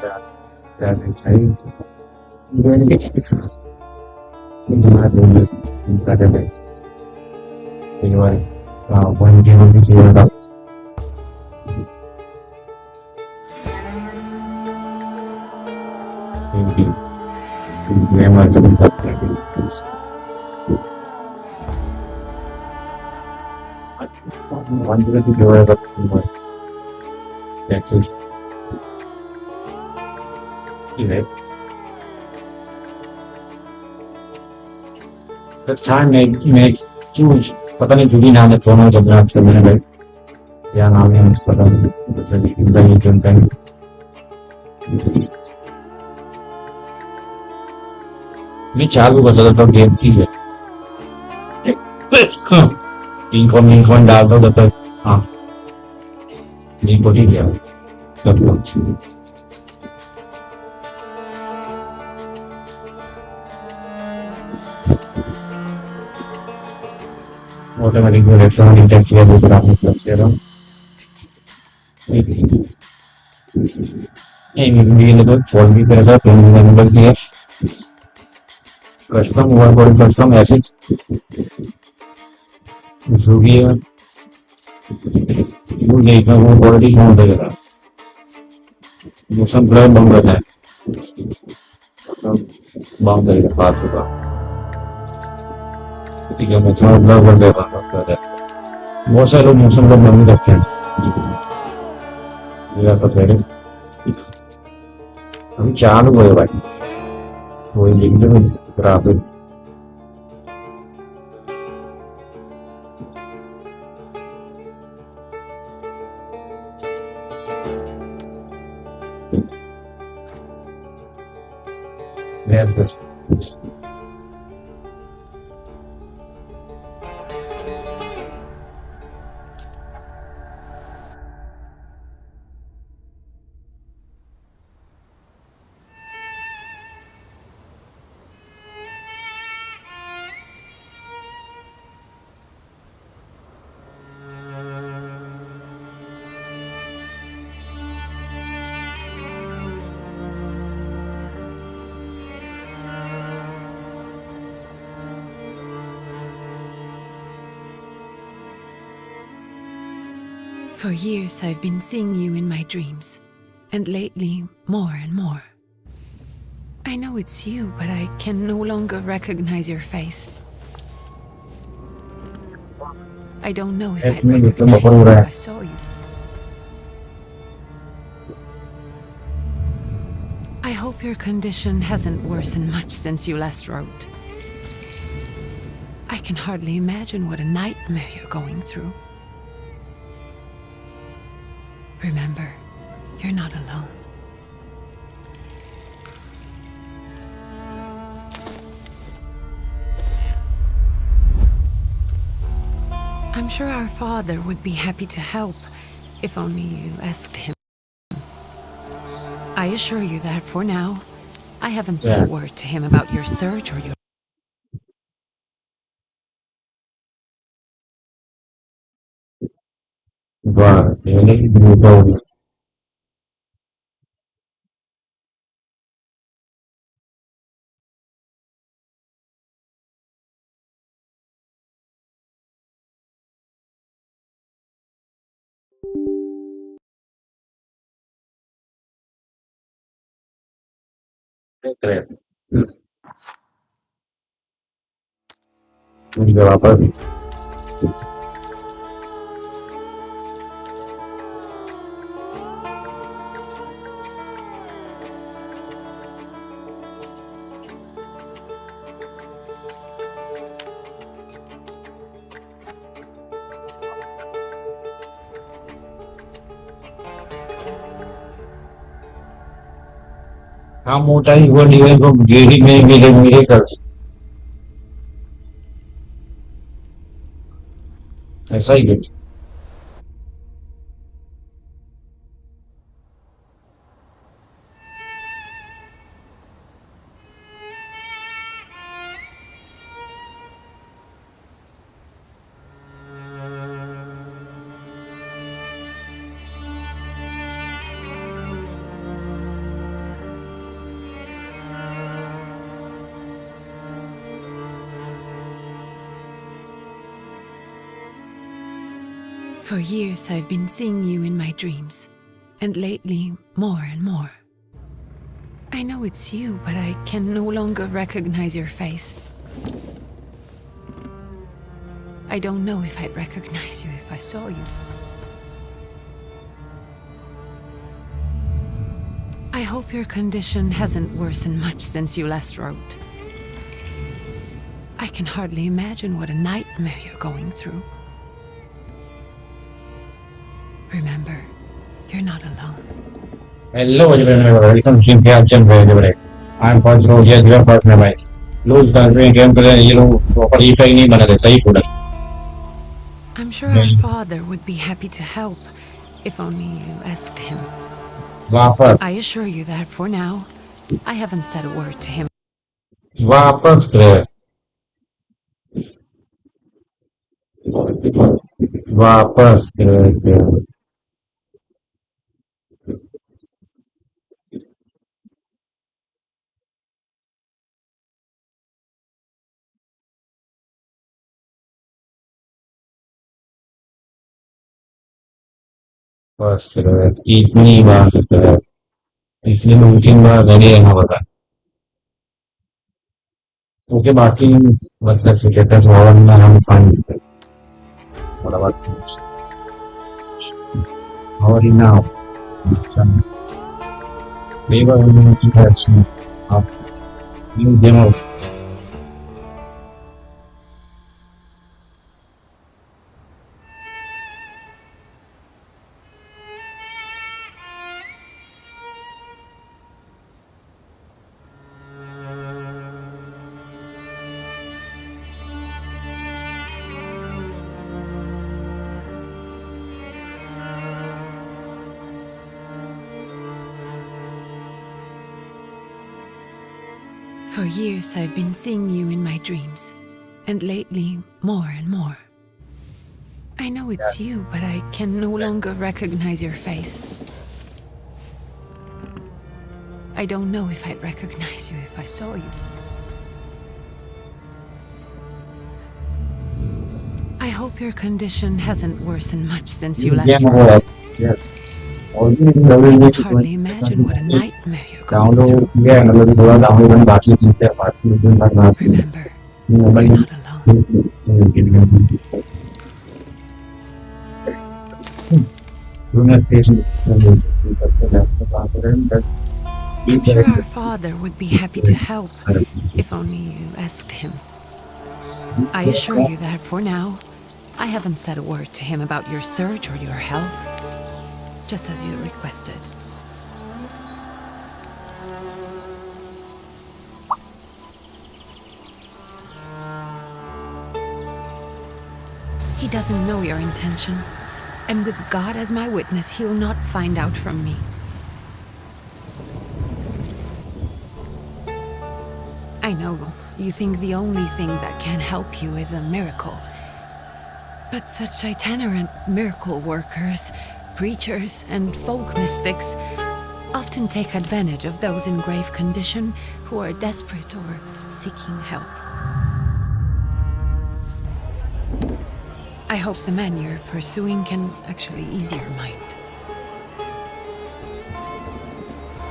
that is very difficult. You are doing this incredible. You are one game of the year up. Maybe you are doing that. One game of the year up. That's it. The time make choose पता नहीं जुड़ी नाम है दोनों जब रात के मैंने भाई क्या नाम है पता नहीं इंद्रनी इंद्रनी मैं चालू बता देता हूँ गेम की है तीन कौन डाल दो तब हाँ नहीं को ठीक है सब कुछ automatic restaurant interact किया वो बड़ा मतलब से रहा नहीं ये तो फॉल भी करेगा तो नंबर दिया कस्टम वन बॉडी कस्टम ऐसे जो भी है वो नहीं था वो बॉडी कौन देगा मोशन ब्लर बंद रहता है बंद करेगा बात होगा ठीक है मैं समझ ब्लर कर देगा बहुत सारे लोग मोशन ब्लर नहीं रखते हैं मेरा तो फिर हम चालू हुए भाई वही लिखने में graphic For years I've been seeing you in my dreams, and lately more and more. I know it's you, but I can no longer recognize your face. I don't know if I'd recognize you if I saw you. I hope your condition hasn't worsened much since you last wrote. I can hardly imagine what a nightmare you're going through. Remember, you're not alone. I'm sure our father would be happy to help, if only you asked him. I assure you that for now, I haven't said a word to him about your search or your... Wow, really? Beautiful. Great. जवाब हाँ मोटा ही वो नहीं को गेरी में मेरे मेरे कर ऐसा ही कुछ For years I've been seeing you in my dreams, and lately more and more. I know it's you, but I can no longer recognize your face. I don't know if I'd recognize you if I saw you. I hope your condition hasn't worsened much since you last wrote. I can hardly imagine what a nightmare you're going through. Remember, you're not alone. Hello everyone, welcome to Captain Break. I'm First Roger, your partner by Lose the game properly नहीं बना दे सही पूरा. I'm sure our father would be happy to help, if only you asked him. वापस I assure you that for now, I haven't said a word to him. वापस करे वापस करे बस करे कितनी बार करे इसलिए मुमकिन बार नहीं है बता ओके बाकी मतलब स्टेटस और ना हम fine what about this? How are you now? Maybe I will keep that soon. New demo. For years I've been seeing you in my dreams, and lately more and more. I know it's you, but I can no longer recognize your face. I don't know if I'd recognize you if I saw you. I hope your condition hasn't worsened much since you last wrote. Yes. I can hardly imagine what a nightmare you're going through. Remember, you're not alone. I'm sure our father would be happy to help, if only you asked him. I assure you that for now, I haven't said a word to him about your search or your health, just as you requested. He doesn't know your intention, and with God as my witness, he'll not find out from me. I know you think the only thing that can help you is a miracle. But such itinerant miracle workers, preachers, and folk mystics often take advantage of those in grave condition who are desperate or seeking help. I hope the man you're pursuing can actually ease your mind.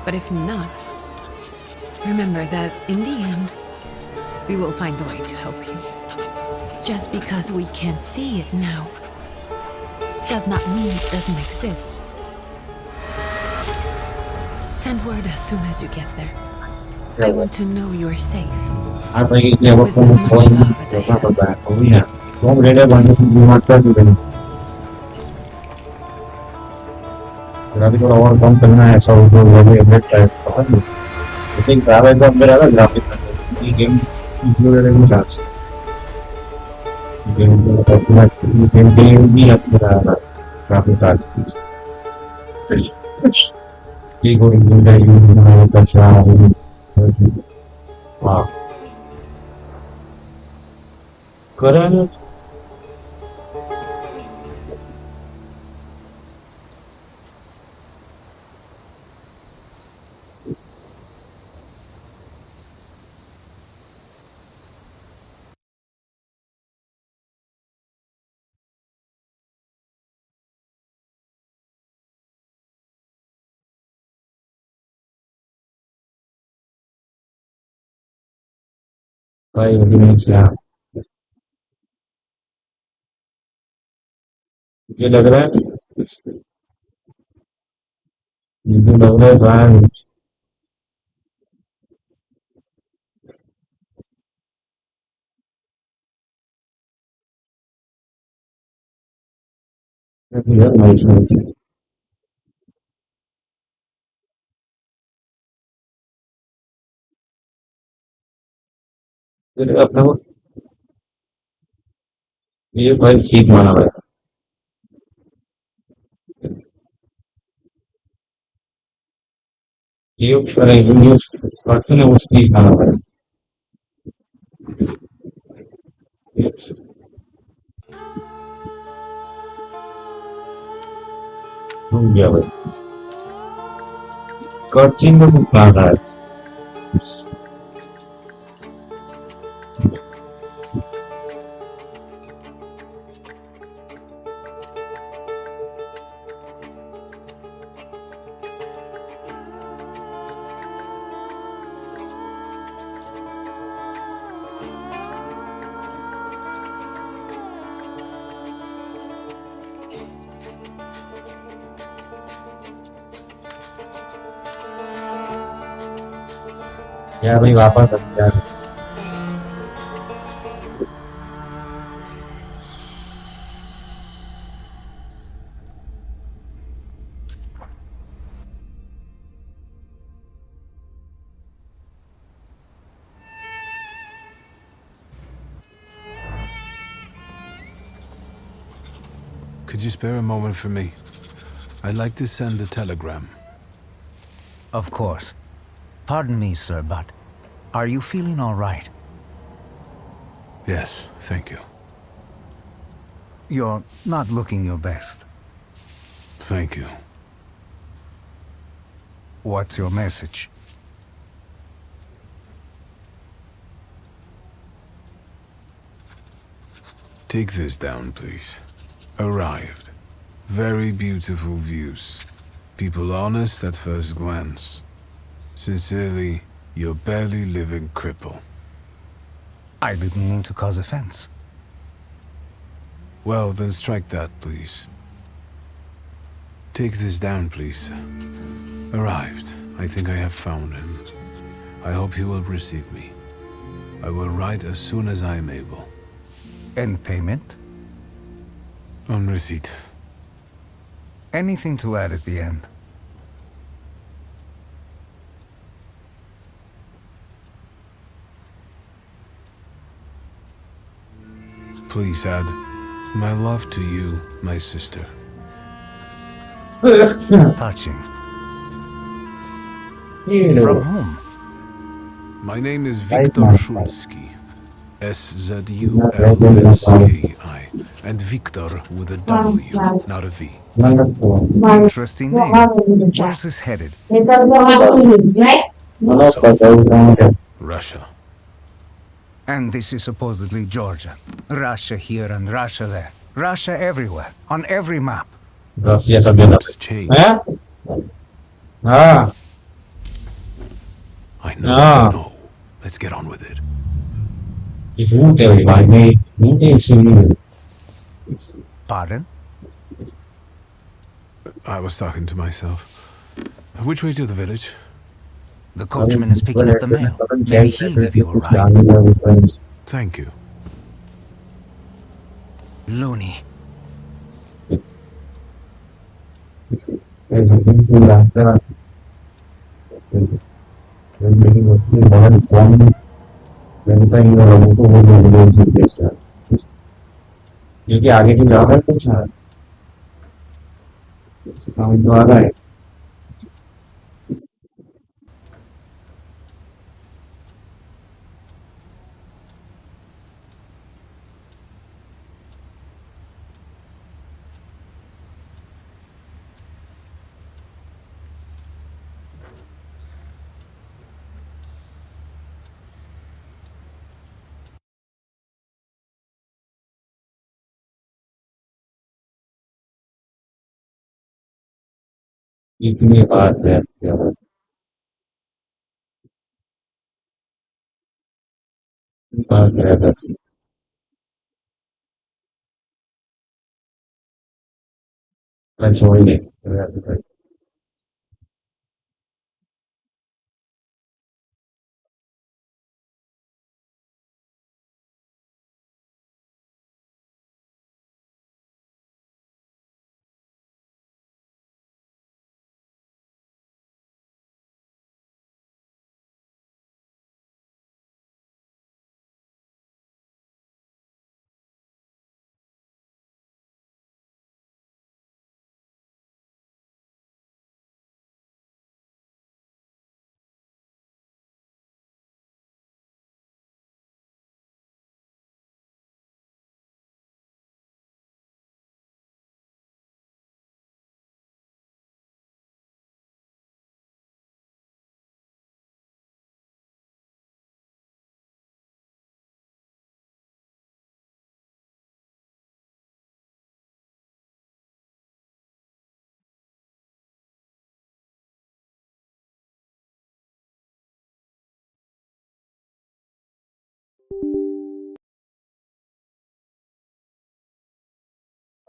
But if not, remember that in the end, we will find a way to help you. Just because we can't see it now does not mean it doesn't exist. Send word as soon as you get there. I want to know you're safe. With as much love as I have. Graphic थोड़ा और कम करना है ऐसा वो लगे update type समझ लो I think travel का मेरा ना ग्राफिक ये गेम इंक्लूडेड है कुछ गेम का गेम भी अपना ग्राफिक कार्ड ये को इंक्लूड है यू का चाह वाह करें भाई इंडोनेशिया ये लग रहा है मुझे लग रहा है फ्रांस यार माइक फिर अपना वो ये भाई ठीक माना भाई ये अरे ये पर्सन है वो ठीक माना भाई घूम गया भाई कर्चिंग में कुछ कहा था यार भाई वापस अब यार Could you spare a moment for me? I'd like to send a telegram. Of course. Pardon me, sir, but are you feeling all right? Yes, thank you. You're not looking your best. Thank you. What's your message? Take this down, please. Arrived. Very beautiful views. People honest at first glance. Sincerely, your barely living cripple. I didn't mean to cause offense. Well, then strike that, please. Take this down, please. Arrived. I think I have found him. I hope he will receive me. I will write as soon as I am able. And payment? On receipt. Anything to add at the end? Please add, my love to you, my sister. Touching. From From whom? My name is Wiktor Szulski. S-Z-U-L-S-K-I. And Victor with a W, not a V. Interesting name. Where's this headed? Russia. And this is supposedly Georgia. Russia here and Russia there. Russia everywhere. On every map. Russia सब जगह Maps change. हैं हाँ I know, Ah. I know. Let's get on with it. ये root है भाई मैं root है इसीलिए Pardon? I was talking to myself. Which way to the village? The coachman is picking up the mail. Maybe he'll give you a ride. Thank you. Loony. क्योंकि आगे की जगह है कुछ समझ तो आ रहा है इतनी बात है Ternyata langsung ini. Ternyata.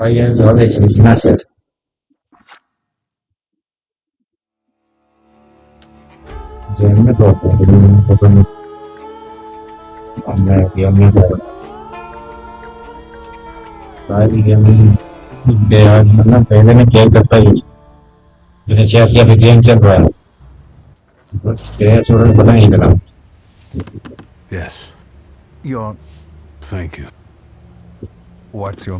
Kaya soalnya sini nasir. Jangan berapa ini bukan anda yang ini. Tadi yang gaya mana पहले में क्या करता है जिन्हें सियासी अभियान चल रहा है बस क्या छोड़ने पता नहीं चला Yes, Your... thank you. What's your...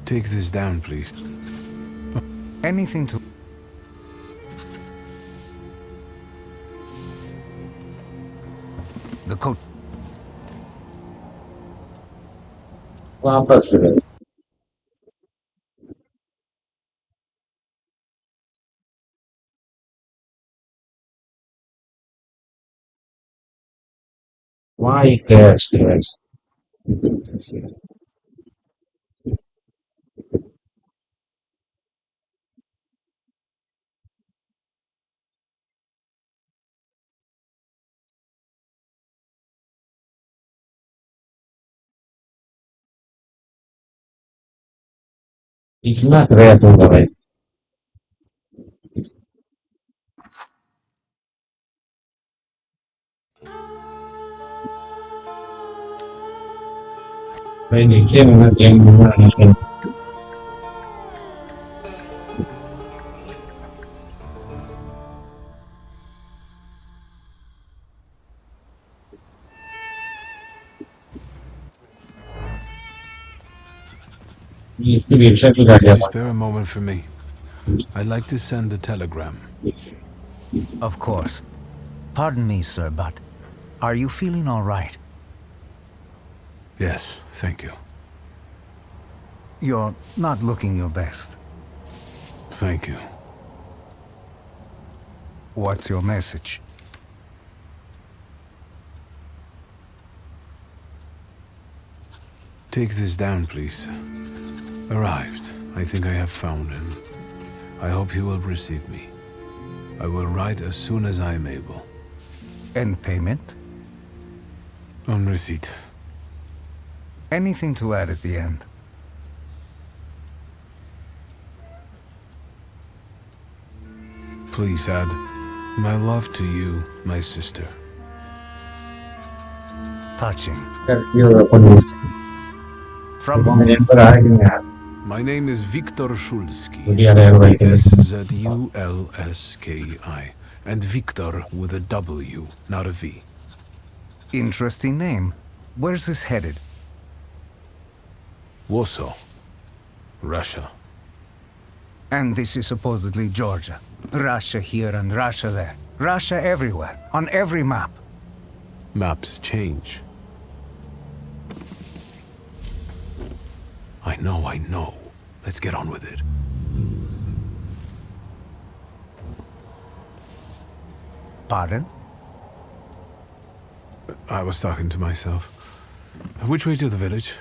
Take this down, please. Anything to... The coat... वहाँ पर से वहाँ एक स्टेज इतना क्रैश होगा भाई भाई नीचे में गेम बना इसकी वेबसाइट पे Could जाके you spare a moment for me? I'd like to send a telegram. Of course. Pardon me, sir, but... Are you feeling all right? Yes, thank you. You're not looking your best. Thank you. What's your message? Take this down, please. Arrived. I think I have found him. I hope you will receive me. I will write as soon as I am able. And payment? On receipt. Anything to add at the end? Please add, my love to you, my sister. Touching. From My name is Wiktor Szulski. भाई S-Z-U-L-S-K-I. And Victor with a W, not a V. Interesting name. Where's this headed? Warsaw. Russia. And this is supposedly Georgia. Russia here and Russia there. Russia everywhere, on every map. Maps change. I know. Let's get on with it. Pardon? I was talking to myself. Which way to the village?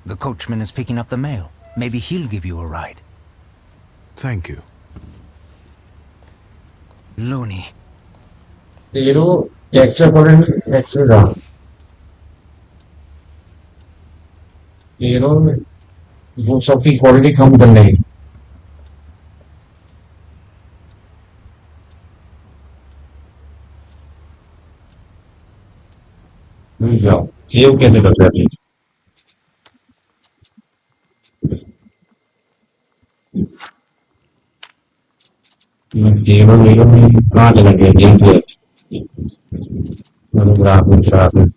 The coachman is picking up the mail. Maybe he'll give you a ride. Thank you. Loony. तेरो texture करें texture रहा you know वो सबकी quality कम करने की भूल जाओ save कैसे करते हैं सेव में कहाँ चला गया गेम पे मतलब ग्राफ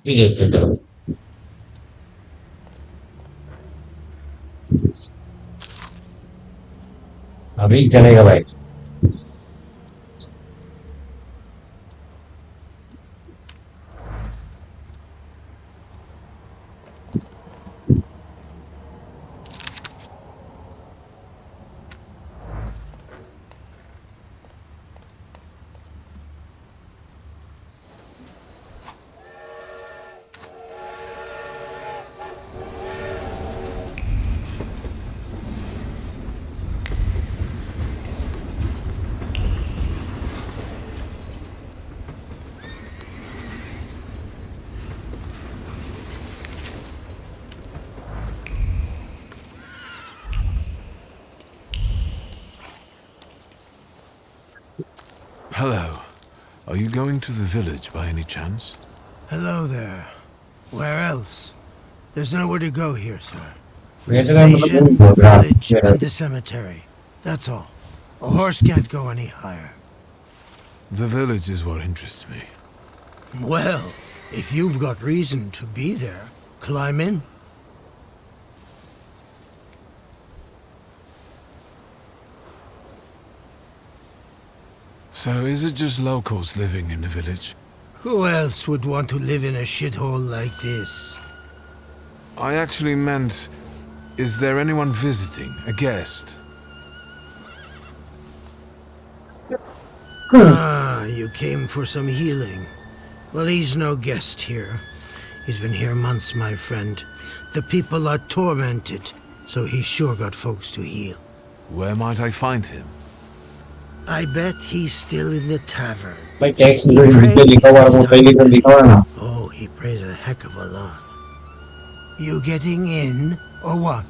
ठीक है चलो अभी चलेगा भाई Hello. Are you going to the village by any chance? Hello there. Where else? There's nowhere to go here, sir. The वैसे का मतलब station, वो the village, graph and the cemetery. That's all. A horse can't go any higher. The village is what interests me. Well, if you've got reason to be there, climb in. So is it just locals living in the village? Who else would want to live in a shithole like this? I actually meant, is there anyone visiting, a guest? Ah, you came for some healing. Well, he's no guest here. He's been here months, my friend. The people are tormented, so he's sure got folks to heal. Where might I find him? I bet he's still in the tavern. भाई tax He जो नीचे लिखा हुआ है वो पहले तो लिखा हुआ है ना Oh, he prays a heck of a lot. You getting in, or what?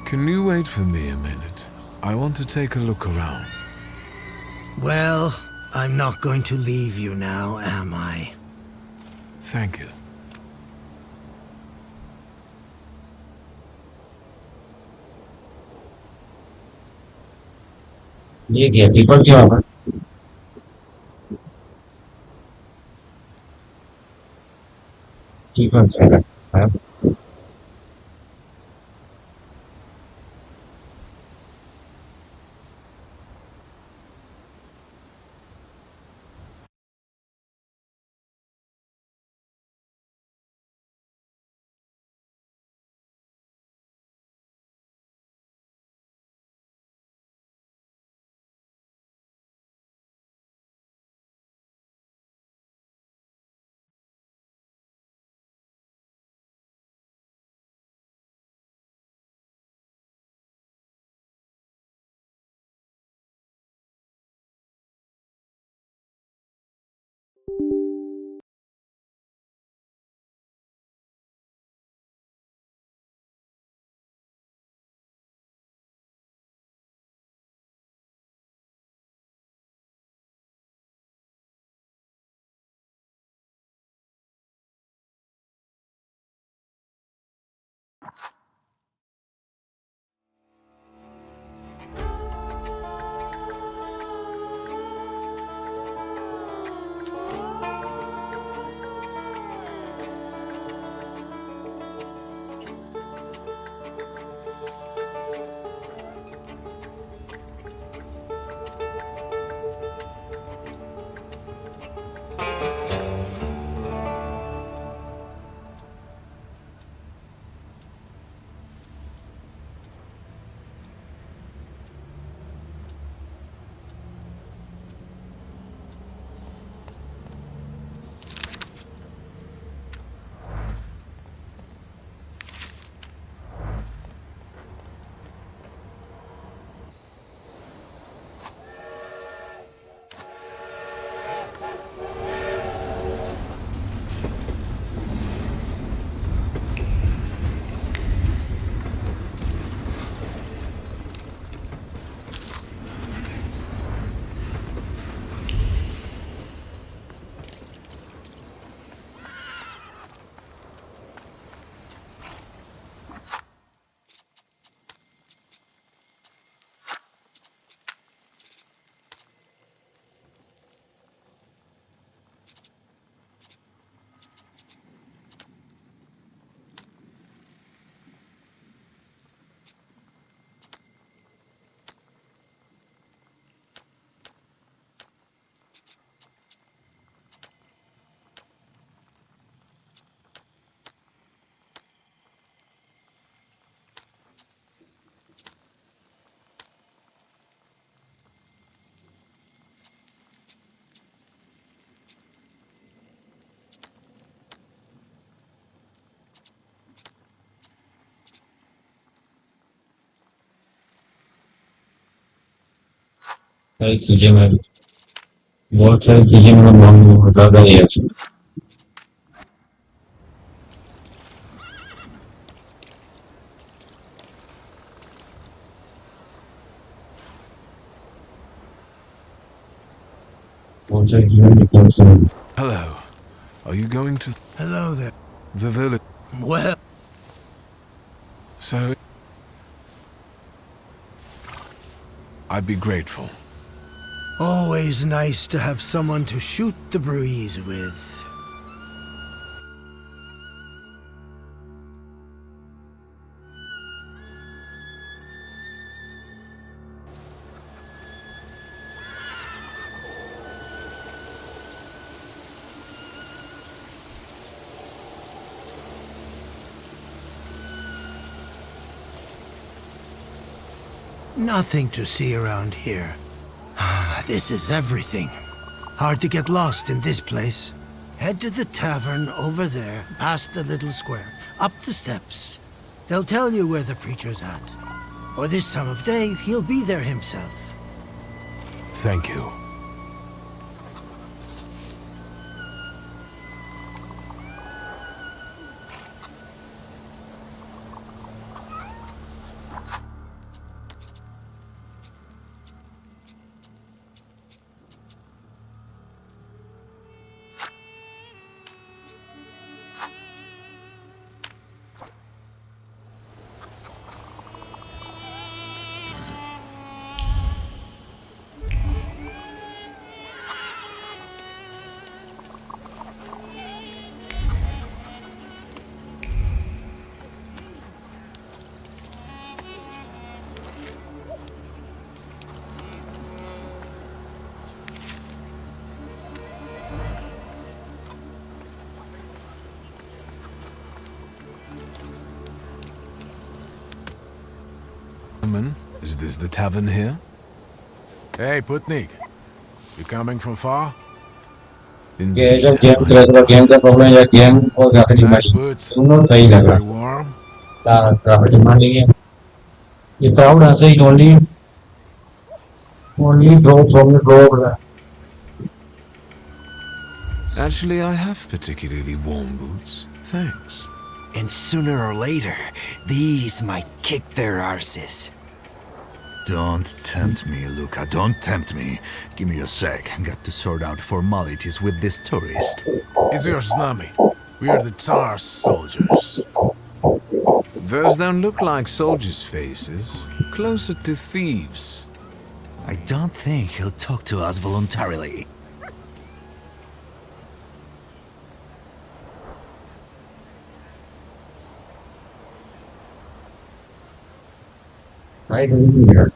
Can you wait for me a minute? I want to take a look around. Well, I'm not going to leave you now, am I? Thank you. ये क्या दीपक क्या होगा दीपक है सारी चीजें मैं बहुत सारी चीजें मैं मांगू ज्यादा ही है बहुत सारी चीजें निकल से Hello. Are you going to Hello there. the village? Well, So... I'd be grateful. always nice to have someone to shoot the breeze with. Nothing to see around here. This is everything. Hard to get lost in this place. Head to the tavern over there, past the little square, up the steps. They'll tell you where the preacher's at. Or this time of day, he'll be there himself. Thank you. Is this the tavern here? Hey, Putnik. You coming from far? ये जब Indeed. Game खेला था game का problem या game और graphic Nice demand boots. दोनों सही लगा Very warm. ग्राफिक डिमांड नहीं है ये क्राउड ऐसे ही only draw from the draw Actually, I have particularly warm boots. Thanks. And sooner or later, these might kick their arses. Don't tempt me, Luca. Don't tempt me. Give me a sec. Got to sort out formalities with this tourist. It's your snummy. We are the Tsar's soldiers. Those don't look like soldiers' faces. Closer to thieves. I don't think he'll talk to us voluntarily. I don't hear.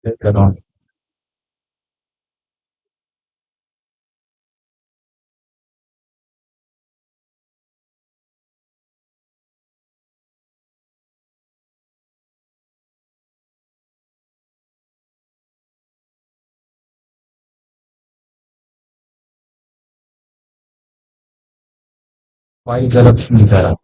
later on. Why the Lakshmi Zara?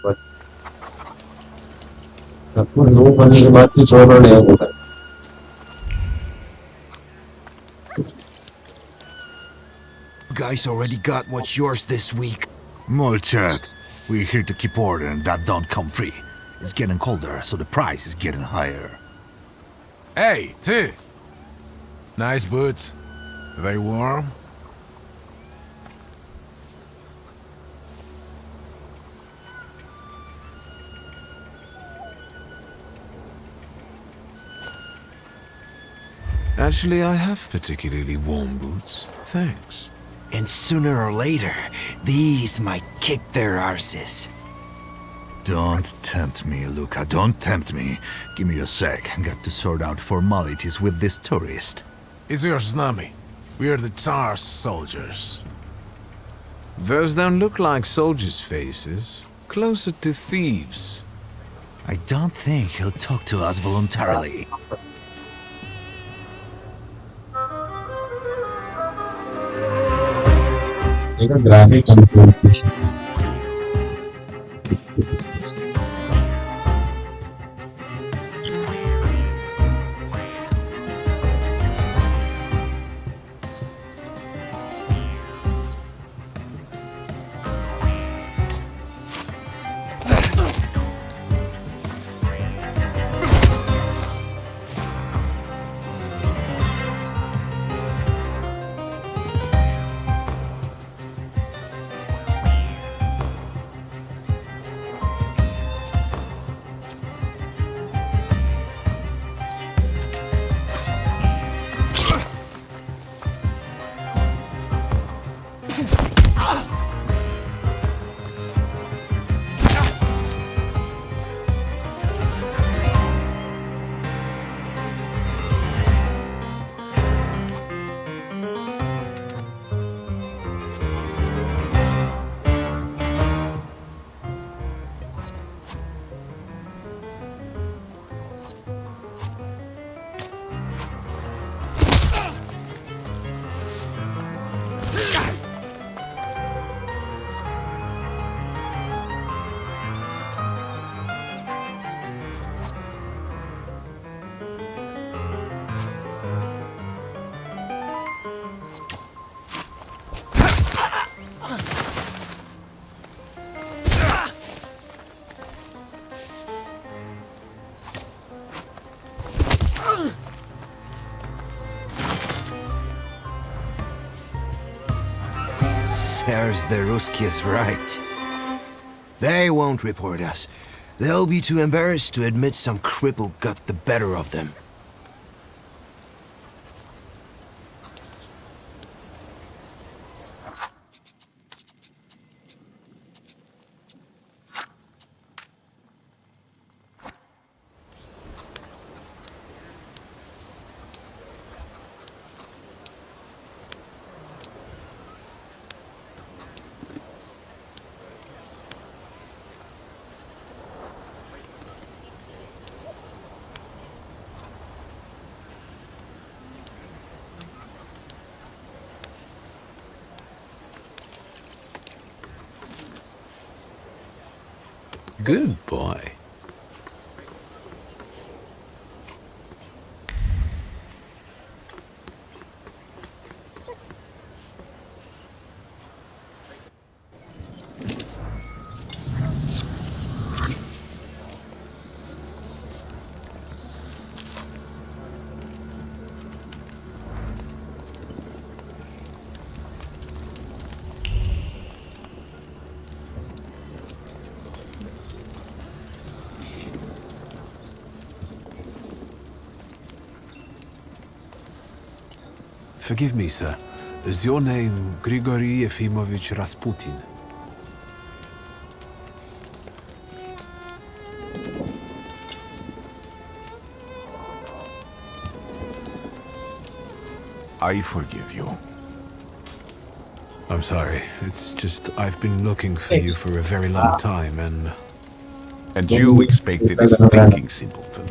But आपको no करने के बाद कुछ और नया होगा. Guys already got what's yours this week. Molchak, we're here to keep order and that don't come free. It's getting colder, so the price is getting higher. Hey, T! Nice boots. Are they warm? Actually, I have particularly warm boots. Thanks. And sooner or later, these might kick their arses. Don't tempt me, Luca, don't tempt me. Give me a sec. Got to sort out formalities with this tourist. It's your snummy. We are the Tsar's soldiers. Those don't look like soldiers' faces. Closer to thieves. I don't think he'll talk to us voluntarily. एक graphic control. There's the Ruski is right. They won't report us. They'll be too embarrassed to admit some cripple got the better of them. Good boy. Forgive me, sir. Is your name Grigory Yefimovich Rasputin? I forgive you. I'm sorry. It's just I've been looking for you for a very long time, and And you expected a stinking simpleton,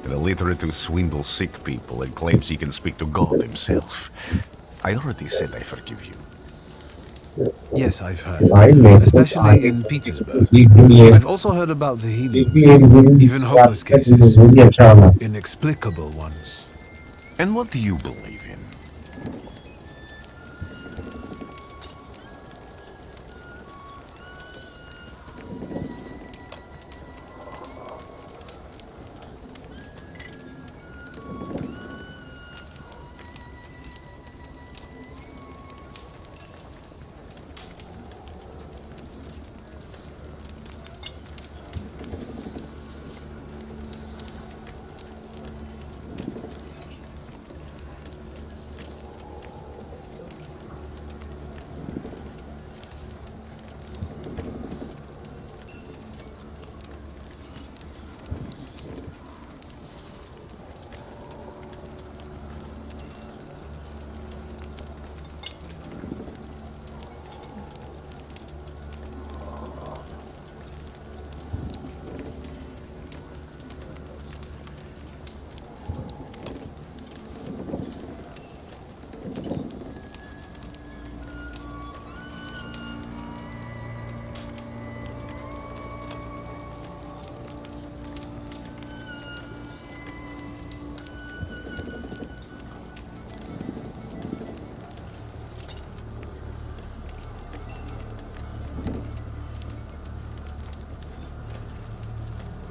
an illiterate who swindles sick people and claims he can speak to God himself. I already said I forgive you. yes, I've heard. Especially in Petersburg. I've also heard about the healings, even hopeless cases, inexplicable ones. And what do you believe in?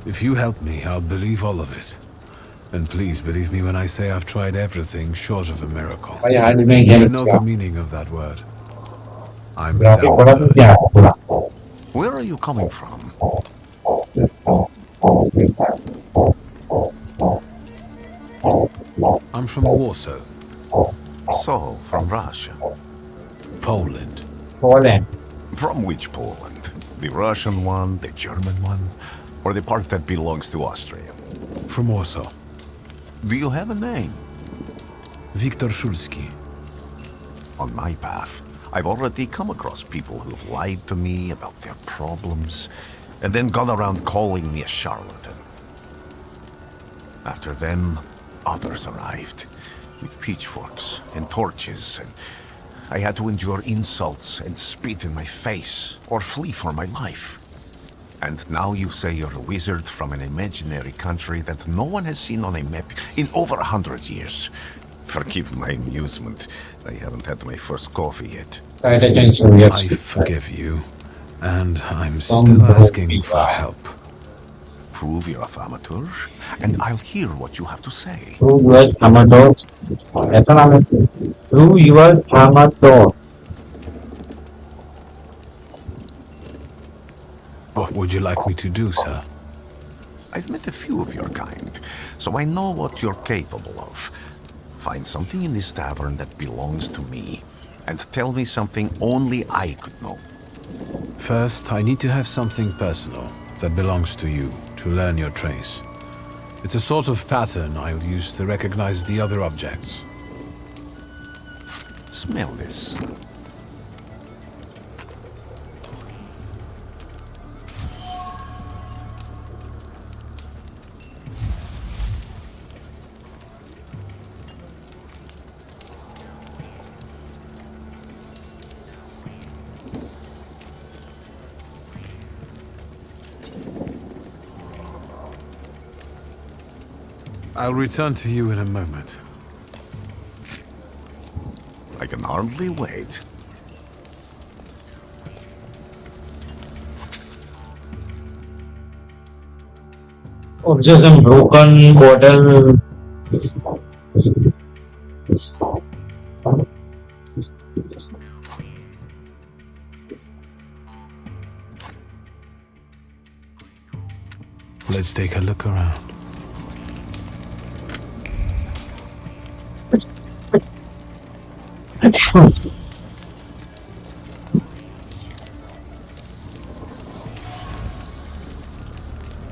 If you help me, I'll believe all of it. And please believe me when I say I've tried everything short of a miracle. I know the meaning of that word. I'm Thaumaturge. Where are you coming from? I'm from Warsaw, So, from Russia. Poland. From which Poland? The Russian one, the German one, or the part that belongs to Austria? From Warsaw. Do you have a name? Wiktor Szulski. On my path, I've already come across people who've lied to me about their problems, and then gone around calling me a charlatan. After them, others arrived, with pitchforks and torches, and I had to endure insults and spit in my face, or flee for my life. And now you say you're a wizard from an imaginary country that no one has seen on a map in over 100 years. Forgive my amusement. I haven't had my first coffee yet. I forgive you, and I'm still asking for help. Prove you're a Thaumaturge, and I'll hear what you have to say. What would you like me to do, sir? I've met a few of your kind, so I know what you're capable of. Find something in this tavern that belongs to me, and tell me something only I could know. First, I need to have something personal that belongs to you to learn your trace. It's a sort of pattern I'll use to recognize the other objects. Smell this. I'll return to you in a moment. I can hardly wait. Oh, just a broken bottle. Let's take a look around.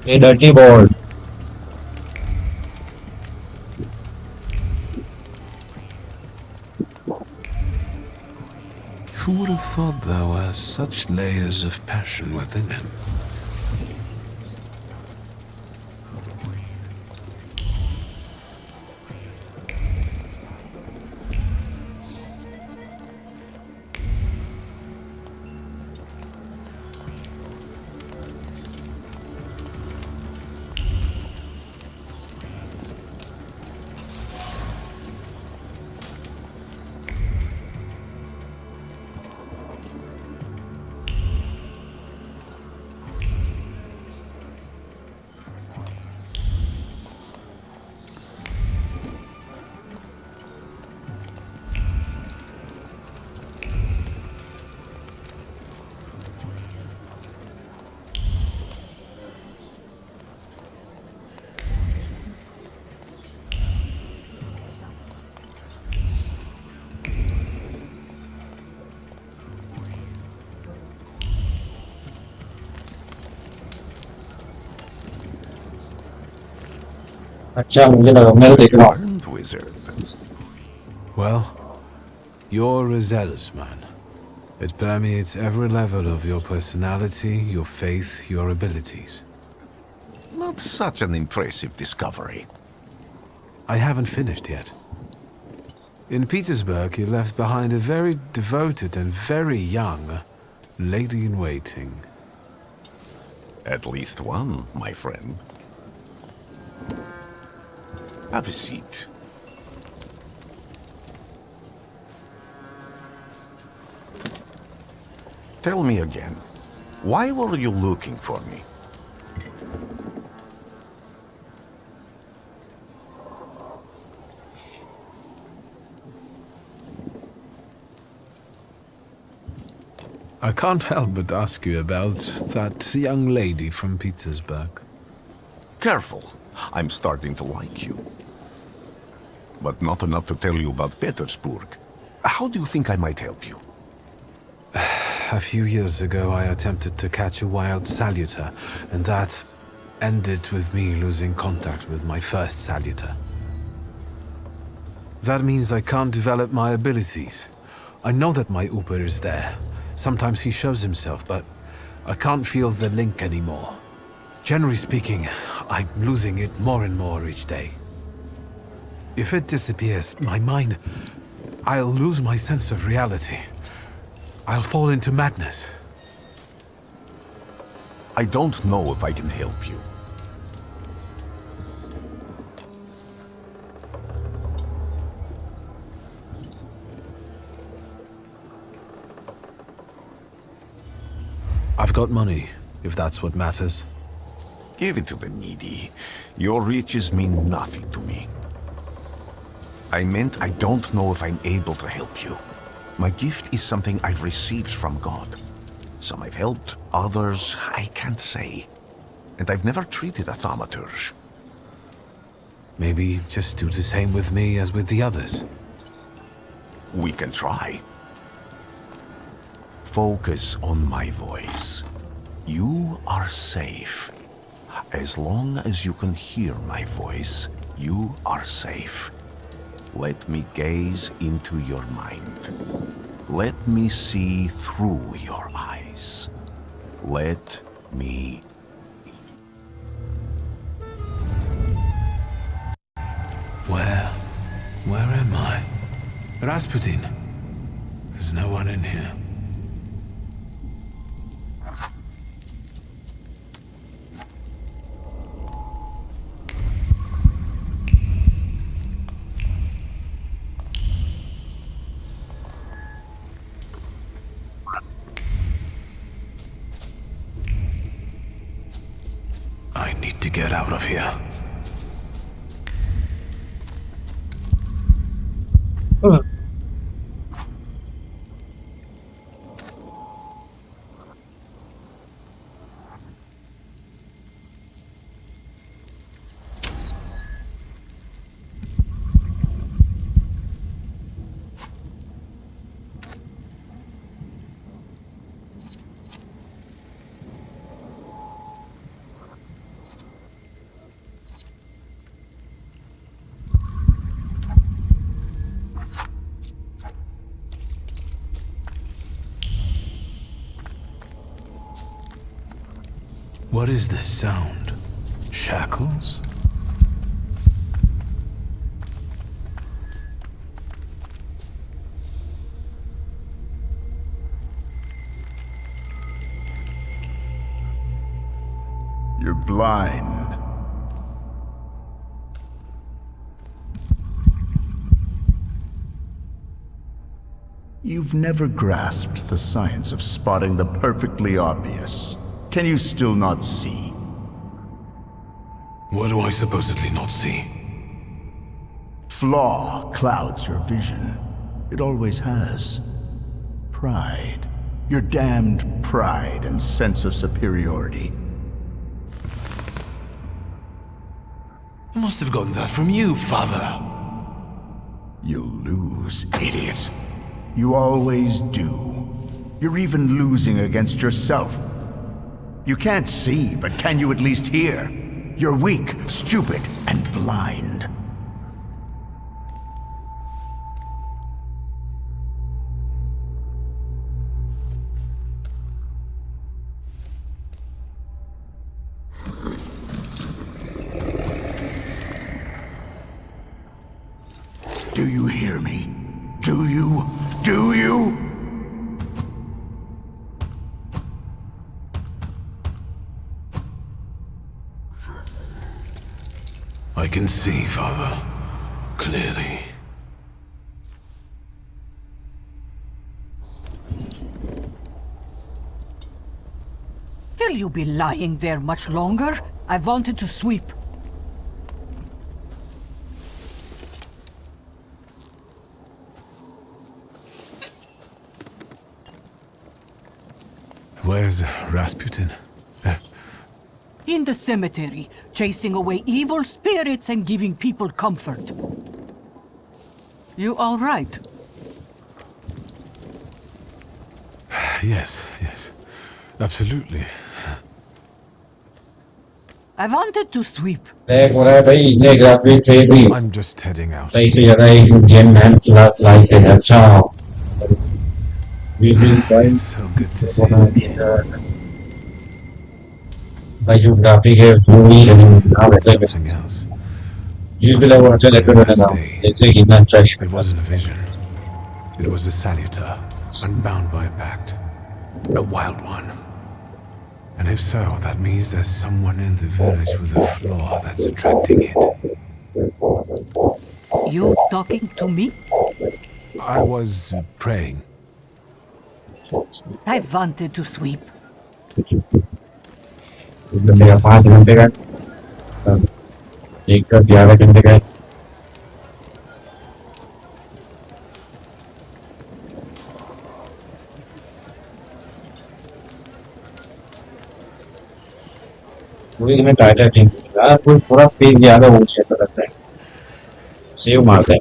A dirty board. Who would have thought there were such layers of passion within him? अच्छा मुझे लगा मैं तो देख रहा हूँ Armed wizard. Well, you're a zealous man. It permeates every level of your personality, your faith, your abilities. Not such an impressive discovery. I haven't finished yet. In Petersburg, you left behind a very devoted and very young lady-in-waiting. At least one, my friend. Have a seat. Tell me again, why were you looking for me? I can't help but ask you about that young lady from Petersburg. Careful, I'm starting to like you. But not enough to tell you about Petersburg. How do you think I might help you? A few years ago, I attempted to catch a wild salutor, and that ended with me losing contact with my first salutor. That means I can't develop my abilities. I know that my Uber is there. Sometimes he shows himself, but I can't feel the link anymore. Generally speaking, I'm losing it more and more each day. If it disappears, my mind, I'll lose my sense of reality. I'll fall into madness. I don't know if I can help you. I've got money, if that's what matters. Give it to the needy. Your riches mean nothing to me. I meant I don't know if I'm able to help you. My gift is something I've received from God. Some I've helped, others I can't say. And I've never treated a Thaumaturge. Maybe just do the same with me as with the others. We can try. Focus on my voice. You are safe. As long as you can hear my voice, you are safe. Let me gaze into your mind. Let me see through your eyes. Let me... Where am I? Rasputin. There's no one in here. I need to get out of here. What is this sound? Shackles? You're blind. You've never grasped the science of spotting the perfectly obvious. Can you still not see? What do I supposedly not see? Flaw clouds your vision. It always has. Pride. Your damned pride and sense of superiority. I must have gotten that from you, Father. You'll lose, idiot. You always do. You're even losing against yourself. You can't see, but can you at least hear? You're weak, stupid, and blind. Do you hear me? Do you? Do you? I can see, Father. Clearly. Will you be lying there much longer? I wanted to sweep. Where's Rasputin? In the cemetery, chasing away evil spirits and giving people comfort. You all right? Yes. Absolutely. I wanted to sweep. I'm just heading out. It's so good to see something else. It wasn't a vision. It was a salutor, unbound by a pact. A wild one. And if so, that means there's someone in the village with a flaw that's attracting it. You talking to me? I was praying. I wanted to sweep. Movie में title ठीक था, कोई थोड़ा space ज्यादा हो ऐसा लगता है, सेव मारता है।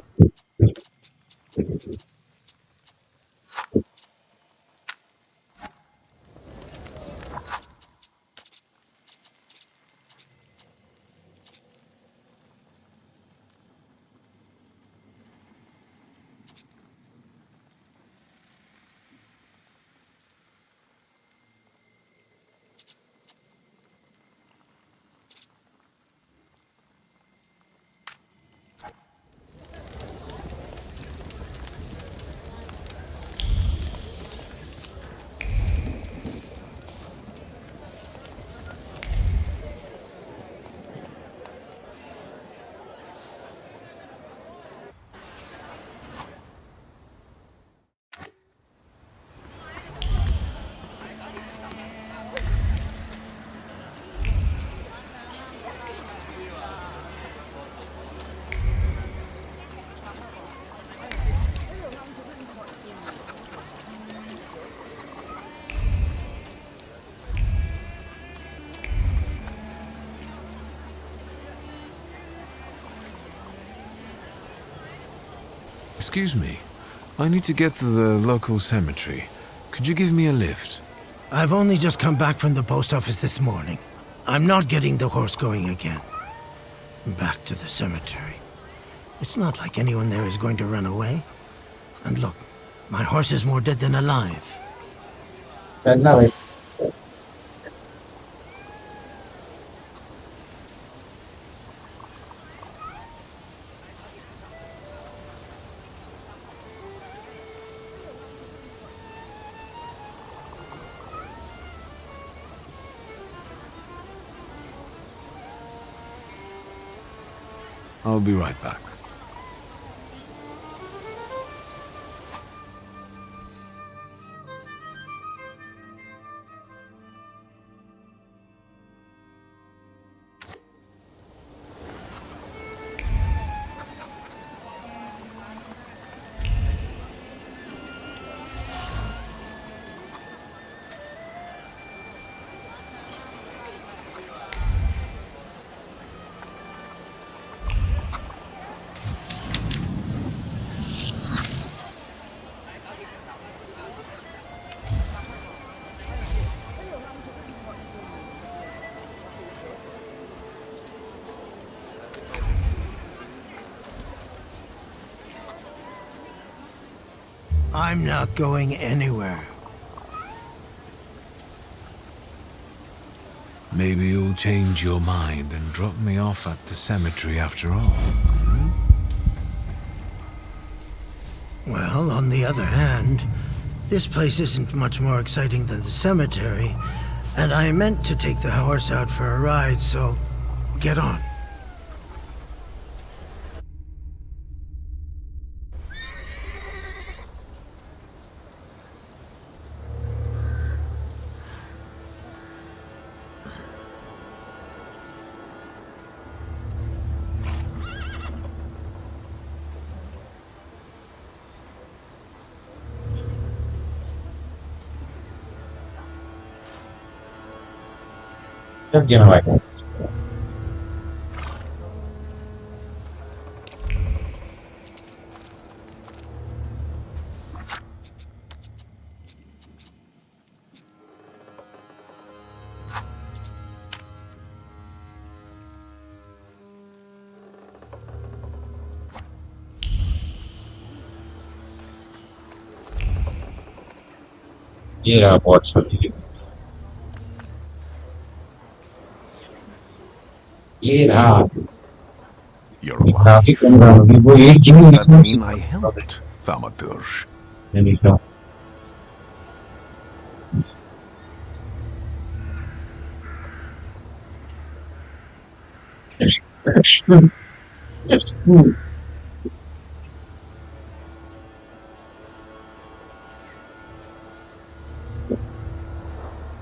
Excuse me. I need to get to the local cemetery. Could you give me a lift? I've only just come back from the post office this morning. I'm not getting the horse going again. Back to the cemetery. It's not like anyone there is going to run away. And look, my horse is more dead than alive. करना भाई। I'll be right back. I'm not going anywhere. Maybe you'll change your mind and drop me off at the cemetery after all. Well, on the other hand, this place isn't much more exciting than the cemetery, and I meant to take the horse out for a ride, so get on. जब गिना भाई। ये रहा बहुत सारी। ये रहा। You're alive. काफी कम रहा होगी वो एक Does that Jin mean I helped, Thaumaturge? नहीं था।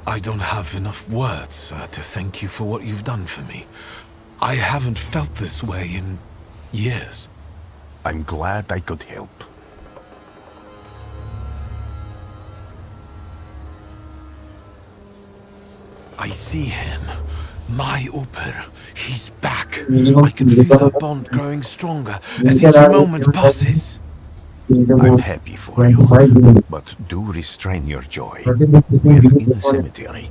I don't have enough words to thank you for what you've done for me. I haven't felt this way in years. I'm glad I could help. I see him, My Uper, he's back. I can feel our bond growing stronger as each moment passes. I'm happy for you, but do restrain your joy. We're in the cemetery.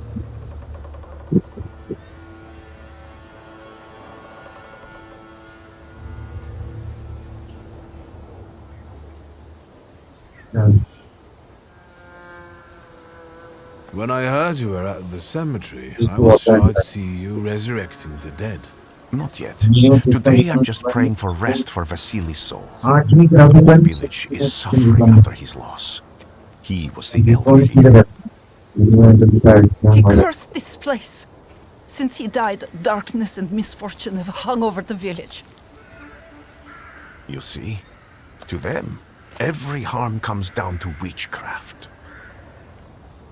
When I heard you were at the cemetery, I was sure I'd see you resurrecting the dead. Not yet. Today I'm just praying for rest for Vasily's soul. The village is suffering after his loss. He was the elder here. He cursed this place. Since he died, darkness and misfortune have hung over the village. You see? To them, every harm comes down to witchcraft.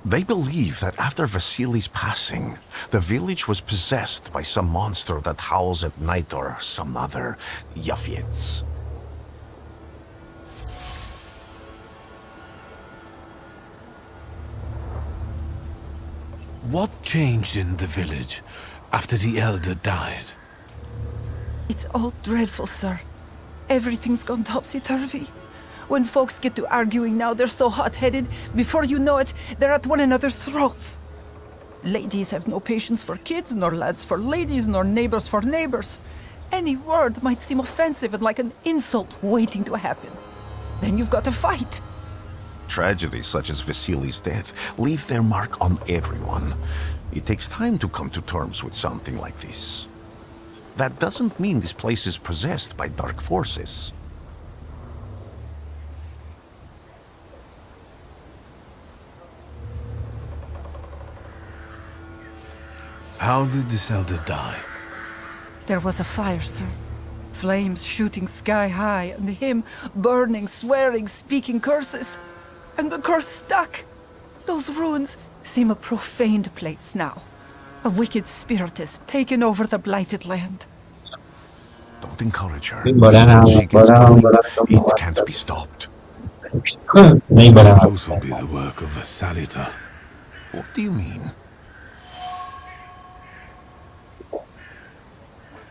They believe that after Vasily's passing, the village was possessed by some monster that howls at night or some other Yafiets. What changed in the village after the elder died? It's all dreadful, sir. Everything's gone topsy-turvy. When folks get to arguing now, they're so hot-headed, before you know it, they're at one another's throats. Ladies have no patience for kids, nor lads for ladies, nor neighbors for neighbors. Any word might seem offensive and like an insult waiting to happen. Then you've got to fight. Tragedies such as Vasily's death leave their mark on everyone. It takes time to come to terms with something like this. That doesn't mean this place is possessed by dark forces. How did this elder die? There was a fire, sir. Flames shooting sky high, and him burning, swearing, speaking curses. And the curse stuck. Those ruins seem a profaned place now. A wicked spirit has taken over the blighted land. Don't encourage her. When she gets going, it can't be stopped. This could also be the work of a salutor. What do you mean?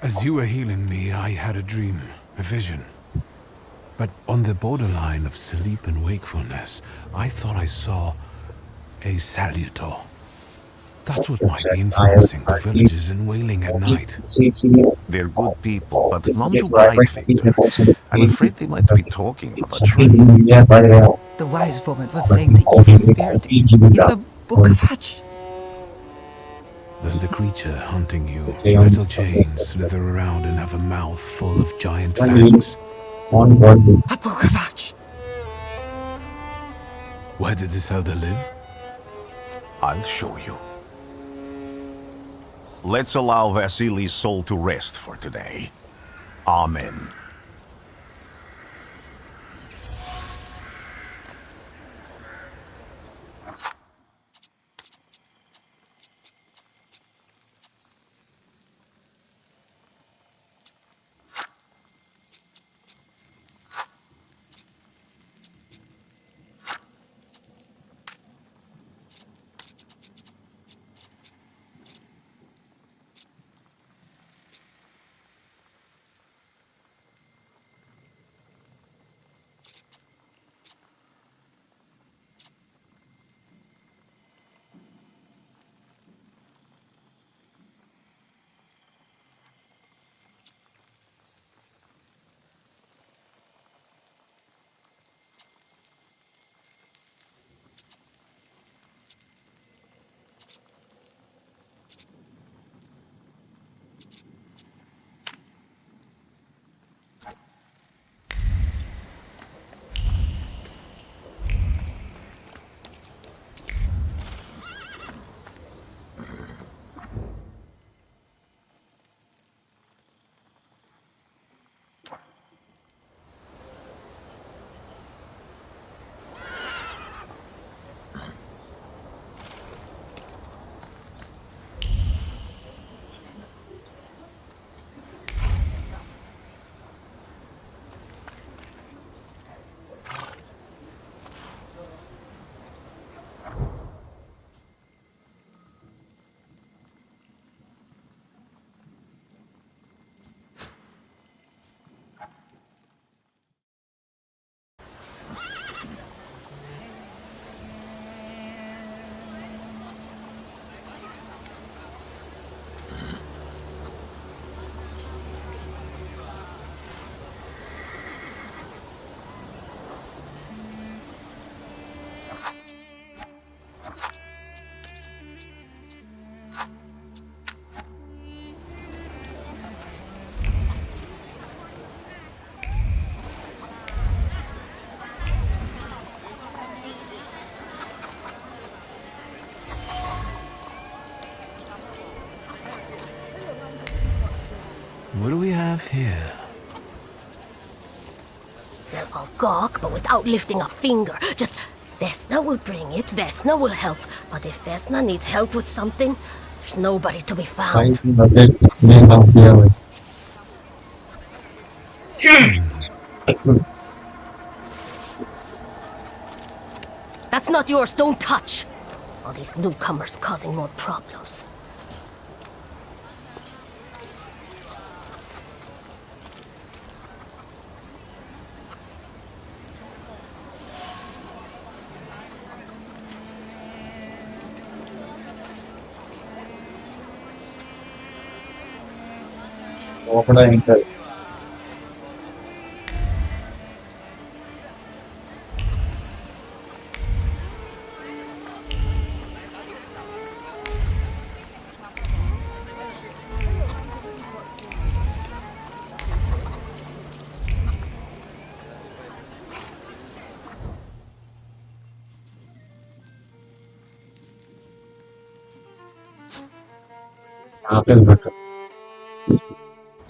As you were healing me, I had a dream, a vision. But on the borderline of sleep and wakefulness, I thought I saw a salutor. That's what might be influencing the villagers in wailing at night. They're good people, but none too bright, Victor. I'm afraid they might be talking about a tree. The wise woman was saying the evil spirit is a book of hatch. Does the creature hunting you, metal chains, slither around and have a mouth full of giant fangs? A book of hatch. Where did this elder live? I'll show you. Let's allow Vasily's soul to rest for today. Amen. What do we have here? They'll all gawk, but without lifting a finger. Just, Vesna will bring it, Vesna will help. But if Vesna needs help with something, there's nobody to be found. That's not yours, don't touch! All these newcomers causing more problems.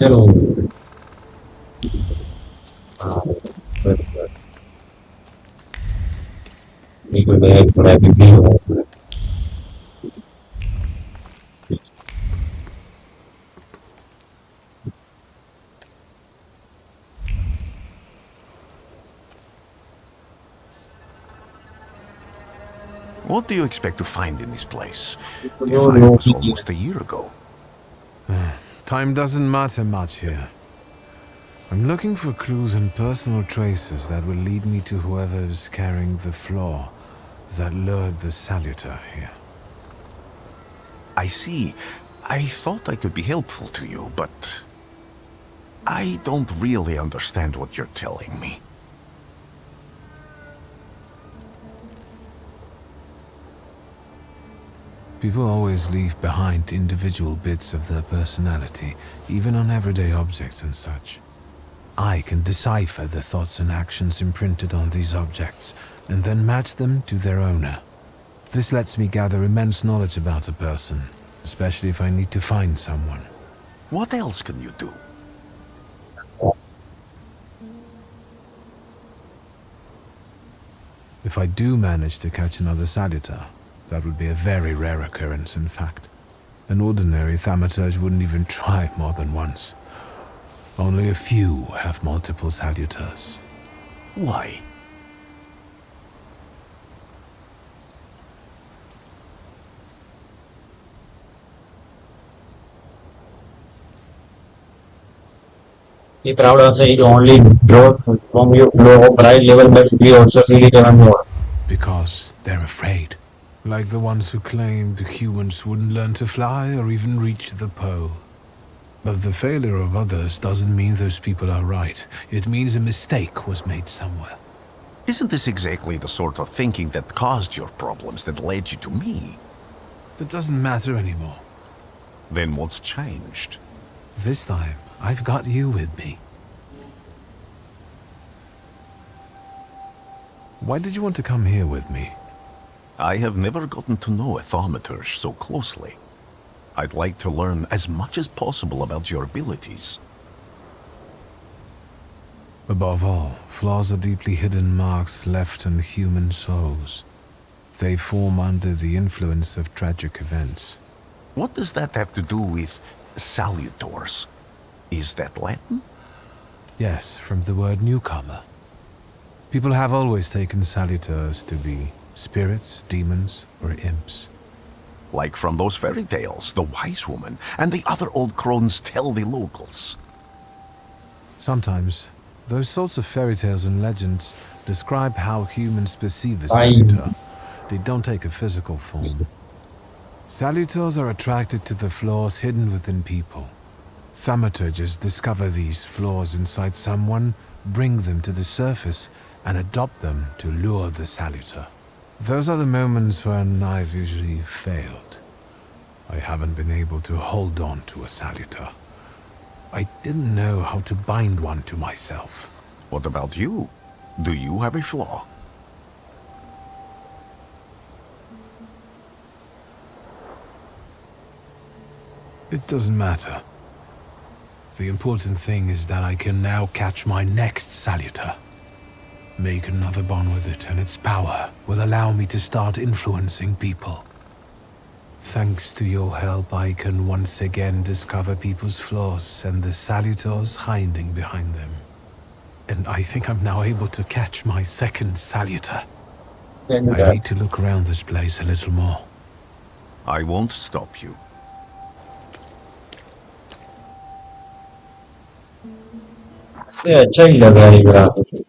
चलो थोड़ा busy हो What do you expect to find in this place? The fire was almost a year ago. Time doesn't matter much here. I'm looking for clues and personal traces that will lead me to whoever is carrying the flaw that lured the salutor here. I see. I thought I could be helpful to you, but I don't really understand what you're telling me. People always leave behind individual bits of their personality, even on everyday objects and such. I can decipher the thoughts and actions imprinted on these objects, and then match them to their owner. This lets me gather immense knowledge about a person, especially if I need to find someone. What else can you do? If I do manage to catch another salutor, that would be a very rare occurrence, in fact. An ordinary Thaumaturge wouldn't even try more than once. Only a few have multiple salutors. Why? The crowd also is only draw from your low price level, but we also see it even more. Because they're afraid. Like the ones who claimed humans wouldn't learn to fly or even reach the pole. But the failure of others doesn't mean those people are right. It means a mistake was made somewhere. Isn't this exactly the sort of thinking that caused your problems, that led you to me? That doesn't matter anymore. Then what's changed? This time, I've got you with me. Why did you want to come here with me? I have never gotten to know a Thaumaturge so closely. I'd like to learn as much as possible about your abilities. Above all, flaws are deeply hidden marks left on human souls. They form under the influence of tragic events. What does that have to do with salutors? Is that Latin? Yes, from the word newcomer. People have always taken salutors to be spirits, demons, or imps. Like from those fairy tales, the wise woman and the other old crones tell the locals. Sometimes, those sorts of fairy tales and legends describe how humans perceive a salutor. They don't take a physical form. Salutors are attracted to the flaws hidden within people. Thaumaturges discover these flaws inside someone, bring them to the surface, and adopt them to lure the salutor. Those are the moments when I've usually failed. I haven't been able to hold on to a salutor. I didn't know how to bind one to myself. What about you? Do you have a flaw? It doesn't matter. The important thing is that I can now catch my next salutor. Make another bond with it, and its power will allow me to start influencing people. Thanks to your help, I can once again discover people's flaws and the salutors hiding behind them. And I think I'm now able to catch my second salutor. I need to look around this place a little more. I won't stop you. ये अच्छा ही लग रहा है ये रात को।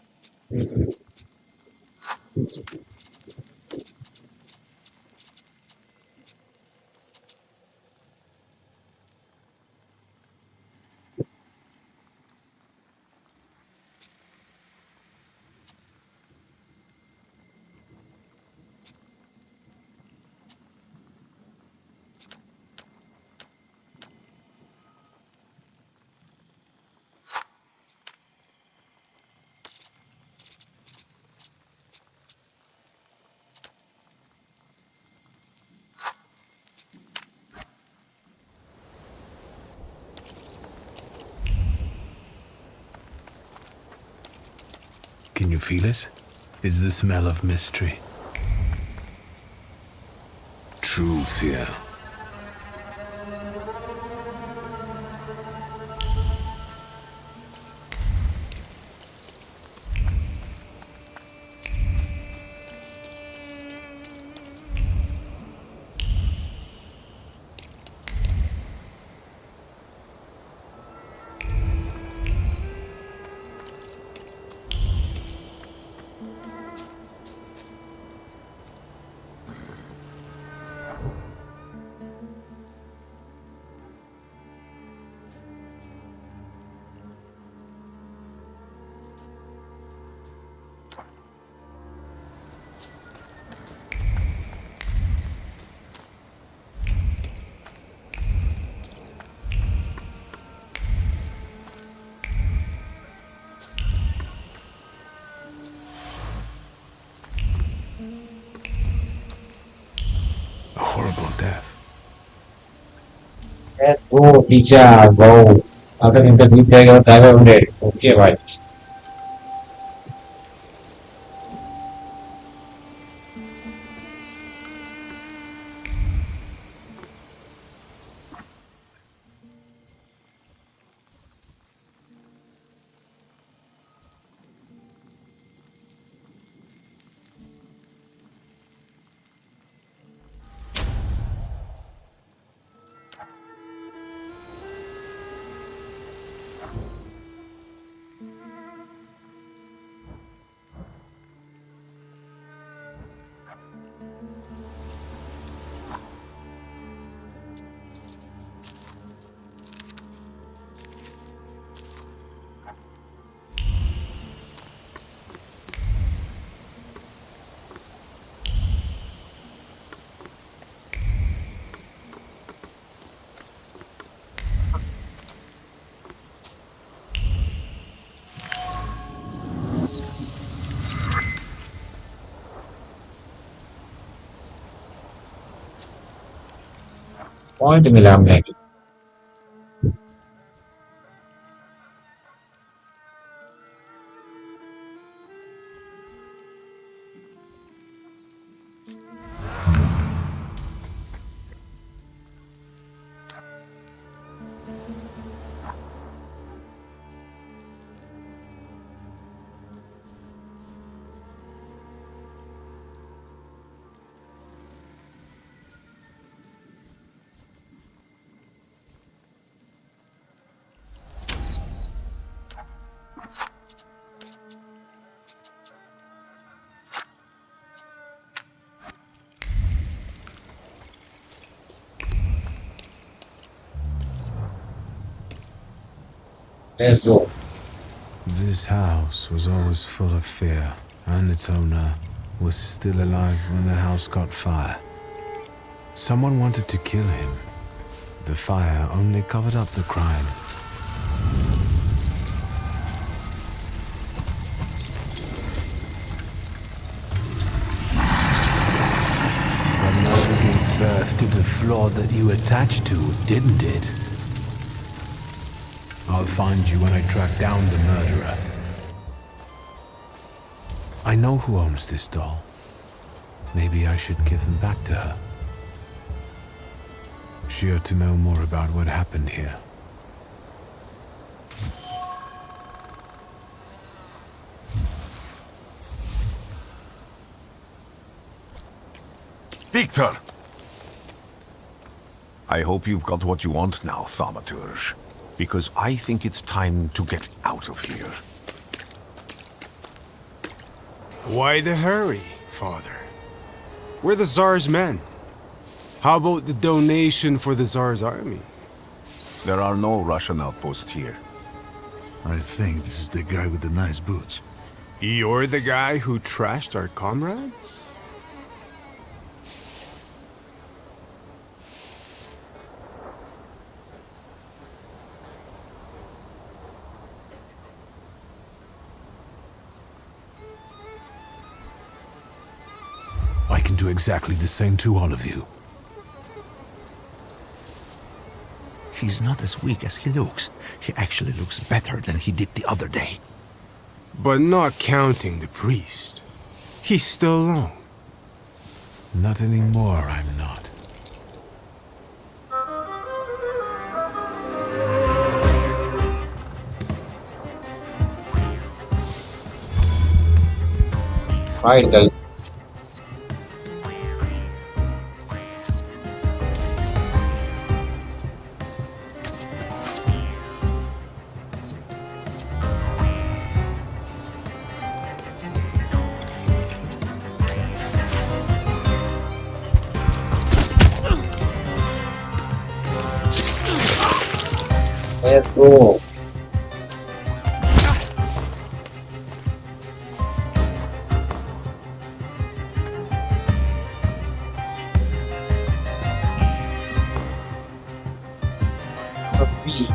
Can you feel it? It's the smell of mystery. True fear. A horrible death. Let's go, teacher, go. After interview, take your time of day. Okay, bye. Point मिला हमने Let's go. This house was always full of fear, and its owner was still alive when the house caught fire. Someone wanted to kill him. The fire only covered up the crime. But murder gave birth to the flaw that you attached to, didn't it? I'll find you when I track down the murderer. I know who owns this doll. Maybe I should give him back to her. She ought to know more about what happened here. Wiktor! I hope you've got what you want now, Thaumaturge. Because I think it's time to get out of here. Why the hurry, Father? We're the Tsar's men. How about the donation for the Tsar's army? There are no Russian outposts here. I think this is the guy with the nice boots. You're the guy who trashed our comrades? I can do exactly the same to all of you. He's not as weak as he looks. He actually looks better than he did the other day. But not counting the priest. He's still alone. Not anymore, I'm not. Finally. Let's go. Coffee.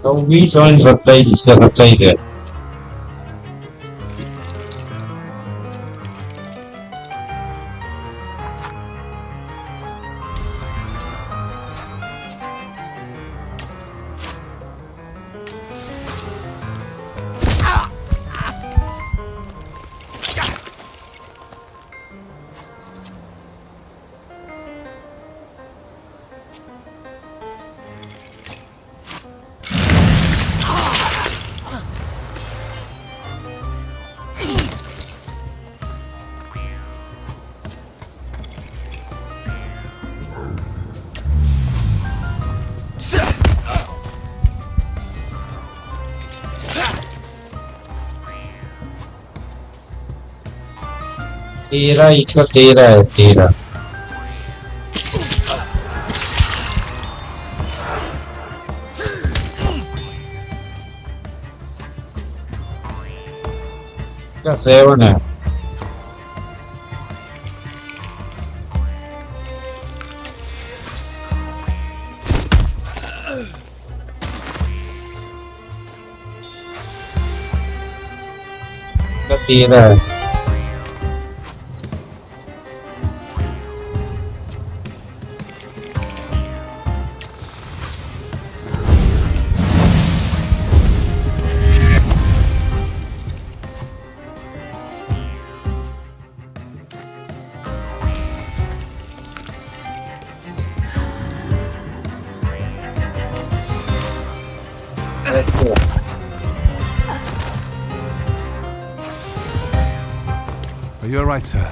So we join the play is the play there. तेरा इसका तेरा है तेरा इसका 7 है इसका 13 है Are you alright, sir?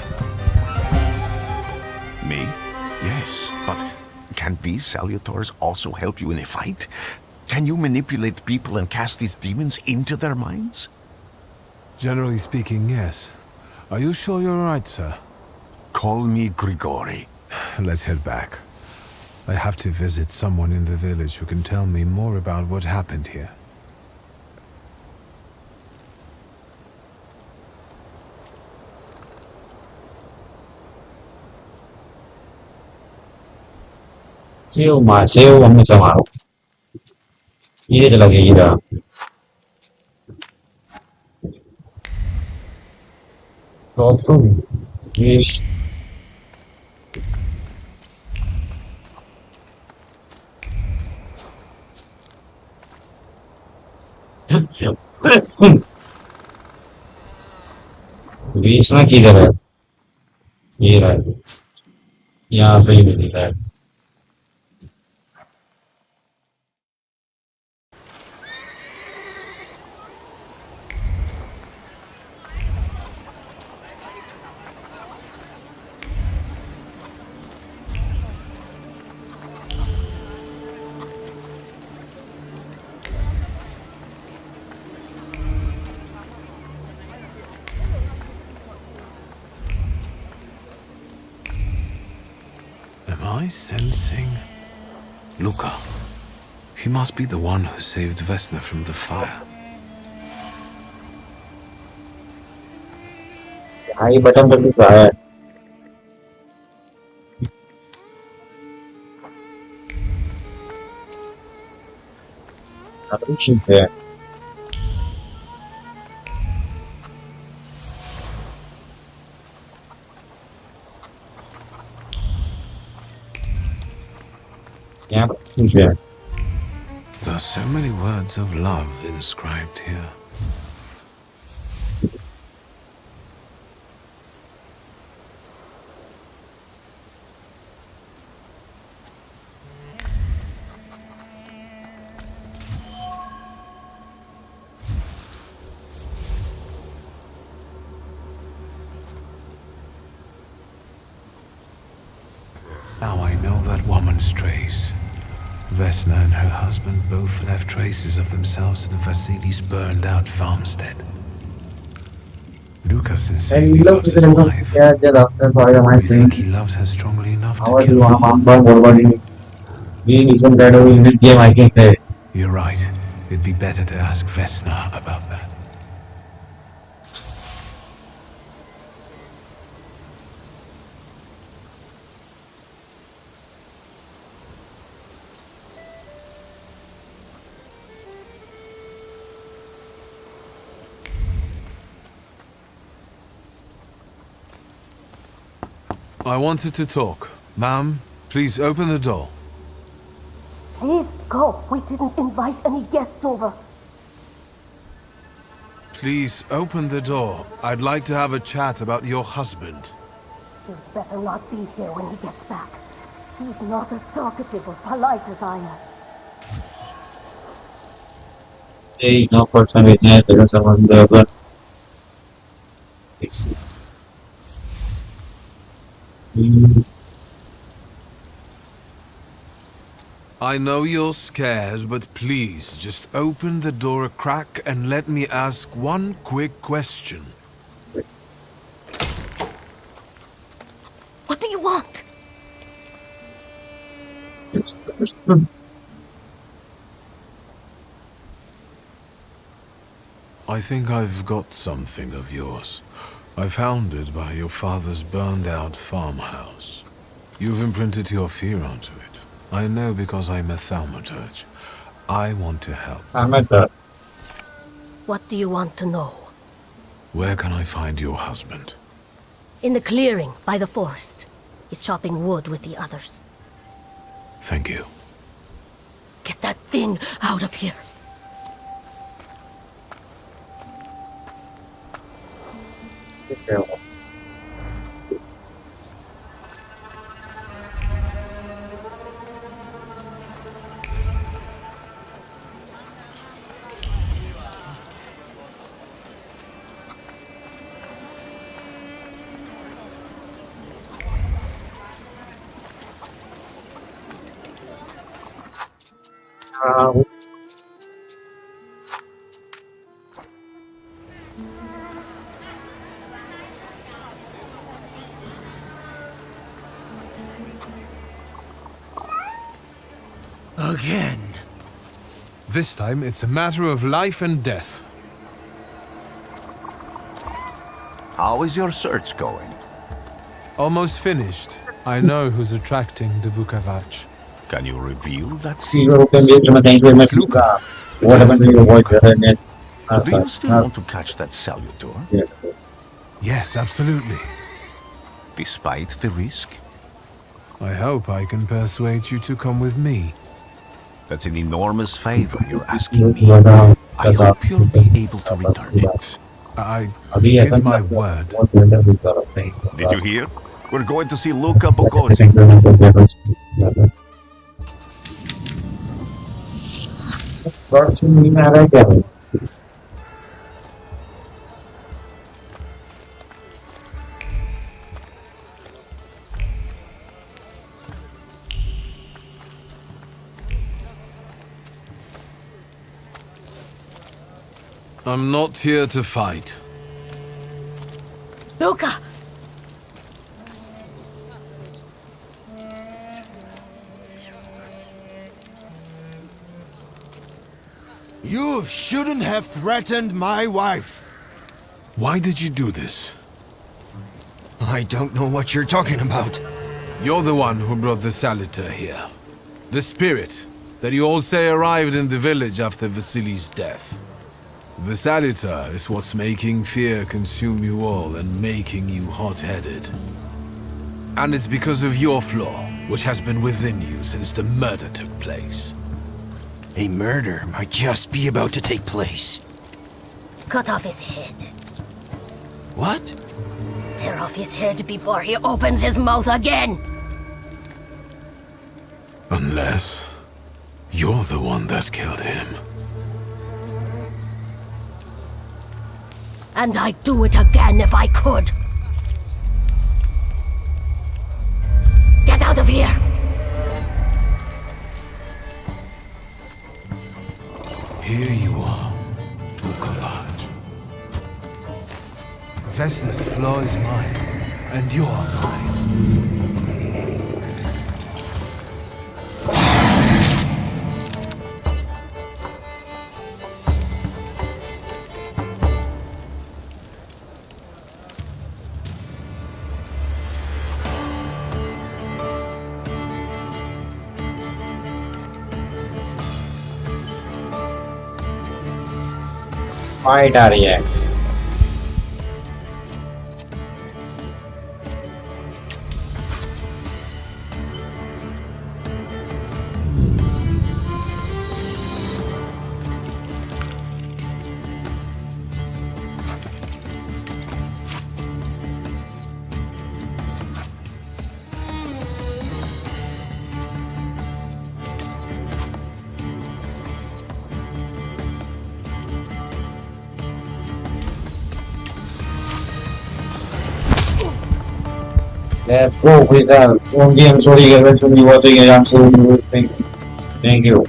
Me? Yes, but can these salutors also help you in a fight? Can you manipulate people and cast these demons into their minds? Generally speaking, yes. Are you sure you're alright, sir? Call me Grigori. Let's head back. I have to visit someone in the village who can tell me more about what happened here. Siêu ông sao mà ý là gì đó có không yes बीच में किधर है ये रहा है यहाँ पे ही मिल रहा है Am I sensing Luca? He must be the one who saved Vesna from the fire. I button पर कुछ आया कुछ है यहाँ पर कुछ है There are so many words of love inscribed here. Now I know that woman's trace. Vesna and her husband both left traces of themselves at Vasily's burned-out farmstead. Luca sincerely loves his wife. You think he loves her strongly enough to kill her? You're right. It'd be better to ask Vesna about that. I wanted to talk. Ma'am, please open the door. Please go. We didn't invite any guests over. Please open the door. I'd like to have a chat about your husband. You'd better not be here when he gets back. He's not as talkative or polite as I am. Hey, no person is there. There is someone there, but I know you're scared, but please just open the door a crack and let me ask one quick question. What do you want? I think I've got something of yours. I found it by your father's burned-out farmhouse. You've imprinted your fear onto it. I know because I'm a Thaumaturge. I want to help. What do you want to know? Where can I find your husband? In the clearing by the forest. He's chopping wood with the others. Thank you. Get that thing out of here. Again. This time, it's a matter of life and death. How is your search going? Almost finished. I know who's attracting the Bukavach. Can you reveal that Si secret? lo cambia prima da isometrica. What happened to your voice? Do you still want to catch that salutor? Yes. Yes, absolutely. Despite the risk? I hope I can persuade you to come with me. That's an enormous favor you're asking me. I hope you'll be able to return it. I give my word. Did you hear? We're going to see Luca Bogosi. I'm not here to fight. Luca! You shouldn't have threatened my wife. Why did you do this? I don't know what you're talking about. You're the one who brought the salutor here. The spirit that you all say arrived in the village after Vasily's death. The salutor is what's making fear consume you all and making you hot-headed. And it's because of your flaw, which has been within you since the murder took place. A murder might just be about to take place. Cut off his head. What? Tear off his head before he opens his mouth again! Unless you're the one that killed him. And I'd do it again if I could. Get out of here! Here you are, Thaumaturge. Recklessness flaw is mine, and you're mine. Fight आ रही है. Let's go with that. I'm sorry, eventually watching it. I'm so thank you.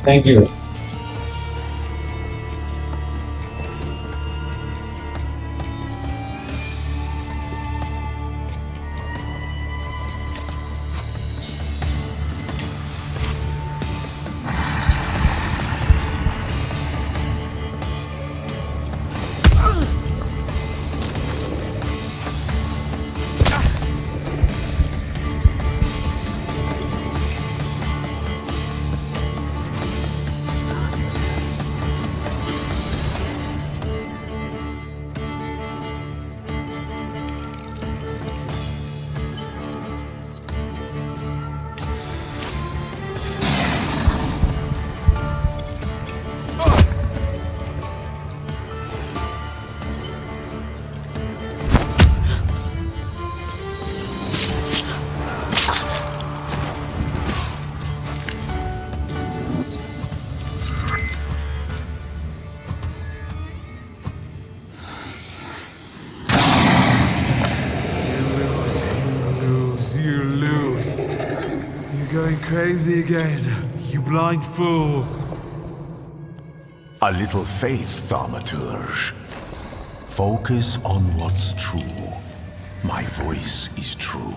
Thank you. You lose. You're going crazy again, you blind fool. A little faith, Thaumaturge. Focus on what's true. My voice is true.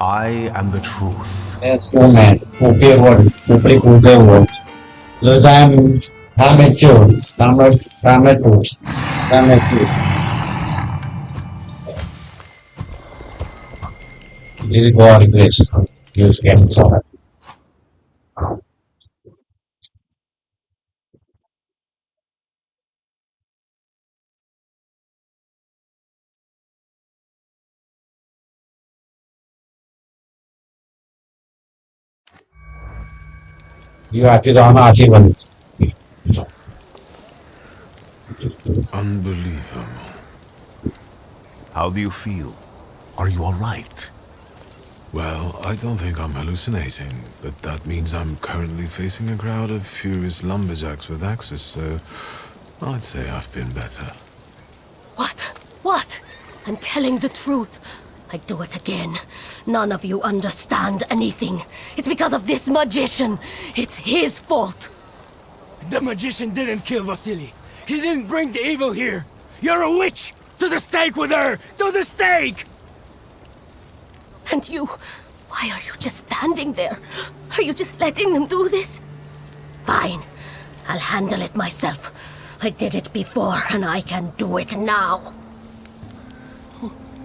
I am the truth. Let's go, man. Okay, what? Okay, what? Because I'm amateur. Thaumaturge. This is God grace. Use game so you actually don't know achievement. Unbelievable. How do you feel? Are you alright? Well, I don't think I'm hallucinating, but that means I'm currently facing a crowd of furious lumberjacks with axes, so I'd say I've been better. What? What? I'm telling the truth. I do it again. None of you understand anything. It's because of this magician. It's his fault. The magician didn't kill Vasily. He didn't bring the evil here. You're a witch! To the stake with her! To the stake! And you, why are you just standing there? Are you just letting them do this? Fine, I'll handle it myself. I did it before, and I can do it now.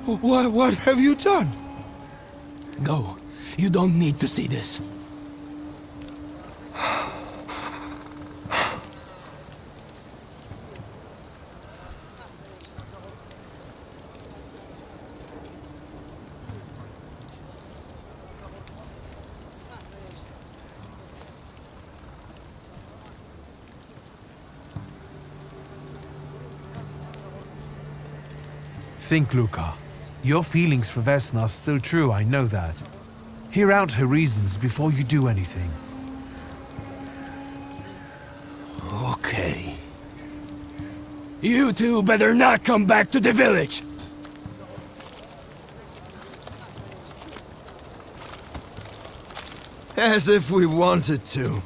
What have you done? Go. You don't need to see this. Think, Luca. Your feelings for Vesna are still true, I know that. Hear out her reasons before you do anything. Okay. You two better not come back to the village! As if we wanted to.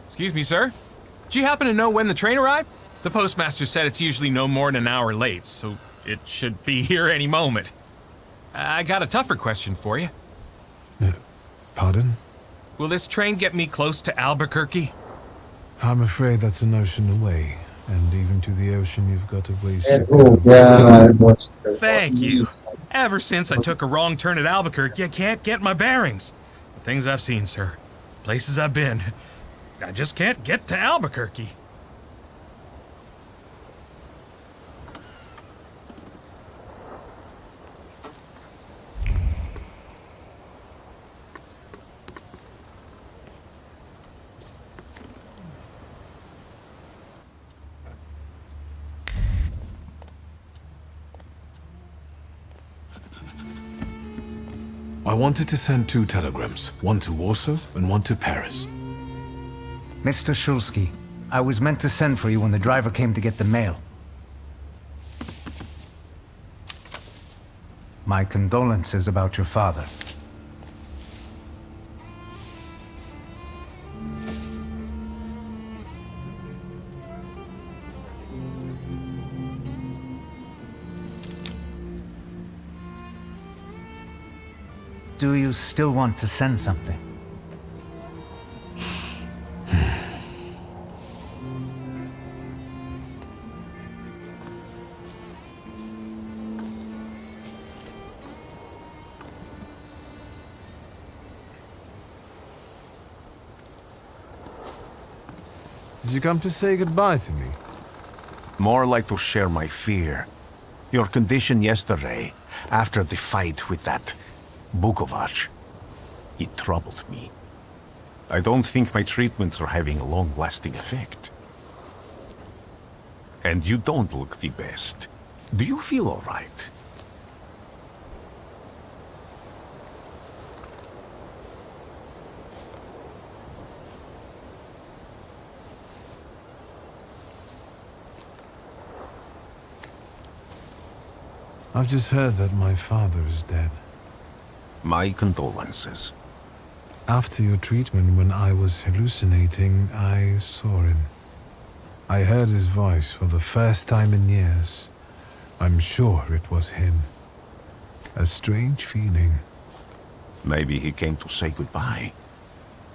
Excuse me, sir? Do you happen to know when the train arrived? The postmaster said it's usually no more than an hour late, so it should be here any moment. I got a tougher question for you. Pardon? Will this train get me close to Albuquerque? I'm afraid that's an ocean away, and even to the ocean you've got a ways to go. Thank you. Ever since I took a wrong turn at Albuquerque, I can't get my bearings. The things I've seen, sir. Places I've been. I just can't get to Albuquerque. I wanted to send 2 telegrams, one to Warsaw and one to Paris. Mr. Szulski, I was meant to send for you when the driver came to get the mail. My condolences about your father. Do you still want to send something? Did you come to say goodbye to me? More like to share my fear. Your condition yesterday, after the fight with that Bukovac, it troubled me. I don't think my treatments are having a long-lasting effect. And you don't look the best. Do you feel all right? I've just heard that my father is dead. My condolences. After your treatment, when I was hallucinating, I saw him. I heard his voice for the first time in years. I'm sure it was him. A strange feeling. Maybe he came to say goodbye.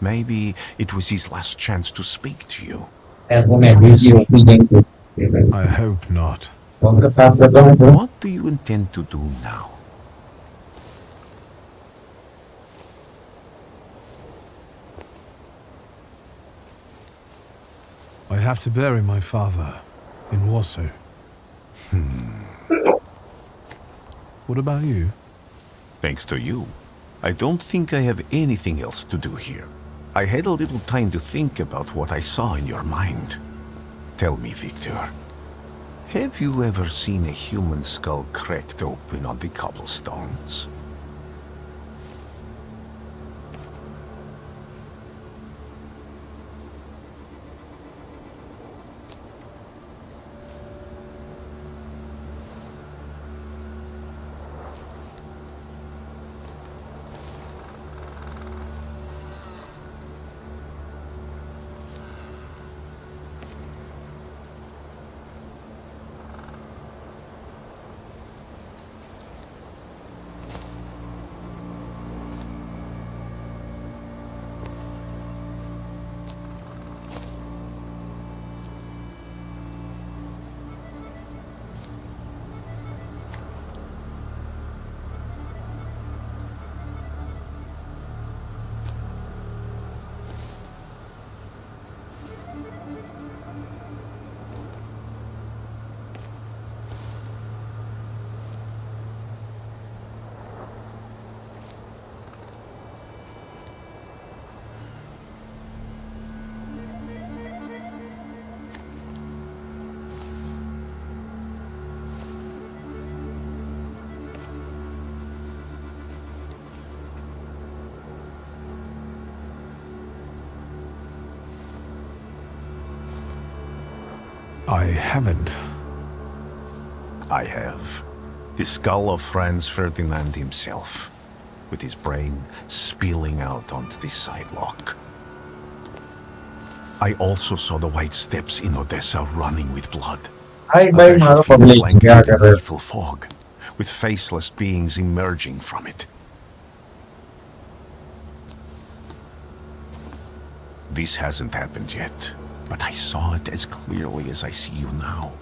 Maybe it was his last chance to speak to you. I hope not. What do you intend to do now? I have to bury my father in Warsaw. What about you? Thanks to you, I don't think I have anything else to do here. I had a little time to think about what I saw in your mind. Tell me, Wiktor, have you ever seen a human skull cracked open on the cobblestones? I haven't. I have. The skull of Franz Ferdinand himself, with his brain spilling out onto the sidewalk. I also saw the white steps in Odessa running with blood. A battlefield blanketed in lethal fog, with faceless beings emerging from it. This hasn't happened yet, but I saw it as clearly as I see you now.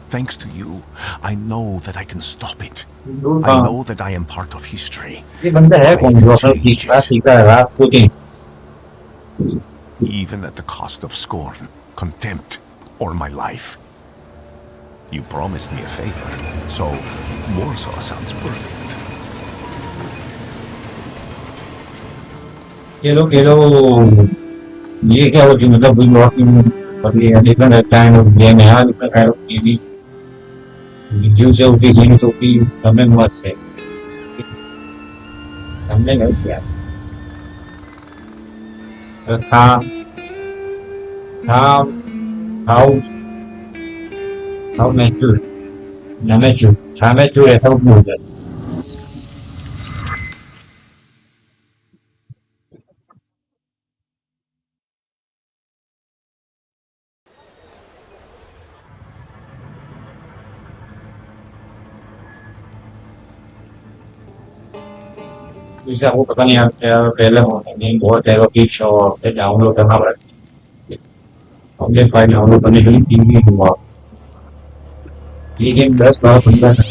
Thanks to you, I know that I can stop it. I know that I am part of history. Even at the cost of scorn, contempt, or my life. You promised me a favor, so Warsaw sounds perfect. ये क्या होती मतलब कोई walking different kind of game है different kind of TV video से होती game से होती हमें मत से Thăm lên ở kìa. Thăm, thăm, thâu, thâu mẹ chú, nhà mẹ chú, cha mẹ chú để thâu mùi rồi. Diciamo che in vuoto lo piccio e download una ogni file download करने के लिए 3 दिन हुआ ये गेम 10 बार बंदा है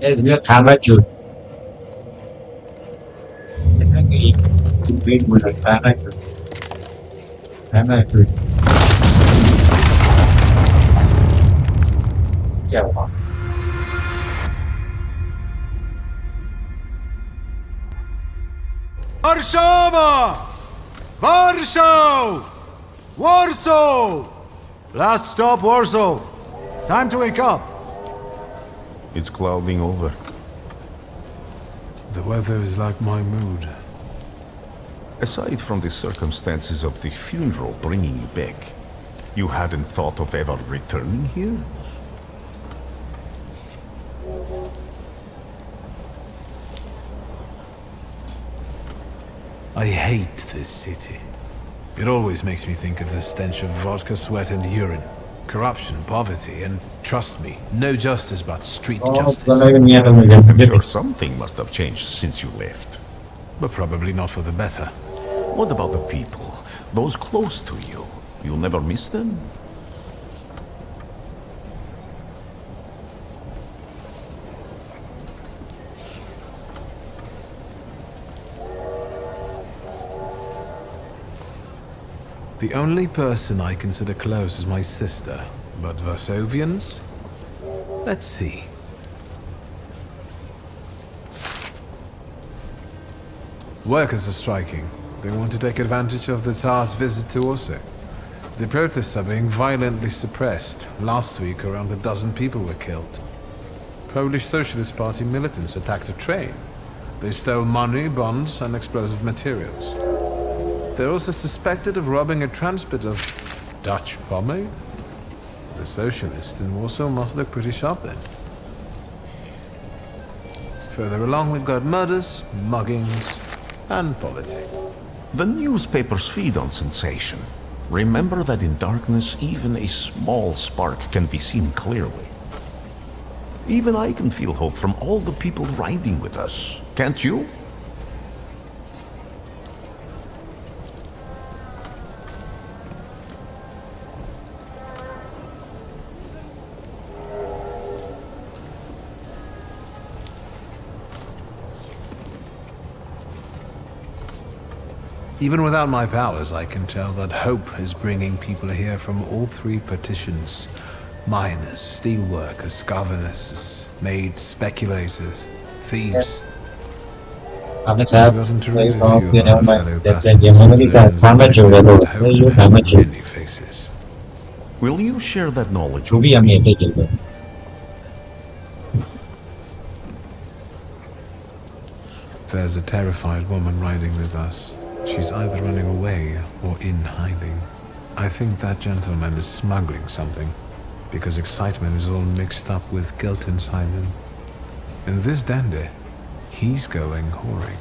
ये Thaumaturge ऐसा कि वेट में लगता है Thaumaturge क्या हुआ Warszawa! Warsaw! Warsaw! Last stop, Warsaw. Time to wake up. It's clouding over. The weather is like my mood. Aside from the circumstances of the funeral bringing you back, you hadn't thought of ever returning here? I hate this city. It always makes me think of the stench of vodka, sweat, and urine. Corruption, poverty, and trust me, no justice but street justice. I'm sure something must have changed since you left. But probably not for the better. What about the people? Those close to you? You'll never miss them? The only person I consider close is my sister, but Varsovians? Let's see. Workers are striking. They want to take advantage of the Tsar's visit to Warsaw. The protests are being violently suppressed. Last week, around a dozen people were killed. Polish Socialist Party militants attacked a train. They stole money, bonds, and explosive materials. They're also suspected of robbing a transport of Dutch pomade. The socialists in Warsaw must look pretty sharp then. Further along, we've got murders, muggings, and politics. The newspapers feed on sensation. Remember that in darkness, even a small spark can be seen clearly. Even I can feel hope from all the people riding with us. Can't you? Even without my powers, I can tell that hope is bringing people here from all three partitions. Miners, steelworkers, governesses, maids, speculators, thieves. I've gotten to read a few of our fellow passengers. Many faces. Will you share that knowledge? There's a terrified woman riding with us. She's either running away or in hiding. I think that gentleman is smuggling something, because excitement is all mixed up with guilt inside him. And this dandy, he's going whoring.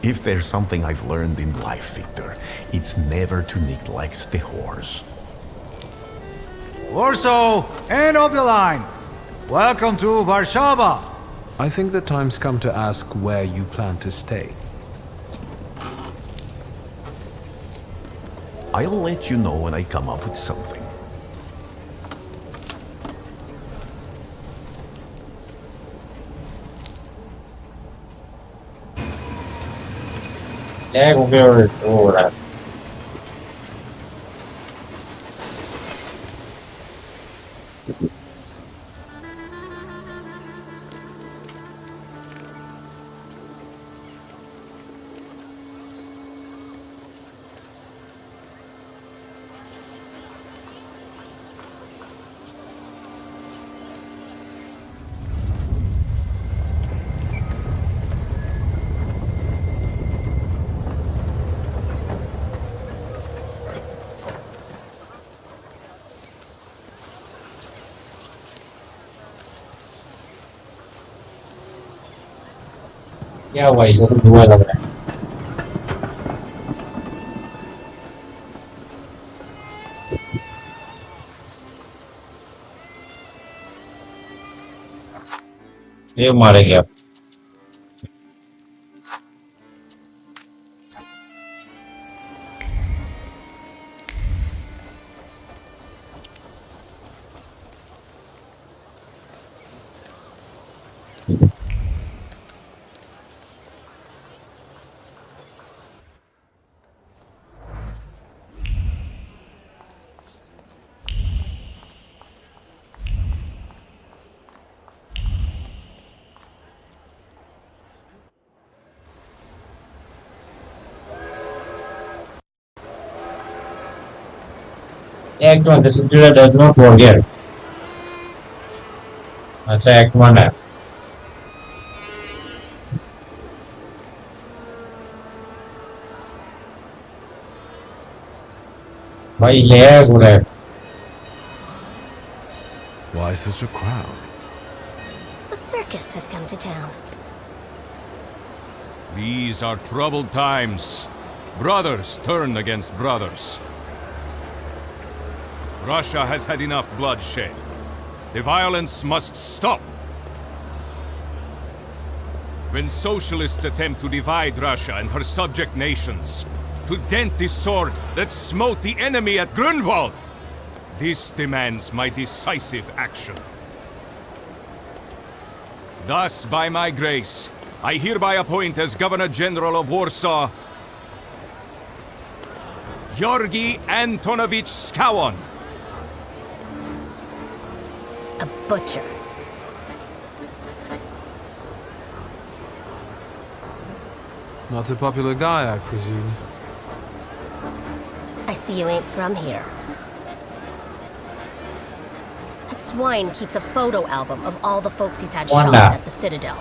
If there's something I've learned in life, Wiktor, it's never to neglect the whores. Warsaw, end of the line. Welcome to Warsaw. I think the time's come to ask where you plan to stay. I'll let you know when I come up with something. cũng kêu là ồ là क्या हुआ इसे तो धुआं लग रहा है ये मारे गया Act 1, the salutor does not forget. अच्छा Act 1 है भाई ये है पूरा Why such a crowd? The circus has come to town. These are troubled times. Brothers turn against brothers. Russia has had enough bloodshed. The violence must stop. When socialists attempt to divide Russia and her subject nations, to dent the sword that smote the enemy at Grunwald, this demands my decisive action. Thus, by my grace, I hereby appoint as Governor General of Warsaw, Georgi Antonovich Skowon. A butcher. Not a popular guy, I presume. I see you ain't from here. That swine keeps a photo album of all the folks he's had shot at the Citadel.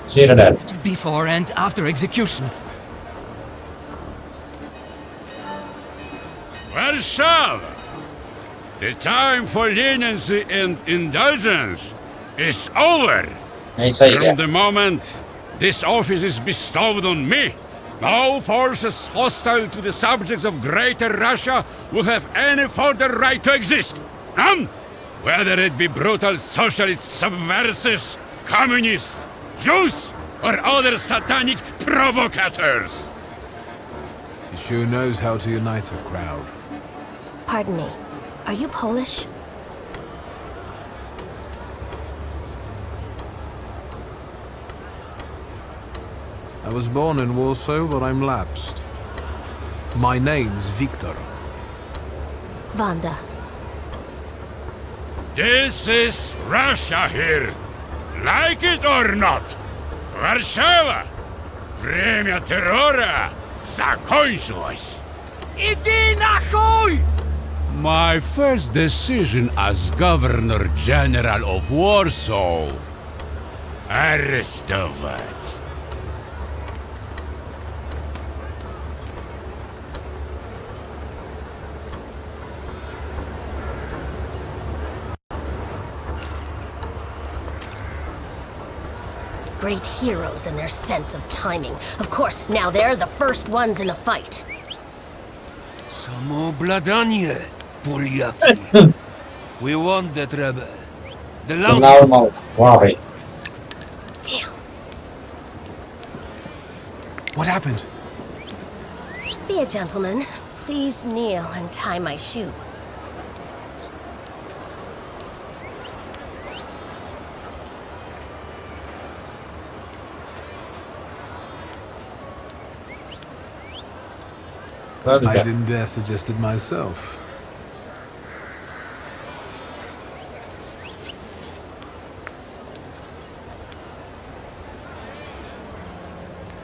Citadel. Before and after execution. Warsaw! The time for leniency and indulgence is over. From the moment this office is bestowed on me, no forces hostile to the subjects of Greater Russia will have any further right to exist. None! Whether it be brutal socialist subversives, communists, Jews, or other satanic provocators. He sure knows how to unite a crowd. Pardon me. Are you Polish? I was born in Warsaw, but I'm lapsed. My name's Wiktor. Wanda. This is Russia here. Like it or not. Warszawa. Время террора закончилось. Иди нахуй! My first decision as Governor General of Warsaw. Arrestować. Great heroes in their sense of timing. Of course, now they're the first ones in the fight. Samoobladanie, Polyaki. We want that rebel. The loud worry. Damn. What happened? Be a gentleman. Please kneel and tie my shoe. I didn't dare suggest it myself.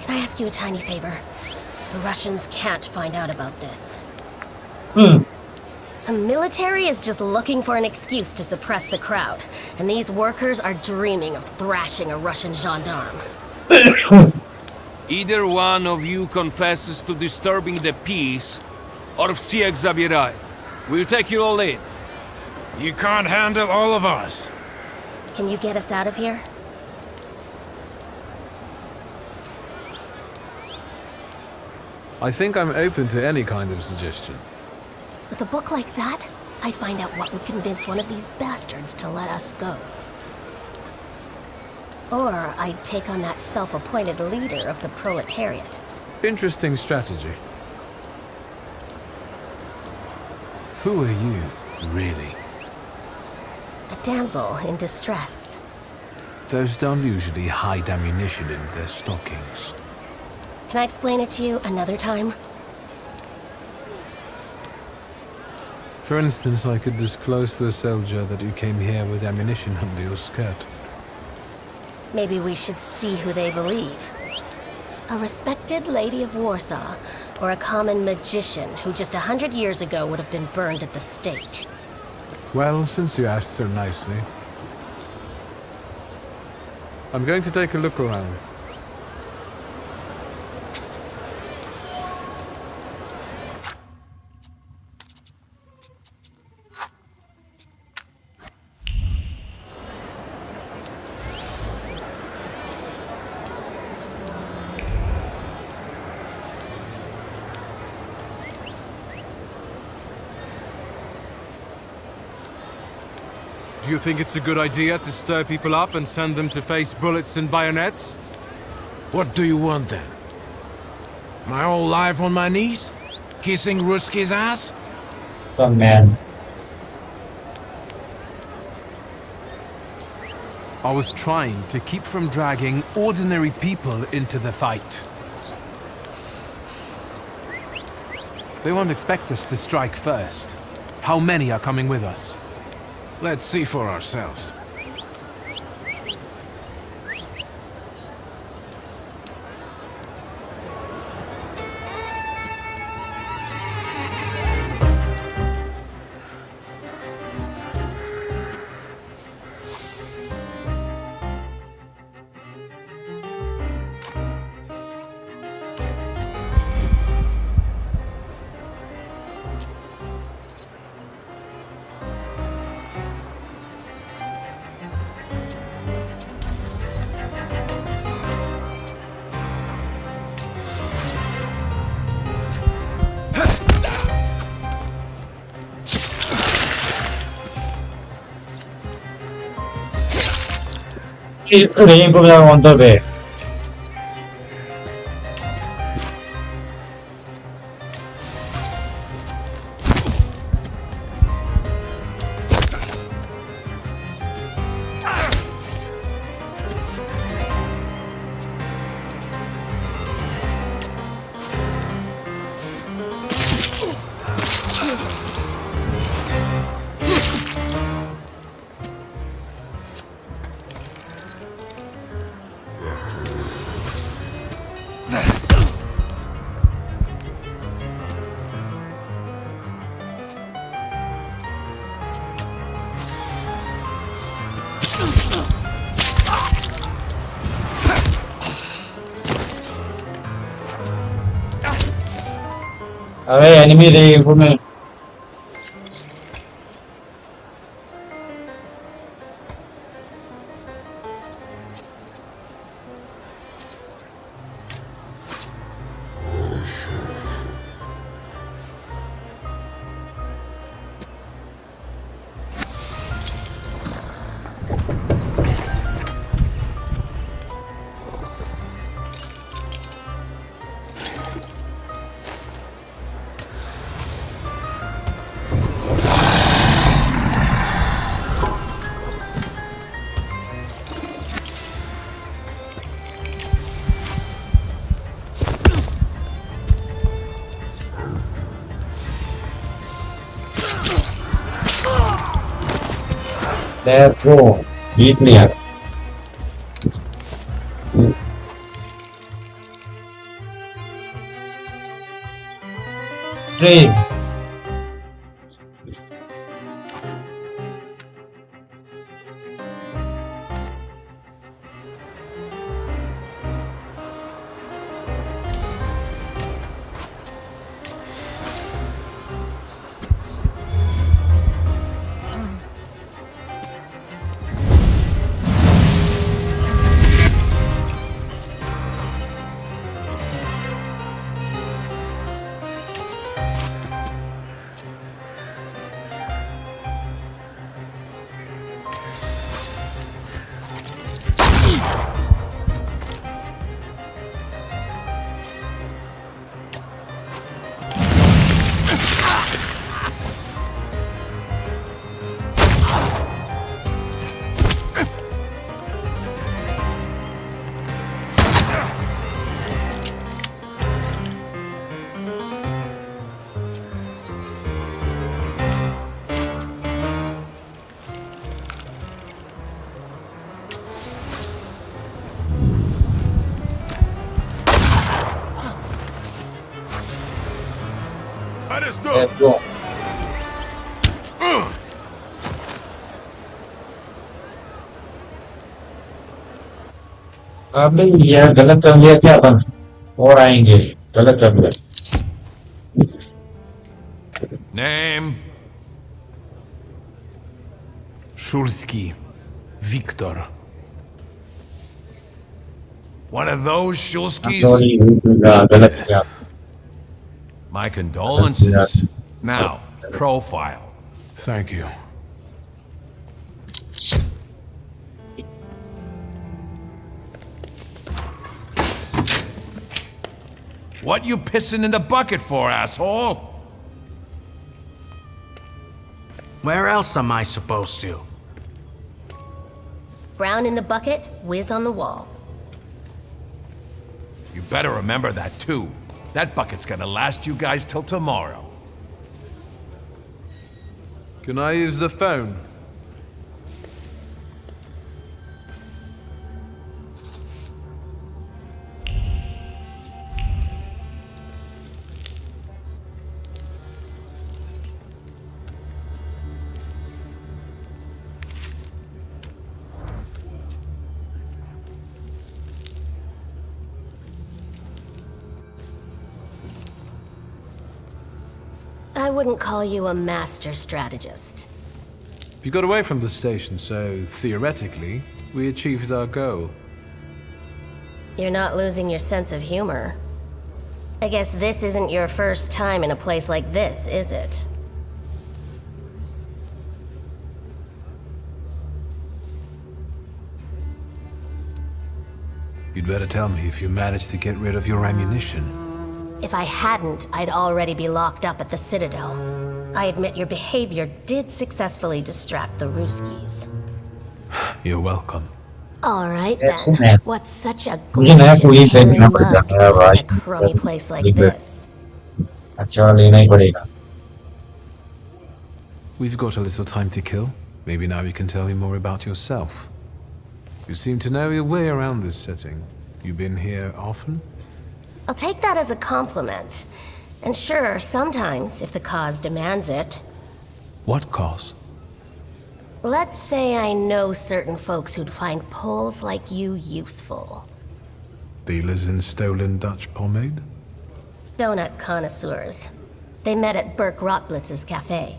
Can I ask you a tiny favor? The Russians can't find out about this. The military is just looking for an excuse to suppress the crowd, and these workers are dreaming of thrashing a Russian gendarme. Either one of you confesses to disturbing the peace, or всех забирай. We'll take you all in. You can't handle all of us. Can you get us out of here? I think I'm open to any kind of suggestion. With a book like that, I'd find out what would convince one of these bastards to let us go. Or I'd take on that self-appointed leader of the proletariat. Interesting strategy. Who are you, really? A damsel in distress. Those don't usually hide ammunition in their stockings. Can I explain it to you another time? For instance, I could disclose to a soldier that you came here with ammunition under your skirt. Maybe we should see who they believe. A respected lady of Warsaw, or a common magician who just 100 years ago would have been burned at the stake. Well, since you asked so nicely, I'm going to take a look around. Do you think it's a good idea to stir people up and send them to face bullets and bayonets? What do you want then? My whole life on my knees? Kissing Ruski's ass? Some man. I was trying to keep from dragging ordinary people into the fight. They won't expect us to strike first. How many are coming with us? Let's see for ourselves. 레인보우랑 언더베. अरे enemy reinforcement. Therefore, eat me up. Dream. let's go. अबे यार गलत कर लिया क्या अपन और आएंगे गलत कर लिया Name? Szulski. Wiktor. One of those Szulskis? गलत किया My condolences. Now, profile. Thank you. What you pissing in the bucket for, asshole? Where else am I supposed to? Brown in the bucket, whiz on the wall. You better remember that, too. That bucket's gonna last you guys till tomorrow. Can I use the phone? I wouldn't call you a master strategist. You got away from the station, so theoretically, we achieved our goal. You're not losing your sense of humor. I guess this isn't your first time in a place like this, is it? You'd better tell me if you managed to get rid of your ammunition. If I hadn't, I'd already be locked up at the Citadel. I admit your behavior did successfully distract the Ruskies. You're welcome. All right Yes, then. ma'am. What's such a मुझे नया कोई gorgeous hairy देखना mug पड़ेगा doing भाई in a crummy place like this? अच्छा लेना ही पड़ेगा We've got a little time to kill. Maybe now you can tell me more about yourself. You seem to know your way around this setting. You been here often? I'll take that as a compliment. And sure, sometimes, if the cause demands it. What cause? Let's say I know certain folks who'd find poles like you useful. Dealers in stolen Dutch pomade? Donut connoisseurs. They met at Burke Rotblitz's cafe.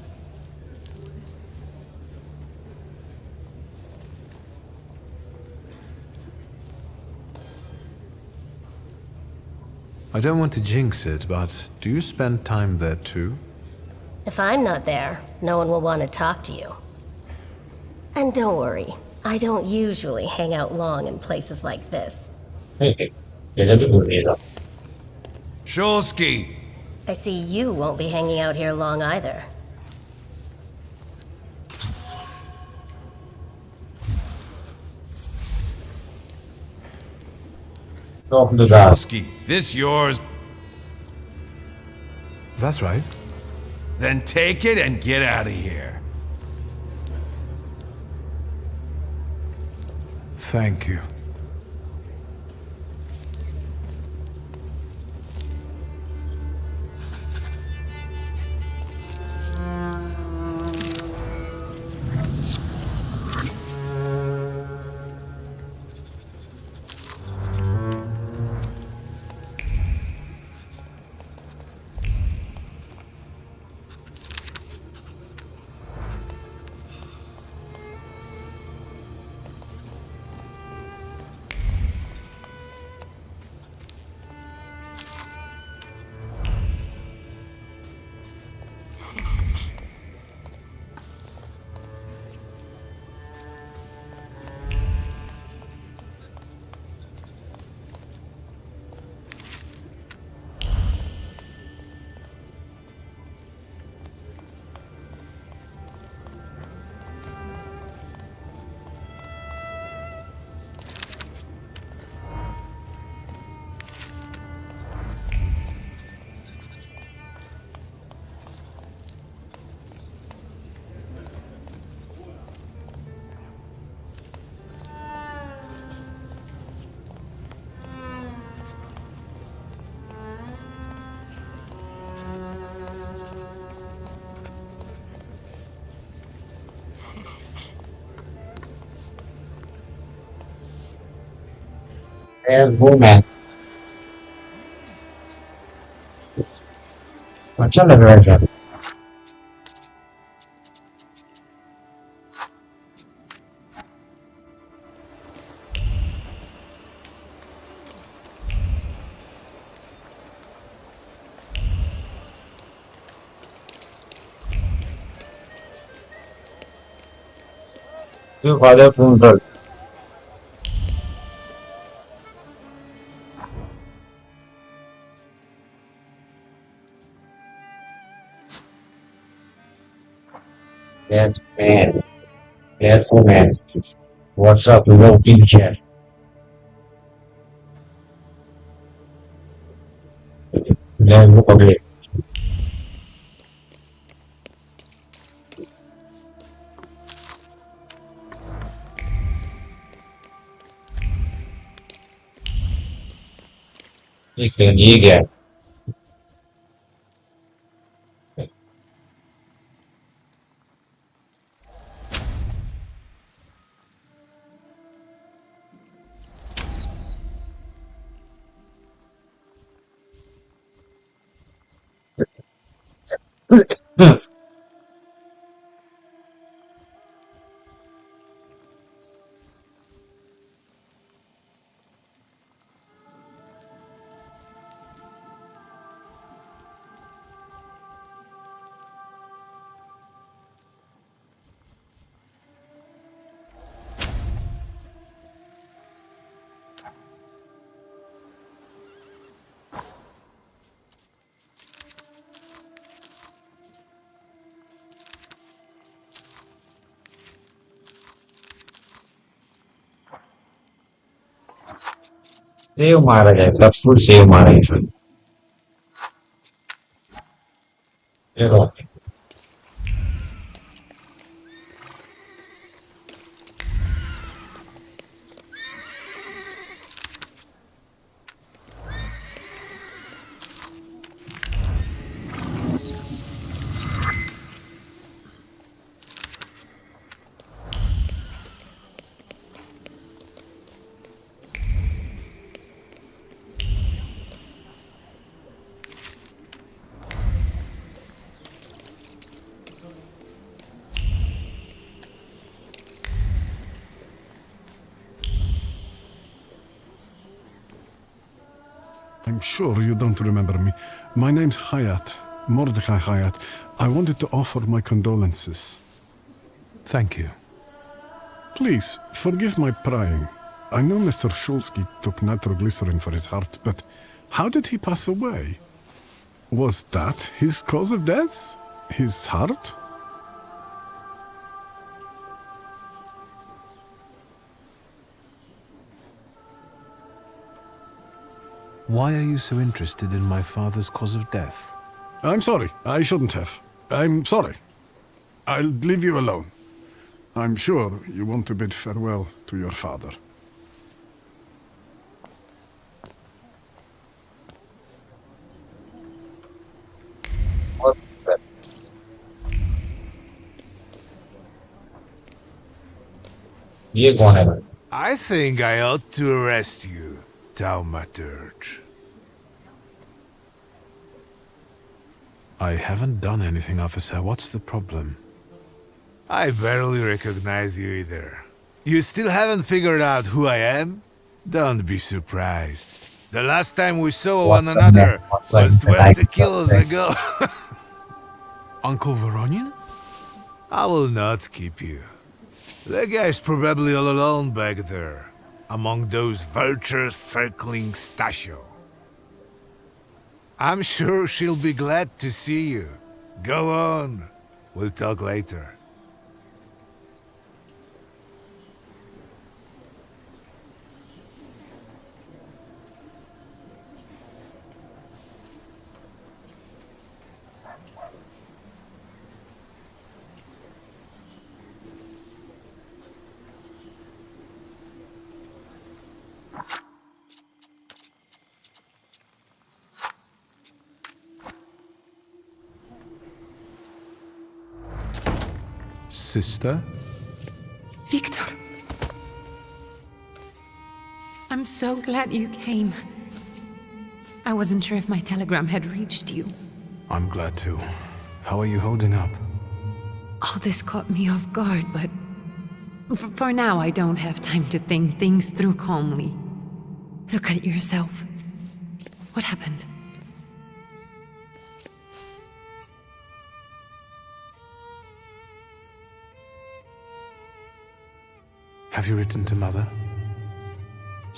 I don't want to jinx it, but do you spend time there too? If I'm not there, no one will want to talk to you. And don't worry, I don't usually hang out long in places like this. Szulski! I see you won't be hanging out here long either. Szulski, this yours? That's right. Then take it and get out of here. Thank you. There's woman. Facciamo la ragione. Tu vado punto. That man. That woman. What's up, little teacher? Then look at it. You can get. Save मारा जाए सब कुछ save मारा है देखो I'm sure you don't remember me. My name's Hayat, Mordecai Hayat. I wanted to offer my condolences. Thank you. Please, forgive my prying. I know Mr. Szulski took nitroglycerin for his heart, but how did he pass away? Was that his cause of death? His heart? Why are you so interested in my father's cause of death? I'm sorry. I shouldn't have. I'm sorry. I'll leave you alone. I'm sure you want to bid farewell to your father. I think I ought to arrest you, Thaumaturge. I haven't done anything, officer. What's the problem? I barely recognize you either. You still haven't figured out who I am? Don't be surprised. The last time we saw one another was 20 kilos ago. Uncle Voronian? I will not keep you. The guy's probably all alone back there, among those vultures circling Stasio. I'm sure she'll be glad to see you. Go on. We'll talk later. Sister? Wiktor. I'm so glad you came. I wasn't sure if my telegram had reached you. I'm glad too. How are you holding up? All this caught me off guard, but for now I don't have time to think things through calmly. Look at yourself. What happened? Have you written to Mother?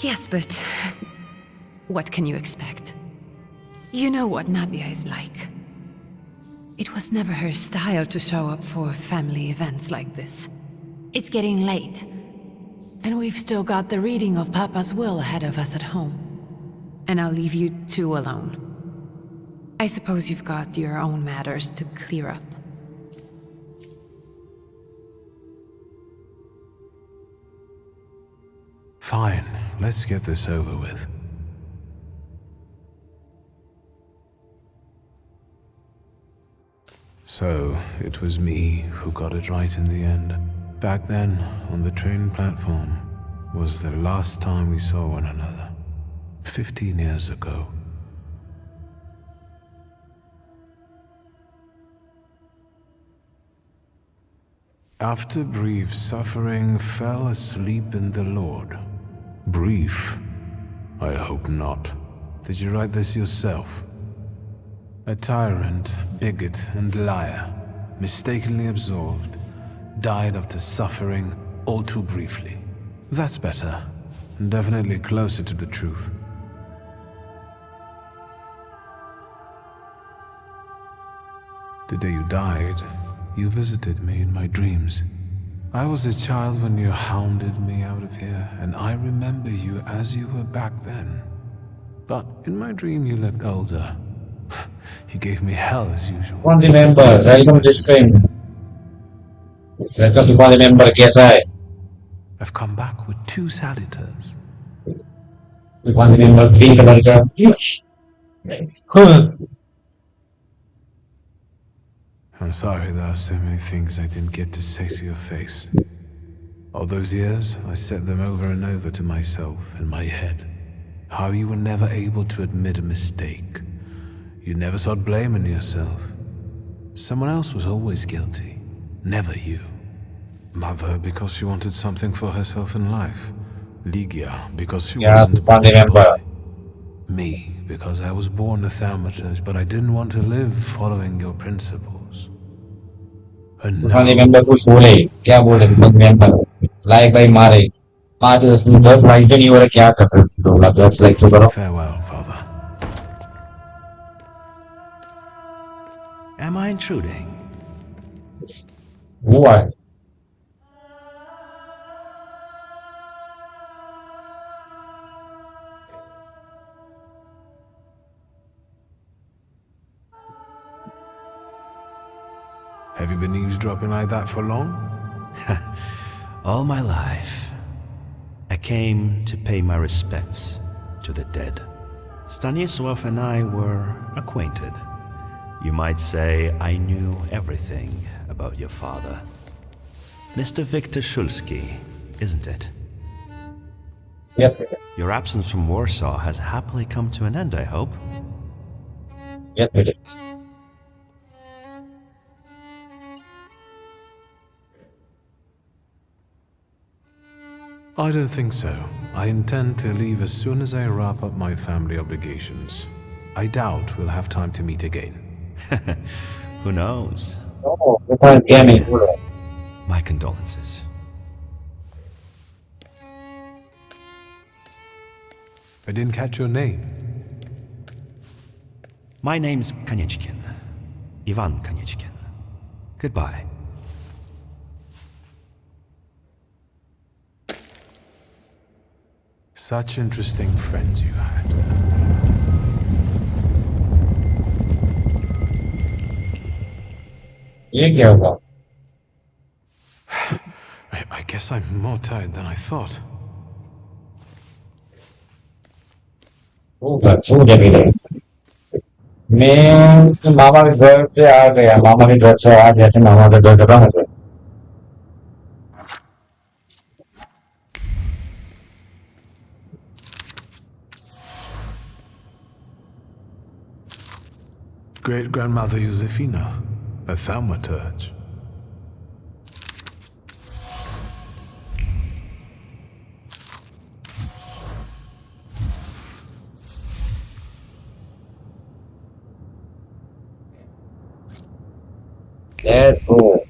Yes, but what can you expect? You know what Nadia is like. It was never her style to show up for family events like this. It's getting late, and we've still got the reading of Papa's will ahead of us at home. And I'll leave you two alone. I suppose you've got your own matters to clear up. Fine, let's get this over with. So, it was me who got it right in the end. Back then, on the train platform, was the last time we saw one another. 15 years ago. After brief suffering, fell asleep in the Lord. Brief? I hope not. Did you write this yourself? A tyrant, bigot, and liar, mistakenly absolved, died after suffering all too briefly. That's better. Definitely closer to the truth. The day you died, you visited me in my dreams. I was a child when you hounded me out of here, and I remember you as you were back then. But in my dream you looked older. You gave me hell as usual. One remember, welcome this train. Welcome to one remember, KSI. I've come back with 2 salutors. One remember, 3 color. Huge. Cool. I'm sorry there are so many things I didn't get to say to your face. All those years, I said them over and over to myself in my head. How you were never able to admit a mistake. You never sought blame in yourself. Someone else was always guilty, never you. Mother because she wanted something for herself in life. Ligia because she wasn't born a boy. Me because I was born a Thaumaturge, but I didn't want to live following your principles. And now... remember कुछ बोले क्या बोले remember like by मारे 5-10 minute 10 भाई तो नहीं हो रहा क्या कर रहे हो that's like तो करो. Farewell, father. Am I intruding? What? Have you been eavesdropping like that for long? All my life. I came to pay my respects to the dead. Stanisław and I were acquainted. You might say I knew everything about your father. Mr. Wiktor Szulski, isn't it? Yes. Your absence from Warsaw has happily come to an end, I hope. Yes, we did. I don't think so. I intend to leave as soon as I wrap up my family obligations. I doubt we'll have time to meet again. Who knows? Oh, you can't get me. My condolences. I didn't catch your name. My name's Konieczkin. Ivan Konieczkin. Goodbye. Such interesting friends you had. I guess I'm more tired than I thought. मैं मामा के घर से आ गया मामा के घर से आ गया थे मामा के घर के बाहर से great-grandmother Josefina, a Thaumaturge. Let's go.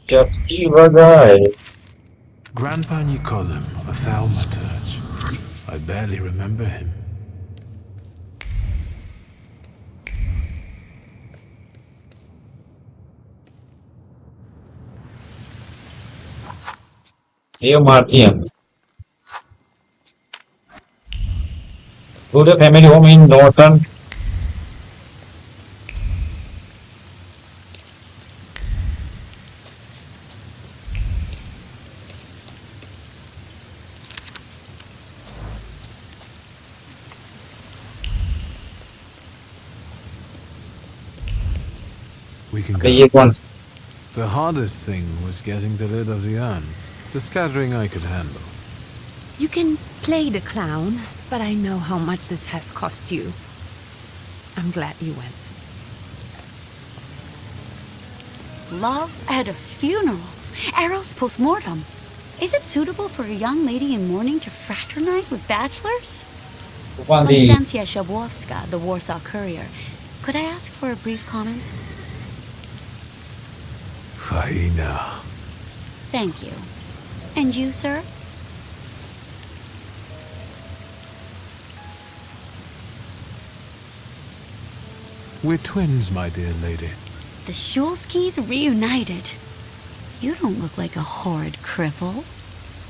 Chapti Vagai. Grandpa Nicolum, a Thaumaturge. I barely remember him. Hey, Martin. Go to the family home in Norton. We can Okay, go. The hardest thing was getting the lid of the urn. The scattering I could handle. You can play the clown, but I know how much this has cost you. I'm glad you went. Love at a funeral. Eros post-mortem. Is it suitable for a young lady in mourning to fraternize with bachelors? Konstantia Shabowska, the Warsaw courier. Could I ask for a brief comment? Faina. Thank you. And you, sir? We're twins, my dear lady. The Szulskis reunited. You don't look like a horrid cripple.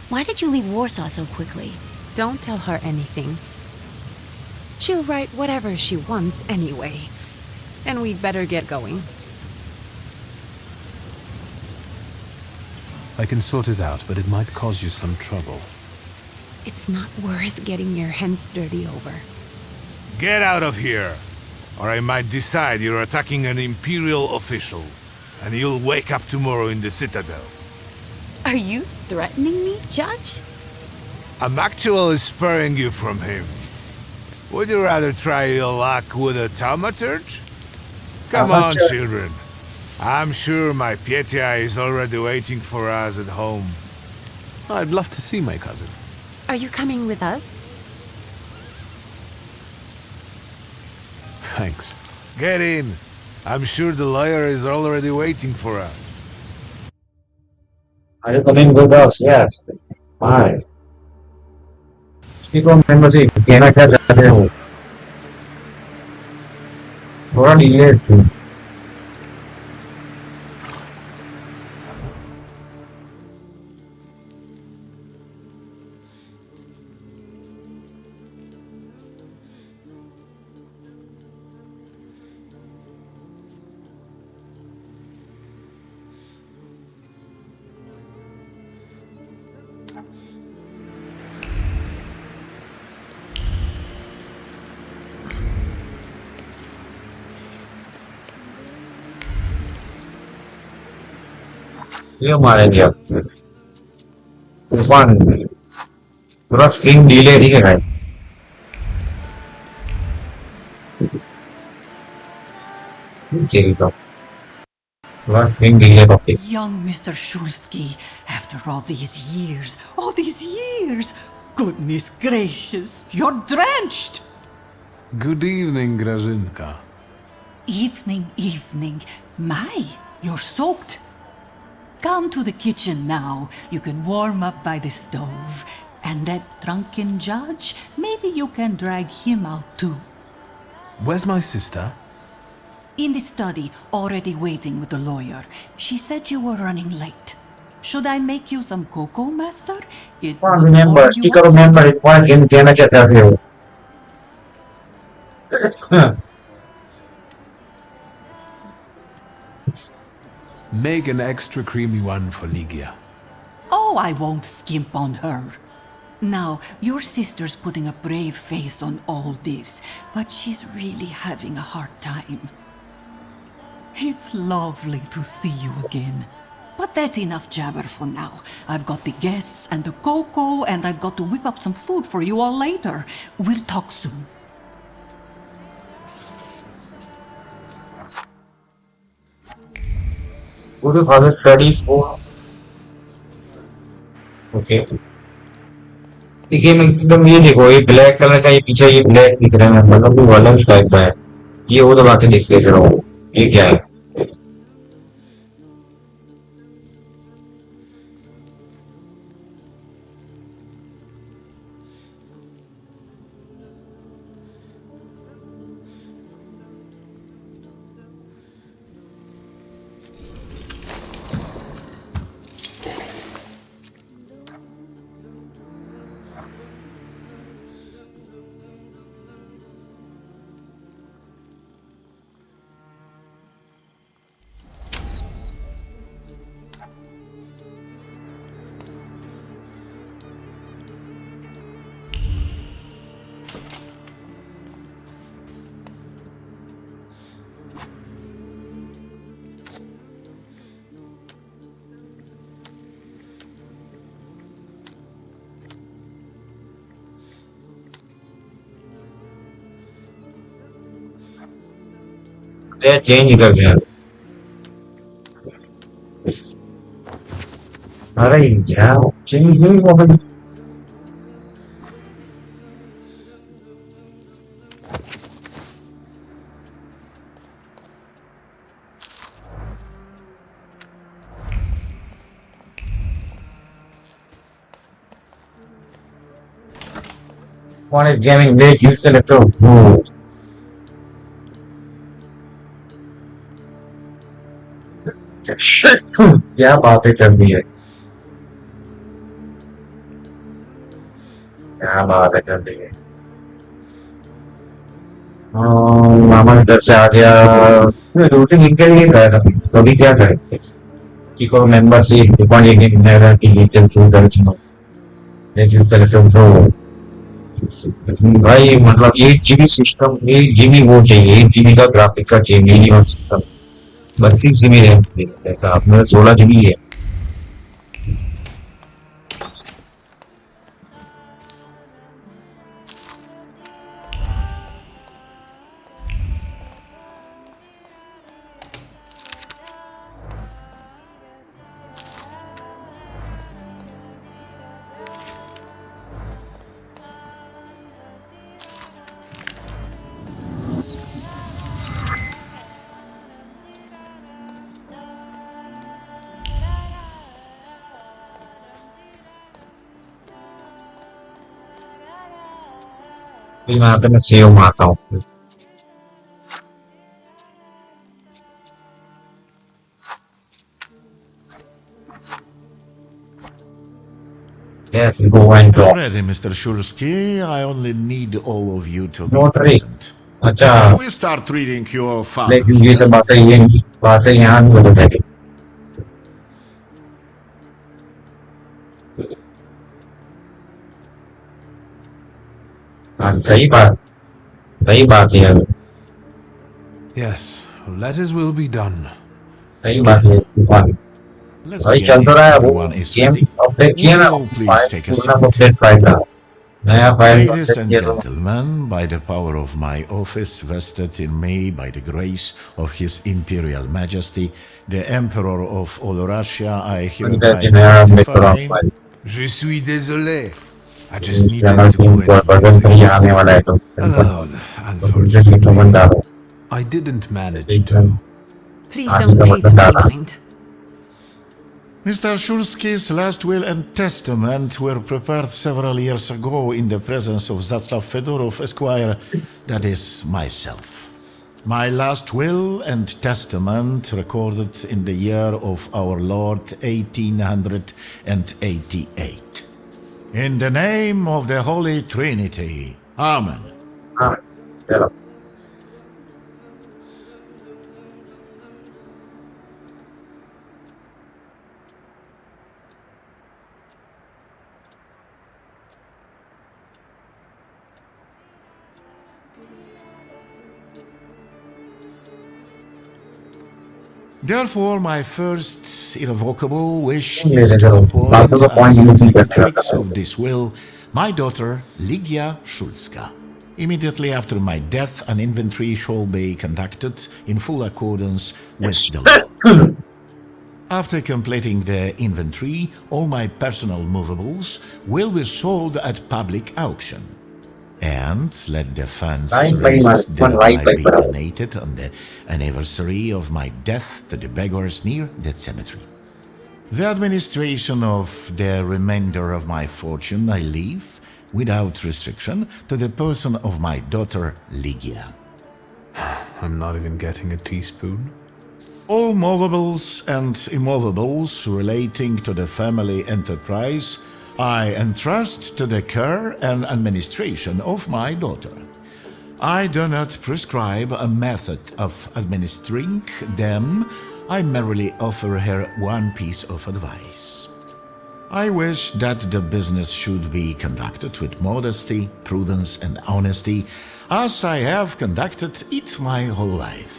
Why did you leave Warsaw so quickly? Don't tell her anything. She'll write whatever she wants anyway. And we'd better get going. I can sort it out, but it might cause you some trouble. It's not worth getting your hands dirty over. Get out of here, or I might decide you're attacking an Imperial official, and you'll wake up tomorrow in the Citadel. Are you threatening me, Judge? I'm actually spurring you from him. Would you rather try your luck with a Thaumaturge? Come on, children. I'm sure my Pietia is already waiting for us at home. I'd love to see my cousin. Are you coming with us? Thanks. Get in. I'm sure the lawyer is already waiting for us. Are you coming with us? Yes. Why? Speak on membership. कहना क्या चाहते हो? थोड़ा delay है. ये मारेंगे आप तूफान थोड़ा स्क्रीन डिले ठीक है भाई थोड़ा स्क्रीन डिले करते Young Mr. Szulski, after all these years, goodness gracious, you're drenched! Good evening, Grażynka. Evening. My, you're soaked. Come to the kitchen now. You can warm up by the stove. And that drunken judge, maybe you can drag him out too. Where's my sister? In the study, already waiting with the lawyer. She said you were running late. Should I make you some cocoa, master? It would remember, warm you sticker up. remember it point game कहना क्या चाहते हो Make an extra creamy one for Ligia. Oh, I won't skimp on her. Now, your sister's putting a brave face on all this, but she's really having a hard time. It's lovely to see you again. But that's enough jabber for now. I've got the guests and the cocoa, and I've got to whip up some food for you all later. We'll talk soon. Go to further studies for. Okay. देखिए मैं एकदम ये देखो ये black colour का ये पीछे ये ब्लैक दिख रहा है मतलब वो अलग टाइप का है ये वो दबा के देख ले चलो ये क्या है ये चेंज कर दिया अरे यार चेंज नहीं हुआ One is jamming late, use the electrode. क्या बातें कर दी है क्या बातें कर दी है मामा इधर से आ गया रूटीन इनके लिए गया था कभी क्या करे कि कोई मेंबर से डिफॉल्ट ये नहीं है कि ये चल शुरू कर चुनो ये जिस तरह से तो भाई मतलब ये जीबी सिस्टम ये जीबी वो चाहिए एक जीबी का ग्राफिक का चाहिए और सिस्टम 32 जीबी है आपने 16 जीबी है यहाँ पे मैं सेव मारता हूँ Yes, we go and talk. Already, Mr. Szulski, I only need all of you to be Not present. अच्छा We start reading your father. लेकिन ये सब बातें यहाँ नहीं बदल जाएगी हाँ सही बात है Yes, letters will be done. सही बात है भाई चलता रहा है वो गेम अपडेट किया ना पूरा अपडेट फाइल था नया file Ladies and gentlemen, by the power of my office vested in me by the grace of His Imperial Majesty, the Emperor of all Russia, I hereby identify him. Je suis désolé. I just needed to go alone, unfortunately. I didn't manage to. Please don't pay them any mind. Mr. Szulski's last will and testament were prepared several years ago in the presence of Zaslav Fedorov, Esquire, that is, myself. My last will and testament recorded in the year of our Lord 1888. In the name of the Holy Trinity. Amen. Amen. Therefore, my first irrevocable wish Yeah, is that's to a- appoint that's the point as you need to executrix get. of this will my daughter Wiktor Szulska. Immediately after my death, an inventory shall be conducted in full accordance with the law. After completing the inventory, all my personal movables will be sold at public auction. And let the funds raised thereby be donated on the anniversary of my death to the beggars near the cemetery. The administration of the remainder of my fortune I leave, without restriction, to the person of my daughter Ligia. I'm not even getting a teaspoon. All movables and immovables relating to the family enterprise I entrust to the care and administration of my daughter. I do not prescribe a method of administering them. I merely offer her one piece of advice. I wish that the business should be conducted with modesty, prudence, and honesty, as I have conducted it my whole life.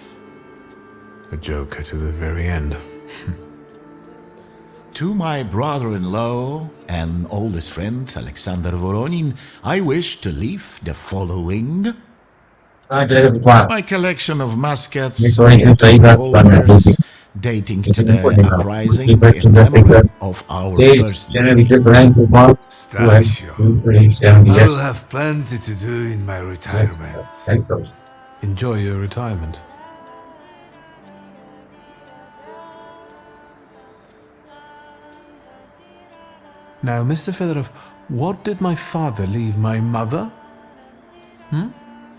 A joker to the very end. To my brother-in-law and oldest friend, Alexander Voronin, I wish to leave the following. My collection of muskets and revolvers dating to the uprising in memory of our first Stasio, I will have plenty to do in my retirement. Enjoy your retirement. Now, Mr. Fedorov, what did my father leave my mother?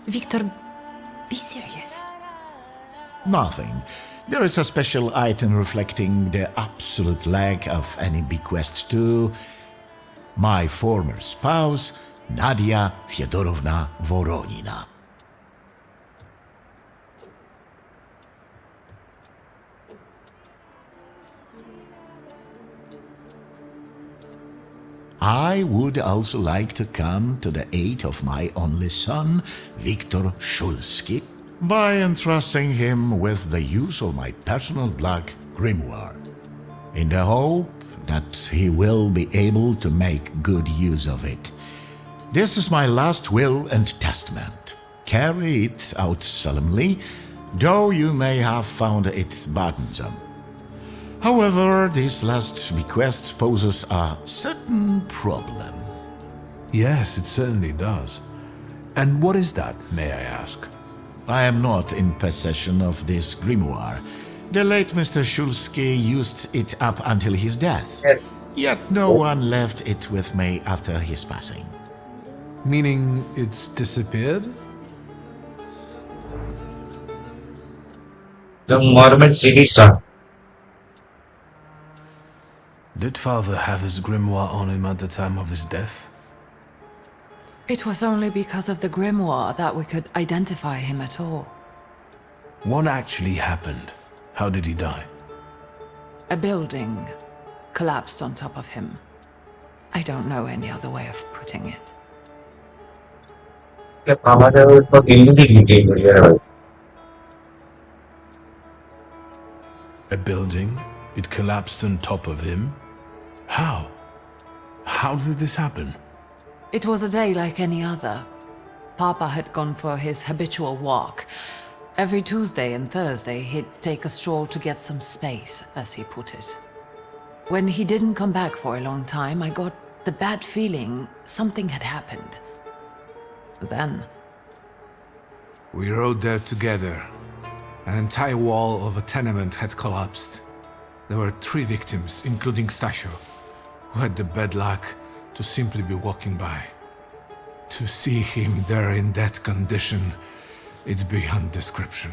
Wiktor, be serious. Nothing. There is a special item reflecting the absolute lack of any bequest to my former spouse, Nadia Fyodorovna Voronina. I would also like to come to the aid of my only son, Wiktor Szulski, by entrusting him with the use of my personal black grimoire, in the hope that he will be able to make good use of it. This is my last will and testament. Carry it out solemnly, though you may have found it burdensome. However, this last bequest poses a certain problem. Yes, it certainly does. And what is that, may I ask? I am not in possession of this grimoire. The late Mr. Szulski used it up until his death. Yet no one left it with me after his passing. Meaning it's disappeared? The Mormon city son. Did father have his grimoire on him at the time of his death? It was only because of the grimoire that we could identify him at all. What actually happened? How did he die? A building collapsed on top of him. I don't know any other way of putting it. A building? It collapsed on top of him? How? How did this happen? It was a day like any other. Papa had gone for his habitual walk. Every Tuesday and Thursday, he'd take a stroll to get some space, as he put it. When he didn't come back for a long time, I got the bad feeling something had happened. Then... We rode there together. An entire wall of a tenement had collapsed. There were 3 victims, including Stasio, who had the bad luck to simply be walking by. To see him there in that condition, it's beyond description.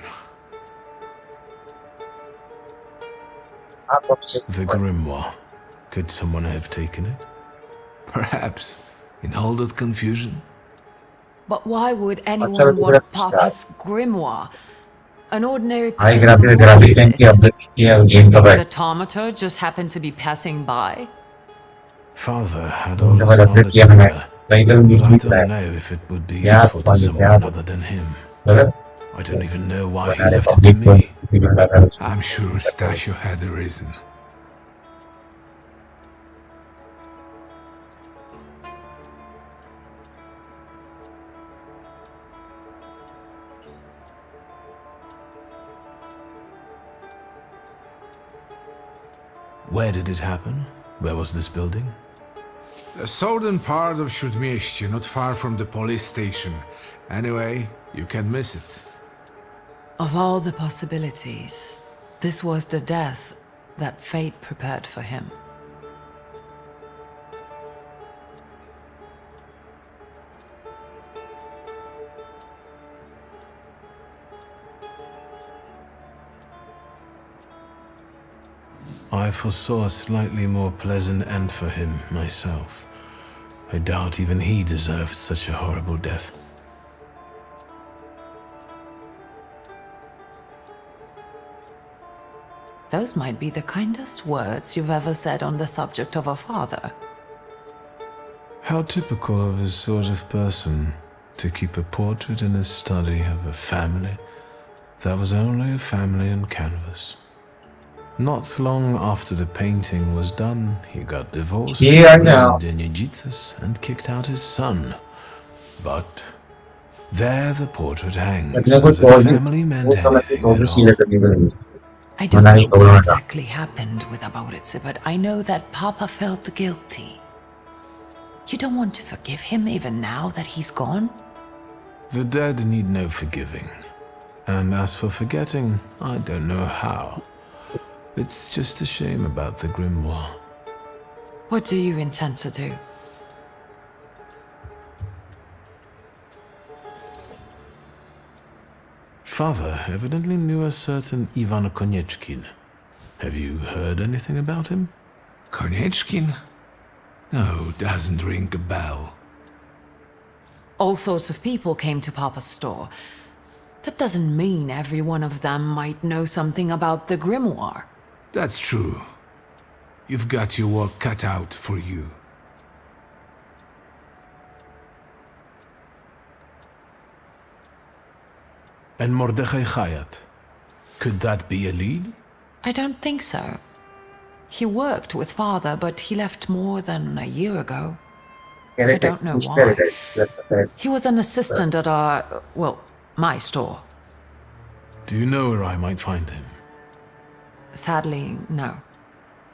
The grimoire. Could someone have taken it? Perhaps, in all that confusion. But why would anyone want Papa's grimoire? An ordinary person The the Thaumaturge just happened to be passing by? Father had all his knowledge there, but I don't know if it would be useful to someone other than him. I don't even know why he left it to me. I'm sure Stasio had a reason. Where did it happen? Where was this building? The southern part of Śródmieście, not far from the police station. Anyway, you can't miss it. Of all the possibilities, this was the death that fate prepared for him. I foresaw a slightly more pleasant end for him myself. I doubt even he deserved such a horrible death. Those might be the kindest words you've ever said on the subject of a father. How typical of his sort of person to keep a portrait in his study of a family that was only a family on canvas. Not long after the painting was done, he got divorced, ruined in Jesus, and kicked out his son. But there the portrait hangs, as if family meant anything at all. I don't know what exactly happened with Abourice, but I know that Papa felt guilty. You don't want to forgive him even now that he's gone? The dead need no forgiving. And as for forgetting, I don't know how. It's just a shame about the grimoire. What do you intend to do? Father evidently knew a certain Ivan Konieczkin. Have you heard anything about him? Konieczkin? No, doesn't ring a bell. All sorts of people came to Papa's store. That doesn't mean every one of them might know something about the grimoire. That's true. You've got your work cut out for you. And Mordechai Chayat. Could that be a lead? I don't think so. He worked with Father, but he left more than a year ago. I don't know why. He was an assistant at our, well, my store. Do you know where I might find him? Sadly, no.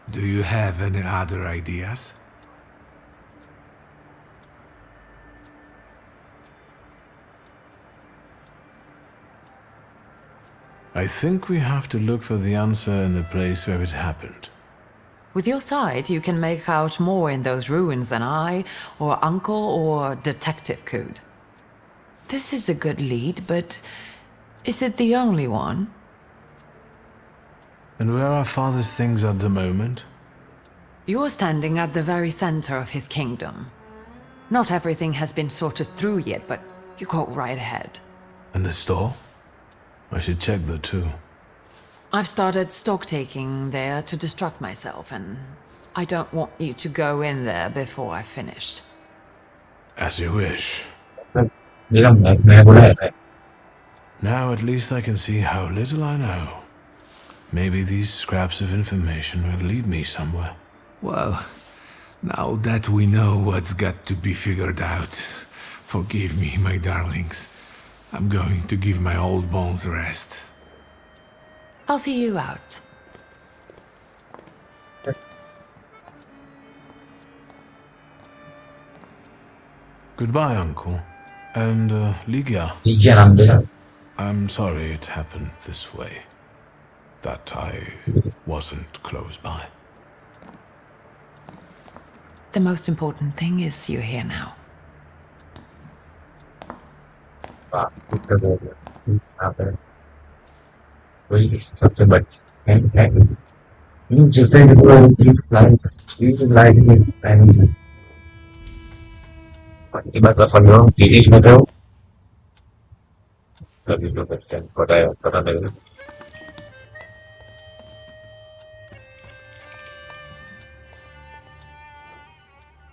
Do you have any other ideas? I think we have to look for the answer in the place where it happened. With your sight, you can make out more in those ruins than I, or Uncle, or Detective could. This is a good lead, but is it the only one? And where are Father's things at the moment? You're standing at the very center of his kingdom. Not everything has been sorted through yet, but you go right ahead. And the store? I should check that too. I've started stock-taking there to distract myself, and I don't want you to go in there before I've finished. As you wish. Now at least I can see how little I know. Maybe these scraps of information will lead me somewhere. Well, now that we know what's got to be figured out, forgive me, my darlings. I'm going to give my old bones a rest. I'll see you out. Goodbye, Uncle. And, Ligia. I'm sorry it happened this way. That I wasn't close by. The most important thing is you're here now. How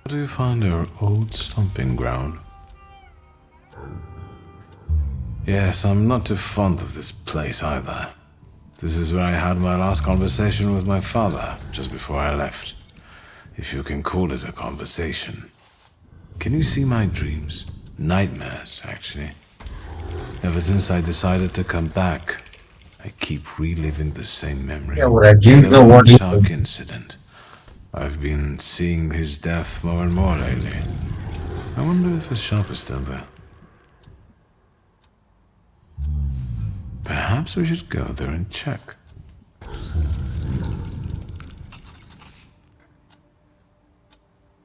do you find our old stomping ground? Yes, I'm not too fond of this place either. This is where I had my last conversation with my father, just before I left. If you can call it a conversation. Can you see my dreams? Nightmares, actually. Ever since I decided to come back, I keep reliving the same memory. Yeah, well, do you know what you Shark incident. I've been seeing his death more and more lately. I wonder if the shop is still there. Perhaps we should go there and check.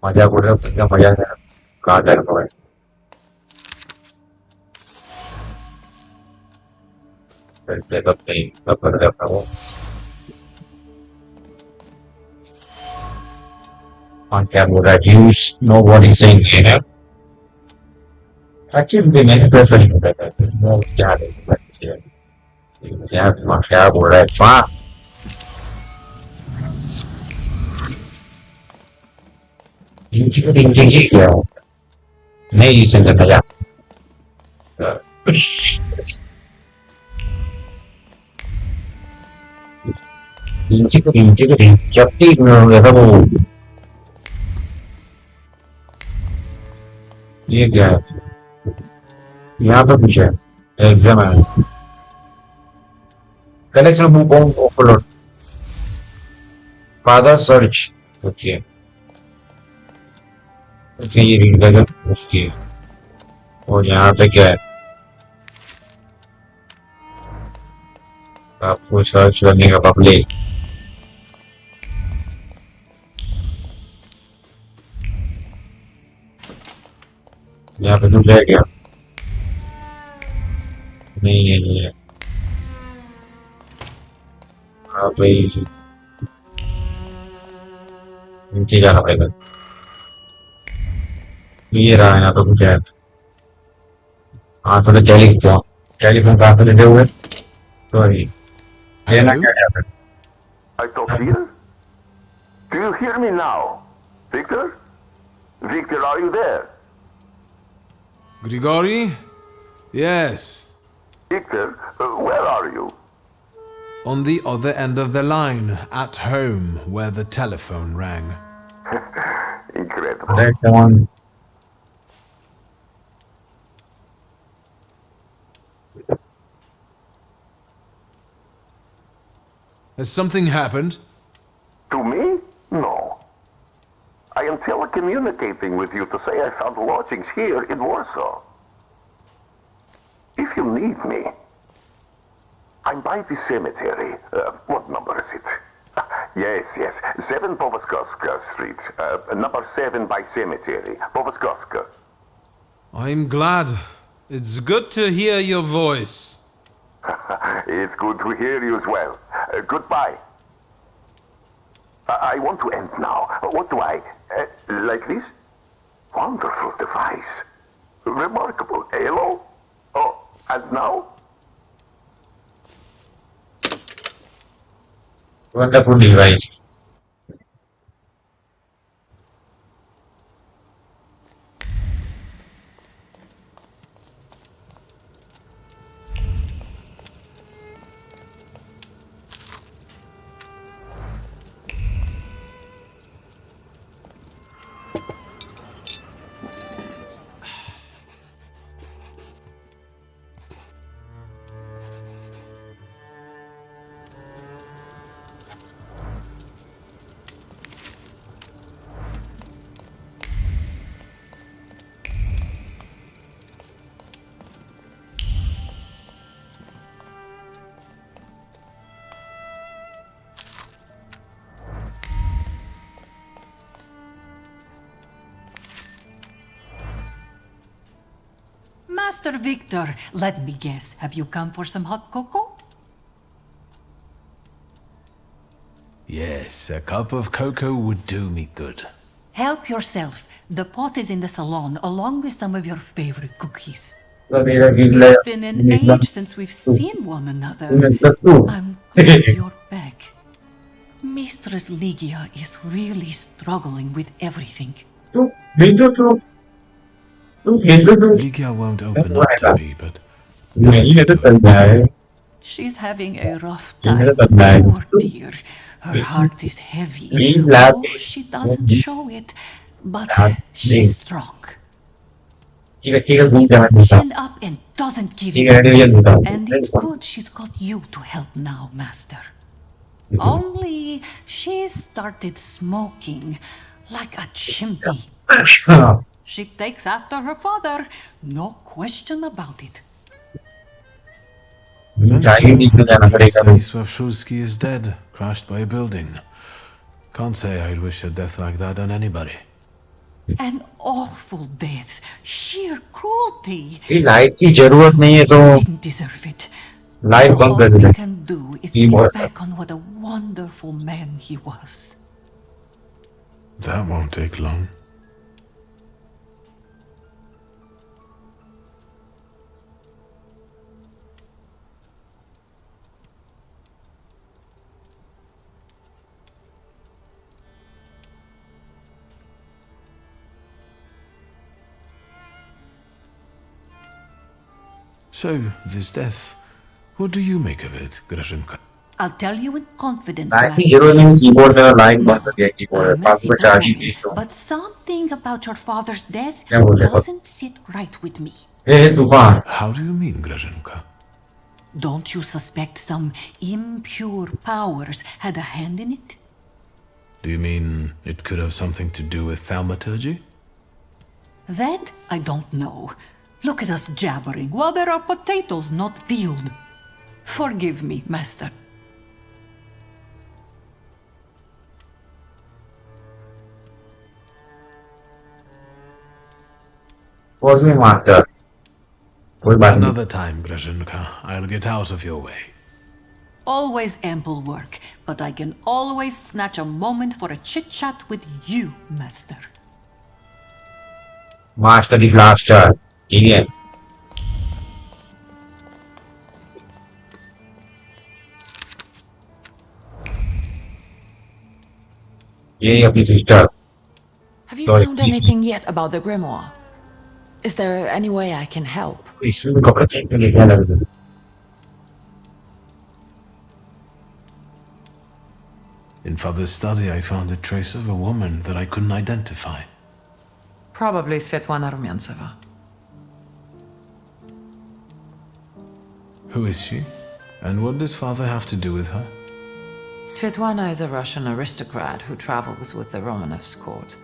मजा बोल रहा हूँ मजा है कहाँ जा रहा है on camera. Do you know what he's saying here? Actually, मैंने प्रेस नहीं किया था वो क्या है क्या बोल रहा है माँ इंची क्या नहीं समझ मजा इंची जब तक मैं वो ये क्या है यहाँ पे कुछ है एग्जाम है collection book on overload father search okay okay ये रीड कर उसकी और यहाँ पे क्या है आपको सर्च करने का पब्लिक यहाँ पे दूसरा है क्या नहीं है हाँ भाई नीचे जाना पड़ेगा ये रहा है यहाँ तो कुछ है हाँ थोड़ा टेलीफोन कहाँ पे लेते हुए सॉरी लेना क्या है Sophia? Do you hear me now? Victor? Victor, are you there? Grigori? Yes. Victor, where are you? On the other end of the line, at home, where the telephone rang. Incredible. That's the one. Has something happened? To me? No. I am telecommunicating with you to say I found lodgings here in Warsaw. If you need me, I'm by the cemetery. What number is it? Yes. 7 Powaskowska Street. Number 7 by cemetery. Powaskowska. I'm glad. It's good to hear your voice. It's good to hear you as well. Goodbye. I want to end now. What do I... like this? Wonderful device. Remarkable. Hello? Oh, and now? Wonderful device. Master Victor, let me guess. Have you come for some hot cocoa? Yes, a cup of cocoa would do me good. Help yourself. The pot is in the salon, along with some of your favorite cookies. It's been an age since we've seen one another. I'm glad you're back. Mistress Ligia is really struggling with everything. Ligia won't open up to me, but... She's having a rough time. Poor dear. Her heart is heavy. Oh, she doesn't show it, but she's strong. She keeps her chin up and doesn't give in. And it's good she's got you to help now, Master. Only she started smoking like a chimney. She takes after her father, no question about it. And so, Wiktor Szulski is dead, crushed by a building. Can't say I'd wish a death like that on anybody. An awful death, sheer cruelty. Didn't deserve it. All we can do is think back on what a wonderful man he was. That won't take long. So, this death, what do you make of it, Grażynka? I'll tell you in confidence, I think Master. keyboard the line keyboard. But something about your father's death Yeah, well, doesn't sit right with me. How do you mean, Grażynka? Don't you suspect some impure powers had a hand in it? Do you mean it could have something to do with Thaumaturge? That I don't know. Look at us jabbering while there are potatoes not peeled. Forgive me, Master. What's me, Master? Another time, Grażynka. I'll get out of your way. Always ample work, but I can always snatch a moment for a chit-chat with you, Master. Master the Blaster. Idiot. Have you found anything yet about the grimoire? Is there any way I can help? In Father's study, I found a trace of a woman that I couldn't identify. Probably Svetlana Rumyantseva. Who is she? And what did Father have to do with her? Svetlana is a Russian aristocrat who travels with the Romanovs' court.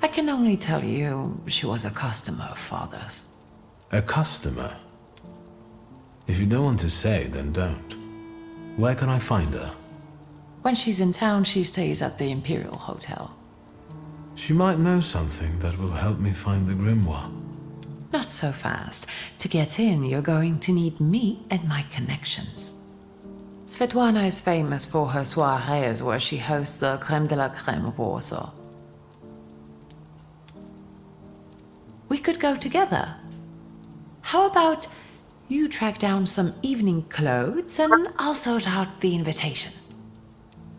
I can only tell you she was a customer of Father's. A customer? If you don't want to say, then don't. Where can I find her? When she's in town, she stays at the Imperial Hotel. She might know something that will help me find the grimoire. Not so fast. To get in, you're going to need me and my connections. Svetlana is famous for her soirees where she hosts the creme de la creme of Warsaw. We could go together. How about you track down some evening clothes and I'll sort out the invitation.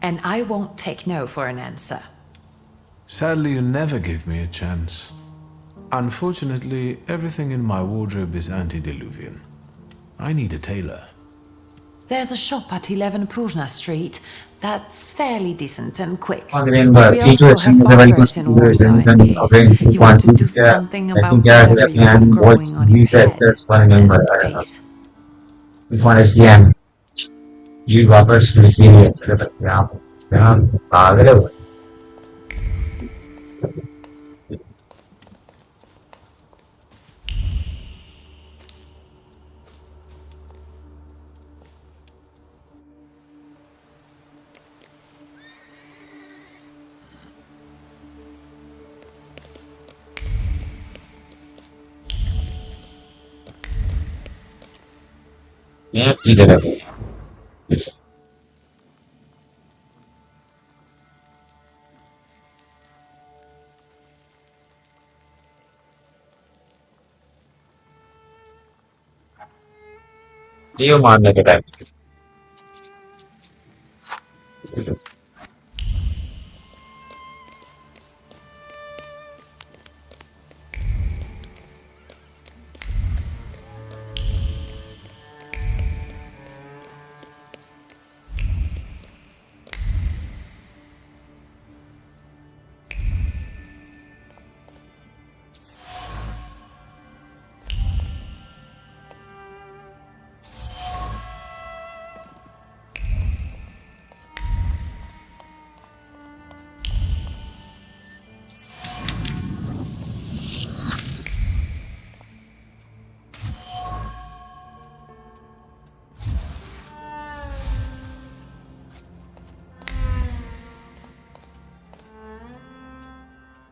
And I won't take no for an answer. Sadly, you never give me a chance. Unfortunately, everything in my wardrobe is antediluvian. I need a tailor. There's a shop at 11 Pruzhna Street that's fairly decent and quick. We also also have barbers in Warsaw in case you want to do something about whatever you have growing on your head and face. If one is the you barbers will see it. Yeah, he did it. Dio मारने के time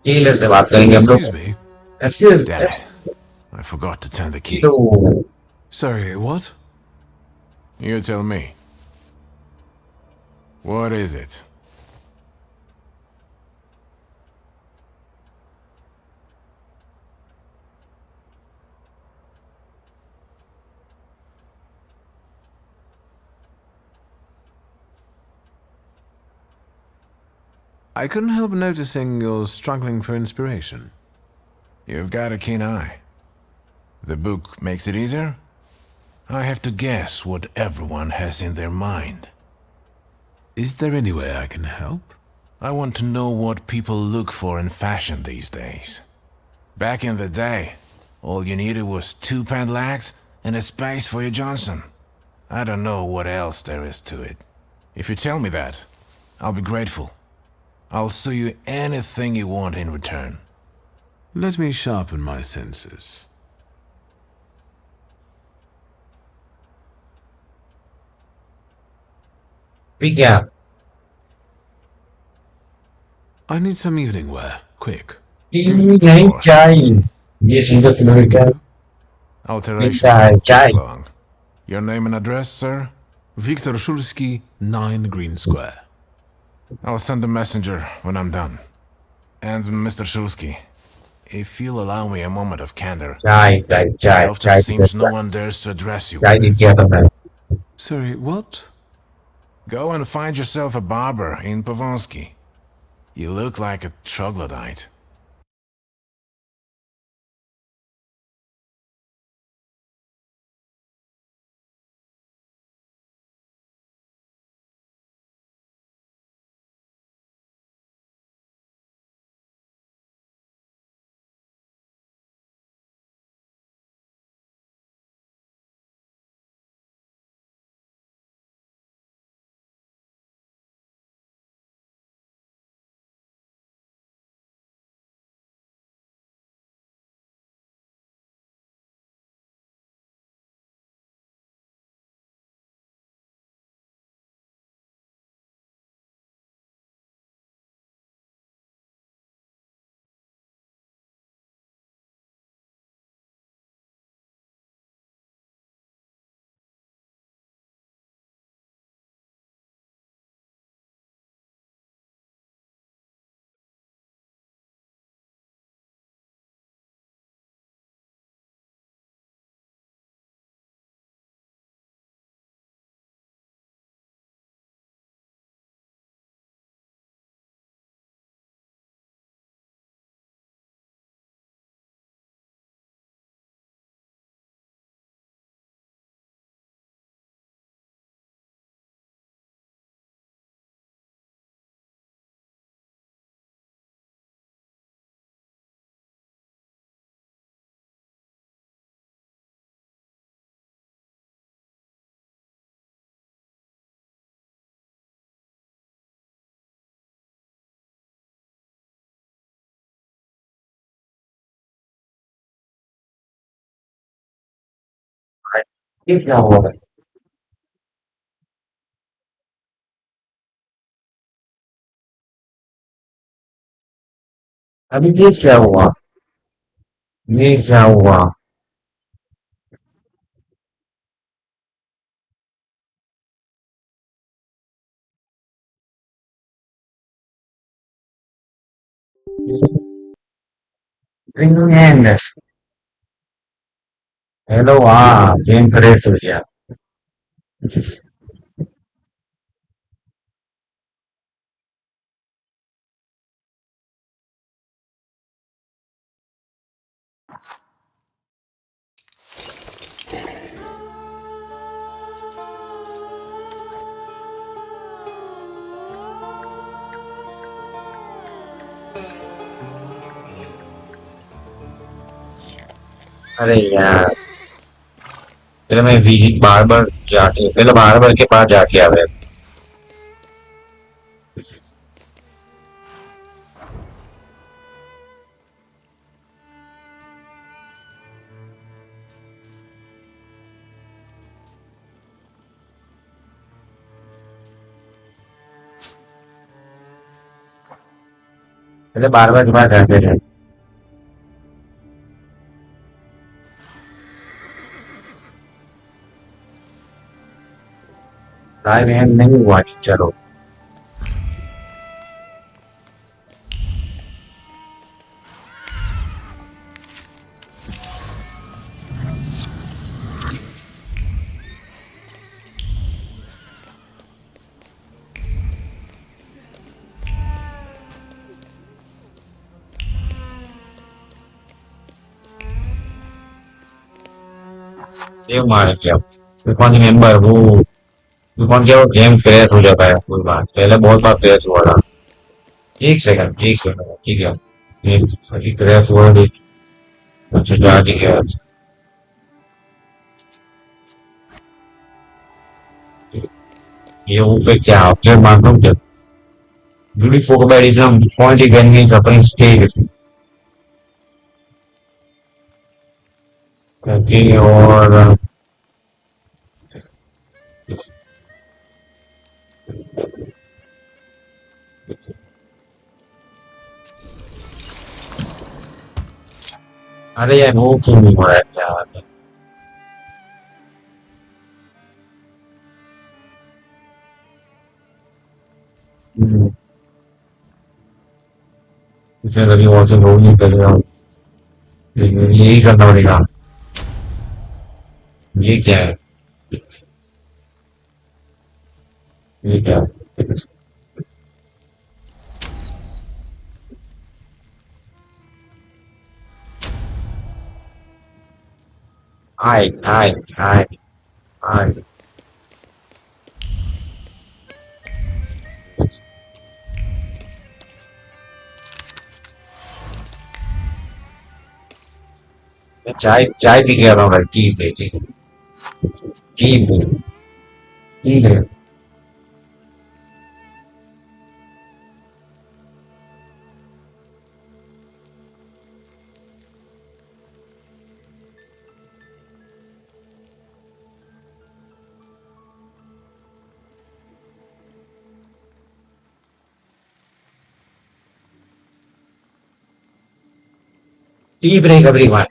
careless से बात करेंगे हम लोग. Excuse me. Excuse. Damn it. I forgot to turn the key. तो Sorry, what? You tell me. What is it? I couldn't help noticing you're struggling for inspiration. You've got a keen eye. The book makes it easier? I have to guess what everyone has in their mind. Is there any way I can help? I want to know what people look for in fashion these days. Back in the day, all you needed was 2 pant legs and a space for your Johnson. I don't know what else there is to it. If you tell me that, I'll be grateful. I'll sew you anything you want in return. Let me sharpen my senses. क्या? I need some evening wear, quick. नहीं चाहिए. ये single kilometre. Alterations Chai. long. Your name and address, sir? Wiktor Szulski, 9 Green Square. I'll send a messenger when I'm done. And Mr. Szulski, if you'll allow me a moment of candor. It often seems no one dares to address you. Sorry, what? Go and find yourself a barber in Pavonsky. You look like a troglodyte. ये क्या हुआ है? अभी ये क्या हुआ? ये क्या हुआ? Tremendous. Hello, game create हो गया. अरे यार, पहले मैं पहले बार के पास जाके आ गया. એટલે 12 ઘંटे છે. टाइम एंड नहीं हुआ. चलो ये मार गया. कौन सी मेंबर वो कौन क्या वो गेम क्रैश हो जाता है कोई बात. पहले बहुत बार क्रैश हुआ था. एक सेकंड ठीक है. ये क्रैश हुआ है. अच्छा जा ठीक है. ये वो पे क्या क्या मानता हूँ. जब beautiful comparison point when we opening stage. Okay, और अरे यार वो क्यों नहीं हो रहा है क्या बात है. इसे कभी वॉचिंग हो नहीं करेगा. यही करना पड़ेगा. ये क्या है. ये क्या है. I. चाय पी के आ रहा हूँ. ठीक है ठीक है ठीक है. T break everyone.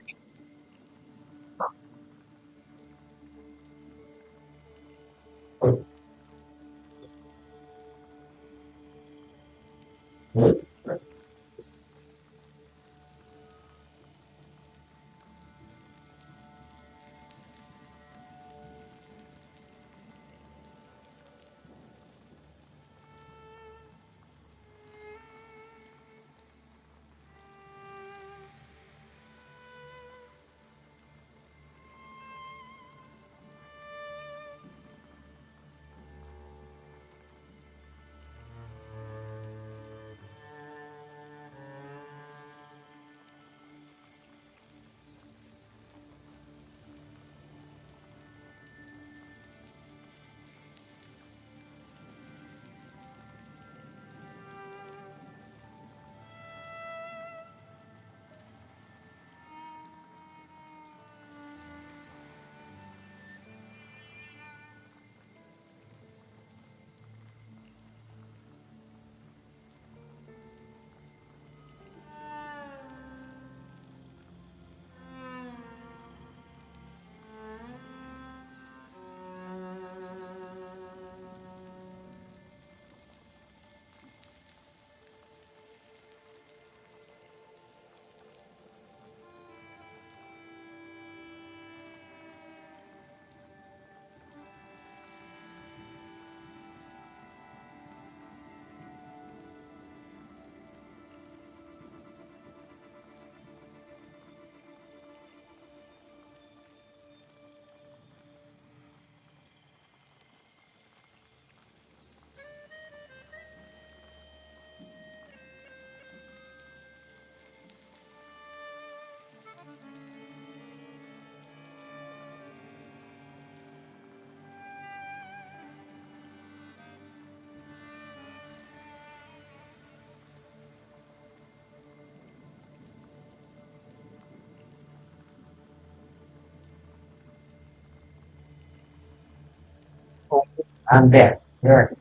I'm there. There.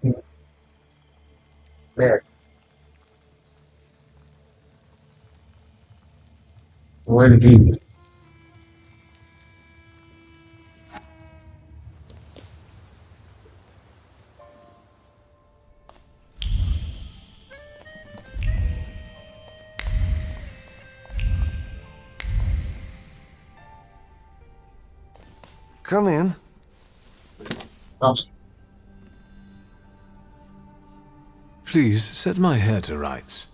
Well, be. Come in. Please set my hair to rights.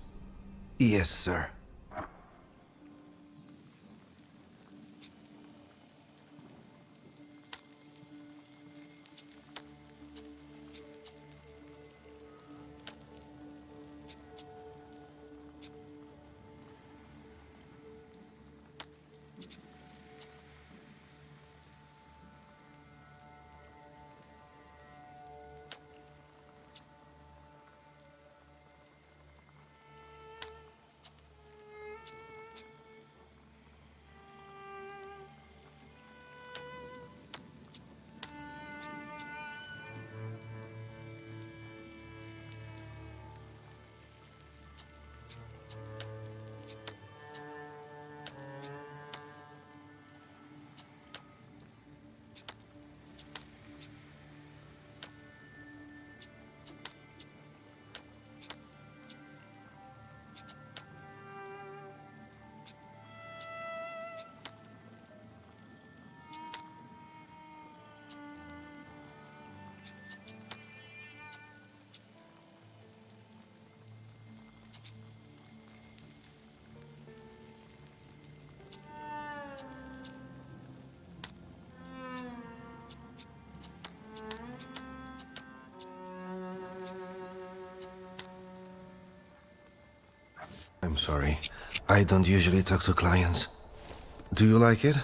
Yes, sir. I'm sorry. I don't usually talk to clients. Do you like it?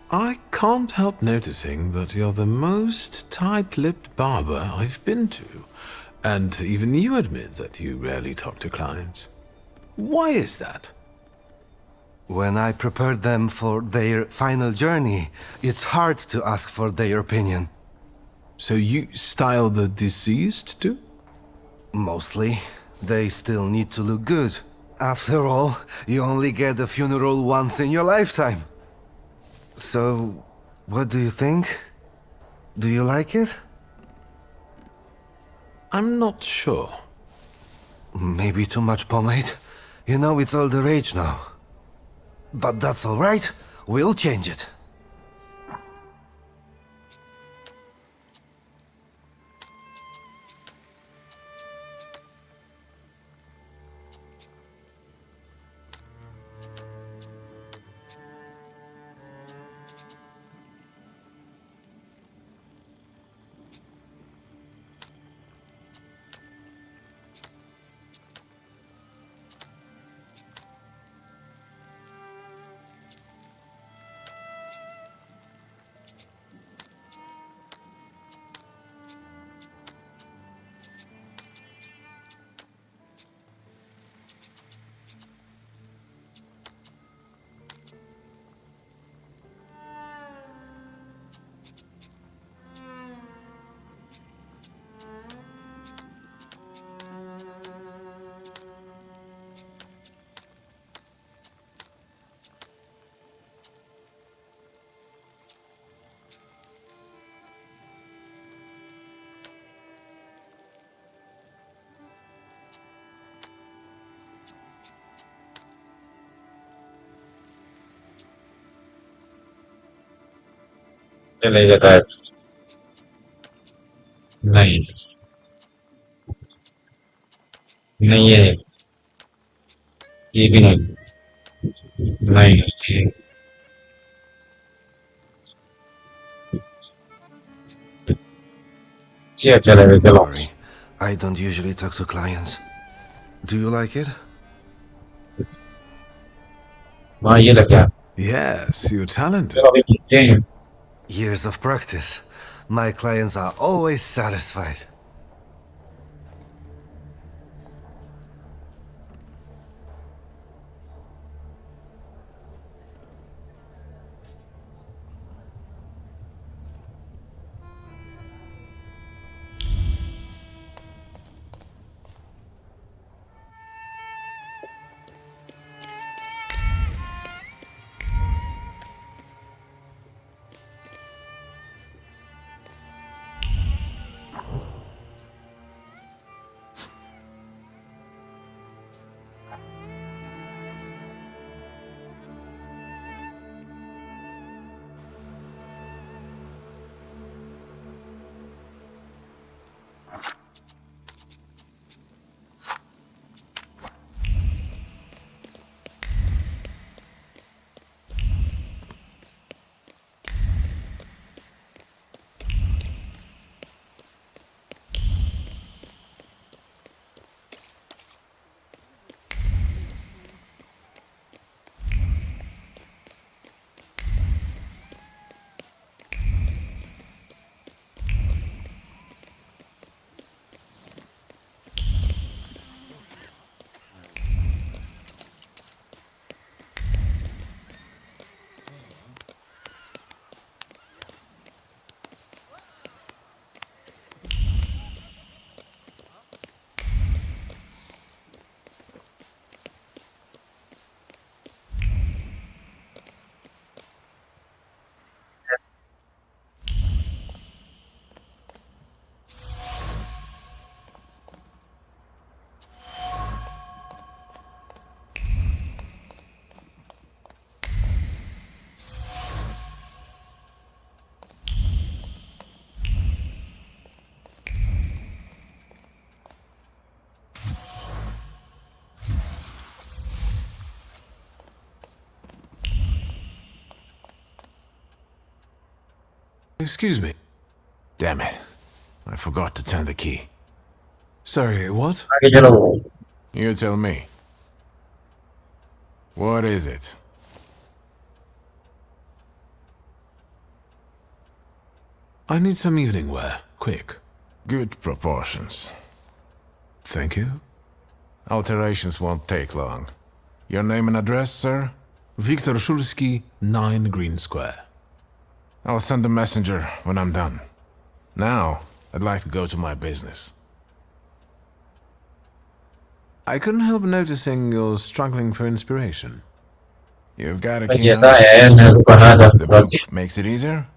I can't help noticing that you're the most tight-lipped barber I've been to. And even you admit that you rarely talk to clients. Why is that? When I prepared them for their final journey, it's hard to ask for their opinion. So you style the deceased too? Mostly. They still need to look good. After all, you only get a funeral once in your lifetime. So, what do you think? Do you like it? I'm not sure. Maybe too much pomade. You know, it's all the rage now. But that's all right. We'll change it. चले जाता है नहीं नहीं ये भी नहीं नहीं चलो चलो Sorry, I don't usually talk to clients. Do you like it? हाँ ये लग गया Yes, you're talented. Years of practice. My clients are always satisfied. Excuse me. Damn it. I forgot to turn the key. Sorry, what? You tell me. What is it? I need some evening wear. Quick. Good proportions. Thank you. Alterations won't take long. Your name and address, sir? Wiktor Szulski, 9 Green Square. I'll send a messenger when I'm done. Now, I'd like to go to my business. I couldn't help noticing you're struggling for inspiration. You've got a Bagi key. saya, lupa The book makes it easier?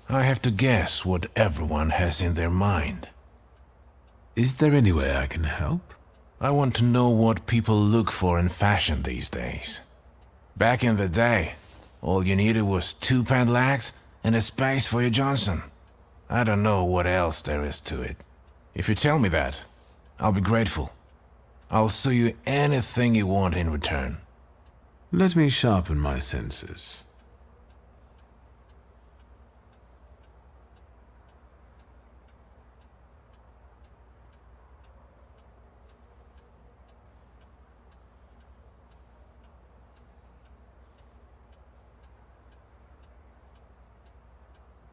I have to guess what everyone has in their mind. Is there any way I can help? I want to know what people look for in fashion these days. Back in the day, all you needed was 2 pant-legs and a space for your Johnson. I don't know what else there is to it. If you tell me that, I'll be grateful. I'll sew you anything you want in return. Let me sharpen my senses.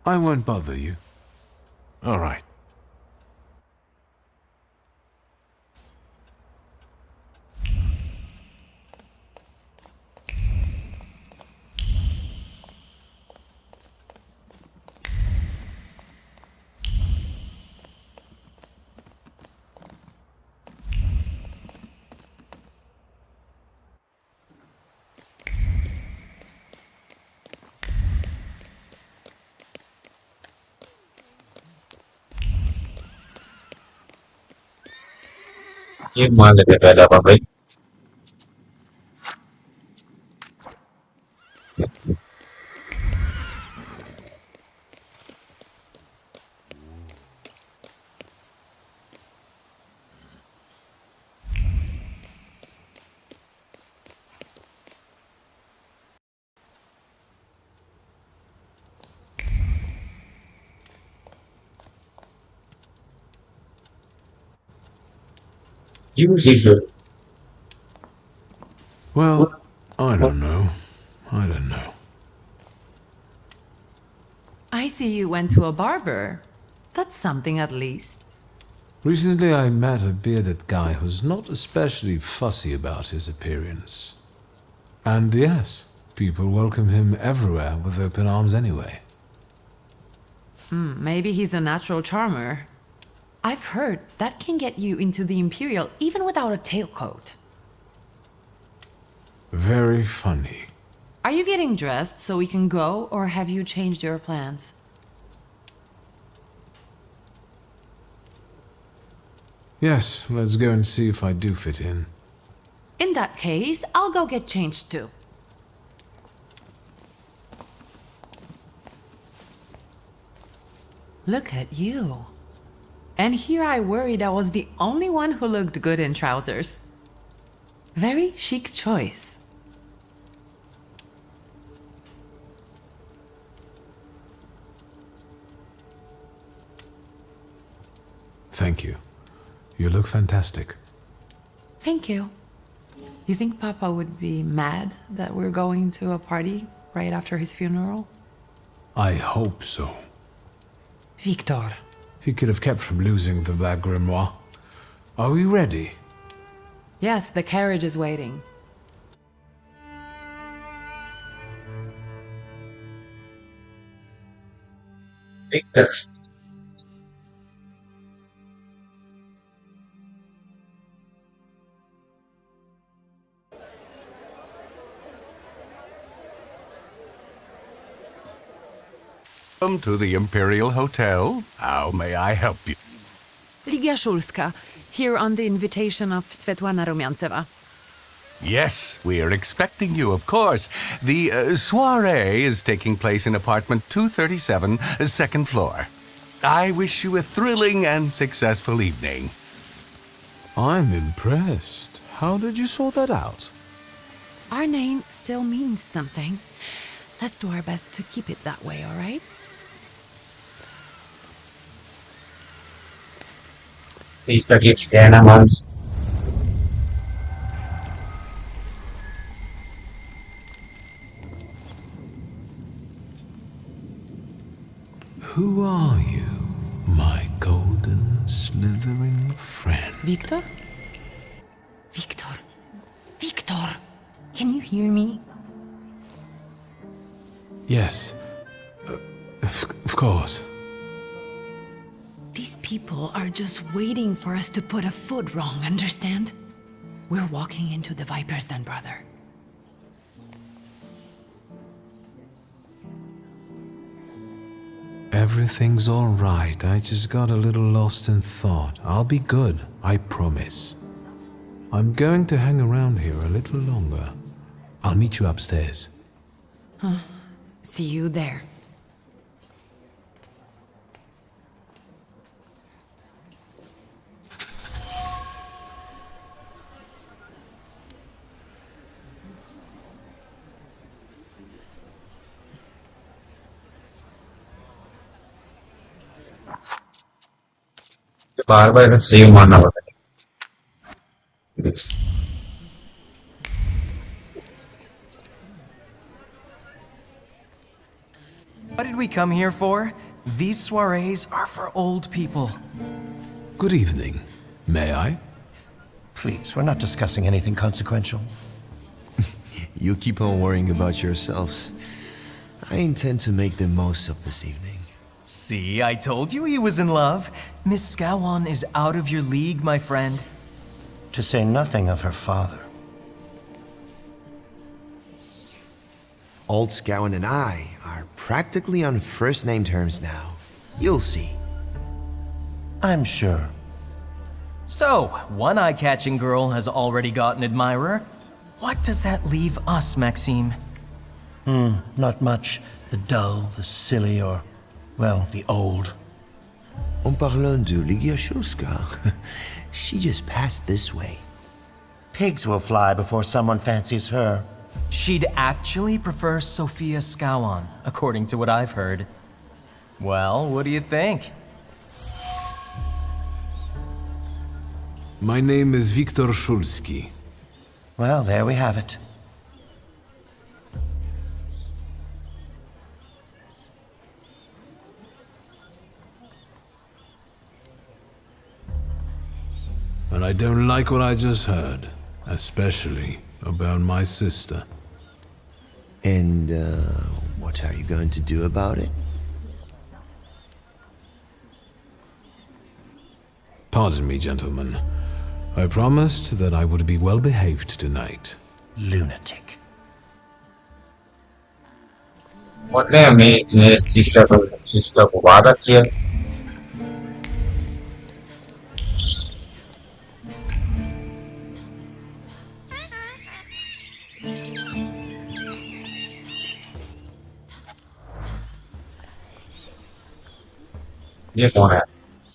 I won't bother you. All right. Gimana dia ada apa-apa? Well, I don't know. I don't know. I see you went to a barber. That's something at least. Recently I met a bearded guy who's not especially fussy about his appearance. And yes, people welcome him everywhere with open arms anyway. Maybe he's a natural charmer. I've heard that can get you into the Imperial even without a tailcoat. Very funny. Are you getting dressed so we can go, or have you changed your plans? Yes, let's go and see if I do fit in. In that case, I'll go get changed too. Look at you. And here I worried I was the only one who looked good in trousers. Very chic choice. Thank you. You look fantastic. Thank you. You think Papa would be mad that we're going to a party right after his funeral? I hope so. Wiktor. He could have kept from losing the Black Grimoire. Are we ready? Yes, the carriage is waiting. Welcome to the Imperial Hotel. How may I help you? Ligia Szulska, here on the invitation of Svetlana Rumianceva. Yes, we are expecting you, of course. The soiree is taking place in apartment 237, second floor. I wish you a thrilling and successful evening. I'm impressed. How did you sort that out? Our name still means something. Let's do our best to keep it that way, all right? Visto che ci tiene a mano. Who are you, my golden slithering friend? Wiktor? Wiktor. Wiktor! Can you hear me? Yes, of course. These people are just waiting for us to put a foot wrong, understand? We're walking into the Viper's Den, brother. Everything's all right. I just got a little lost in thought. I'll be good, I promise. I'm going to hang around here a little longer. I'll meet you upstairs. Huh. See you there. बार-बार save मारना पड़ता है। What did we come here for? These soirees are for old people. Good evening. May I? Please, we're not discussing anything consequential. You keep on worrying about yourselves. I intend to make the most of this evening. See, I told you he was in love. Miss Scowan is out of your league, my friend. To say nothing of her father. Old Scowan and I are practically on first-name terms now. You'll see. I'm sure. So, one eye-catching girl has already got an admirer. What does that leave us, Maxime? Not much. The dull, the silly, or, well, the old. En parlant de Wiktor Szulski, she just passed this way. Pigs will fly before someone fancies her. She'd actually prefer Sophia Scowan, according to what I've heard. Well, what do you think? My name is Wiktor Szulski. Well, there we have it. And I don't like what I just heard, especially about my sister. And, what are you going to do about it? Pardon me, gentlemen. I promised that I would be well behaved tonight. Lunatic. What name is sister Wada here?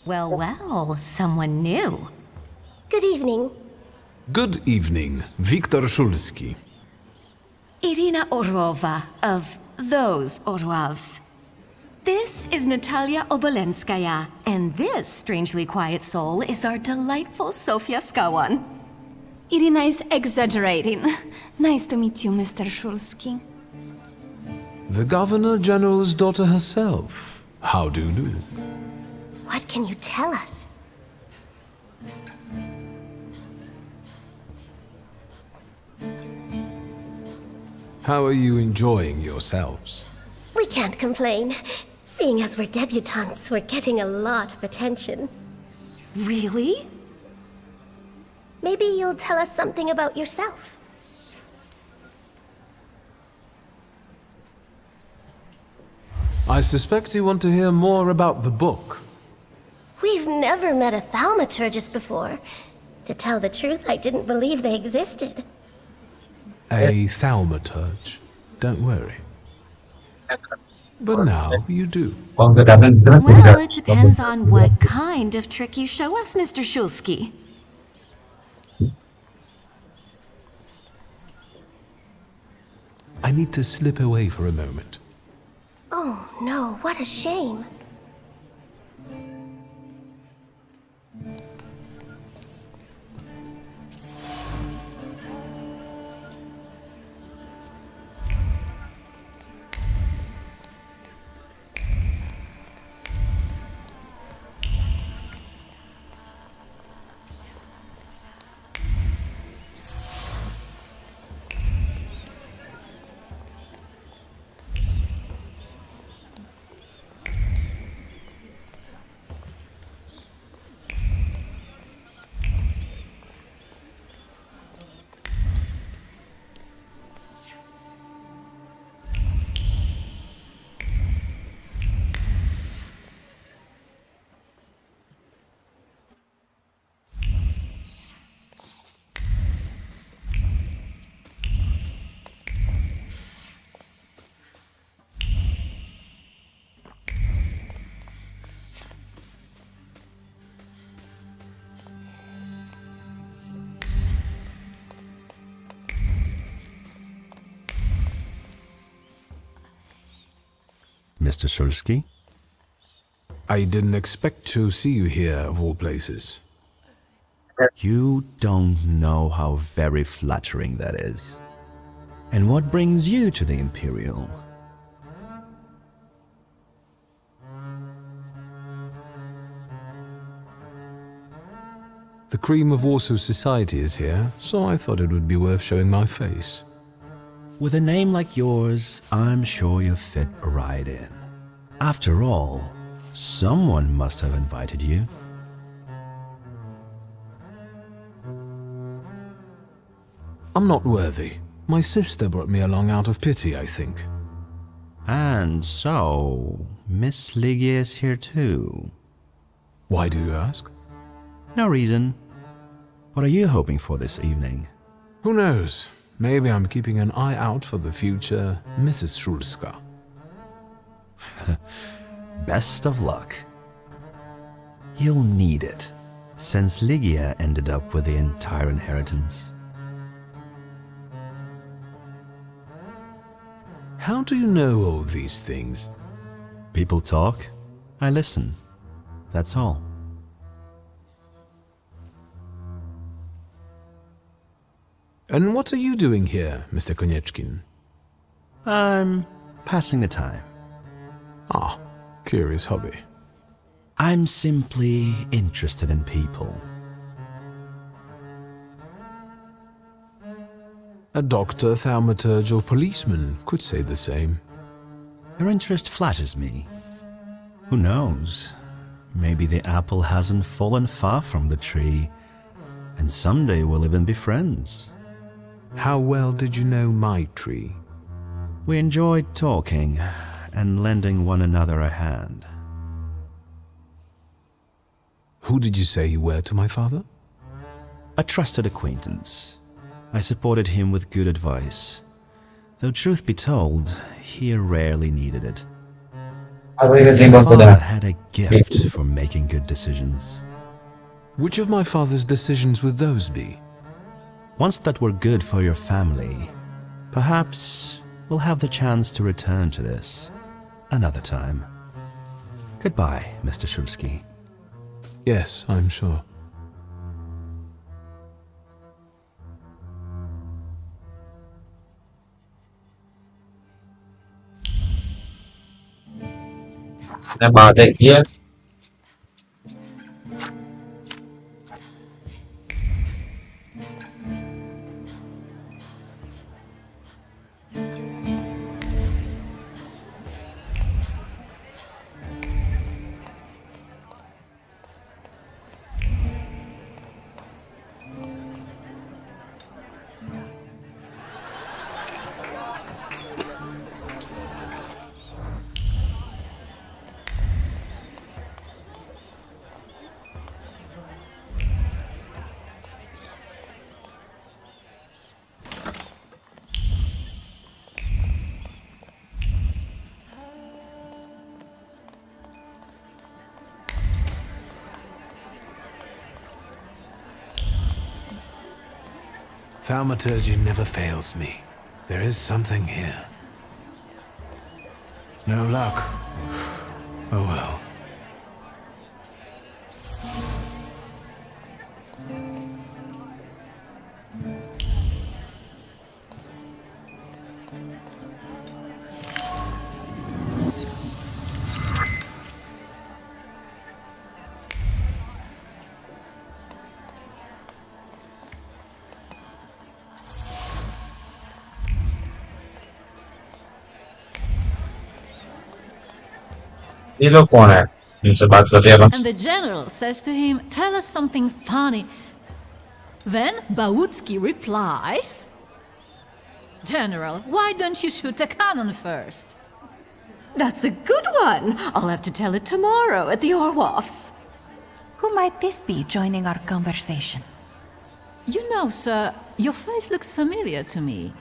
Well, well, someone new. Good evening. Good evening, Wiktor Szulski. Irina Orlova of those Orlovs. This is Natalia Obolenskaya, and this strangely quiet soul is our delightful Sofia Scowan. Irina is exaggerating. Nice to meet you, Mr. Szulski. The Governor General's daughter herself. How do you do? What can you tell us? How are you enjoying yourselves? We can't complain. Seeing as we're debutantes, we're getting a lot of attention. Really? Maybe you'll tell us something about yourself. I suspect you want to hear more about the book. We've never met a Thaumaturgist before. To tell the truth, I didn't believe they existed. A Thaumaturge. Don't worry. But now you do. Well, it depends on what kind of trick you show us, Mr. Szulski. I need to slip away for a moment. Oh no, what a shame. Mr. Szulski? I didn't expect to see you here, of all places. You don't know how very flattering that is. And what brings you to the Imperial? The cream of Warsaw society is here, so I thought it would be worth showing my face. With a name like yours, I'm sure you fit right in. After all, someone must have invited you. I'm not worthy. My sister brought me along out of pity, I think. And so, Miss Ligia is here too. Why do you ask? No reason. What are you hoping for this evening? Who knows? Maybe I'm keeping an eye out for the future Mrs. Szulska. Best of luck. You'll need it, since Ligia ended up with the entire inheritance. How do you know all these things? People talk, I listen. That's all. And what are you doing here, Mr. Konieczkin? I'm passing the time. Ah, curious hobby. I'm simply interested in people. A doctor, thaumaturge, or policeman could say the same. Your interest flatters me. Who knows? Maybe the apple hasn't fallen far from the tree, and someday we'll even be friends. How well did you know my tree? We enjoyed talking and lending one another a hand. Who did you say you were to my father? A trusted acquaintance. I supported him with good advice. Though truth be told, he rarely needed it. My father had a gift for making good decisions. Which of my father's decisions would those be? Ones that were good for your family. Perhaps we'll have the chance to return to this another time. Goodbye, Mr. Szulski. Yes, I'm sure. About it here. Thaumaturge never fails me. There is something here. No luck. Oh well. ये लोग कौन है इनसे बात करते हैं And the general says to him, "Tell us something funny." Then Bautski replies, "General, why don't you shoot a cannon first?" That's a good one. I'll have to tell it tomorrow at the Orloffs. Who might this be joining our conversation? You know, sir, your face looks familiar to me.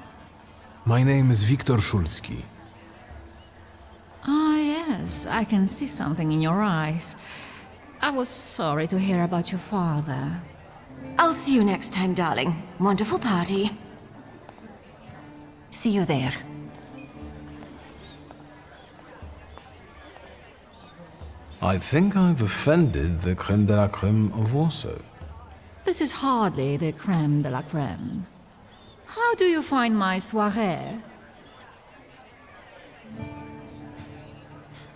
My name is Wiktor Szulski. Ah, yes, I can see something in your eyes. I was sorry to hear about your father. I'll see you next time, darling. Wonderful party. See you there. I think I've offended the creme de la creme of Warsaw. This is hardly the creme de la creme. How do you find my soirée?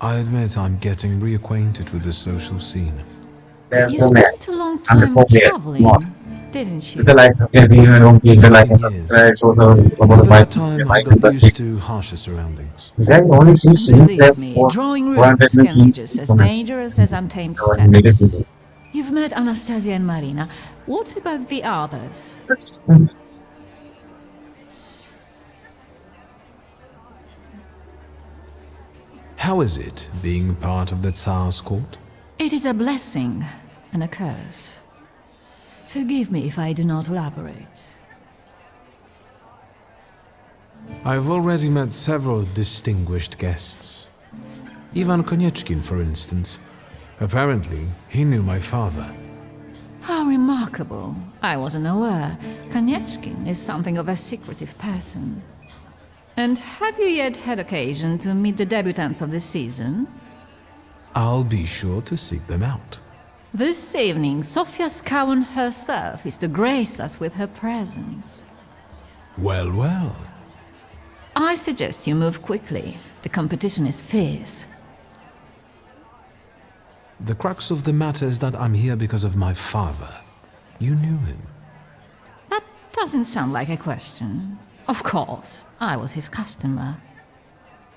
I admit I'm getting reacquainted with the social scene. You spent a long time traveling, didn't you? Over that time, I got used to harsher surroundings. Believe me, drawing rooms can be just as dangerous as untamed steps. You've met Anastasia and Marina. What about the others? How is it being part of the Tsar's court? It is a blessing and a curse. Forgive me if I do not elaborate. I've already met several distinguished guests. Ivan Konieczkin, for instance. Apparently, he knew my father. How remarkable. I wasn't aware. Konieczkin is something of a secretive person. And have you yet had occasion to meet the debutants of the season? I'll be sure to seek them out. This evening, Sofia Skowan herself is to grace us with her presence. Well, well. I suggest you move quickly. The competition is fierce. The crux of the matter is that I'm here because of my father. You knew him. That doesn't sound like a question. Of course, I was his customer.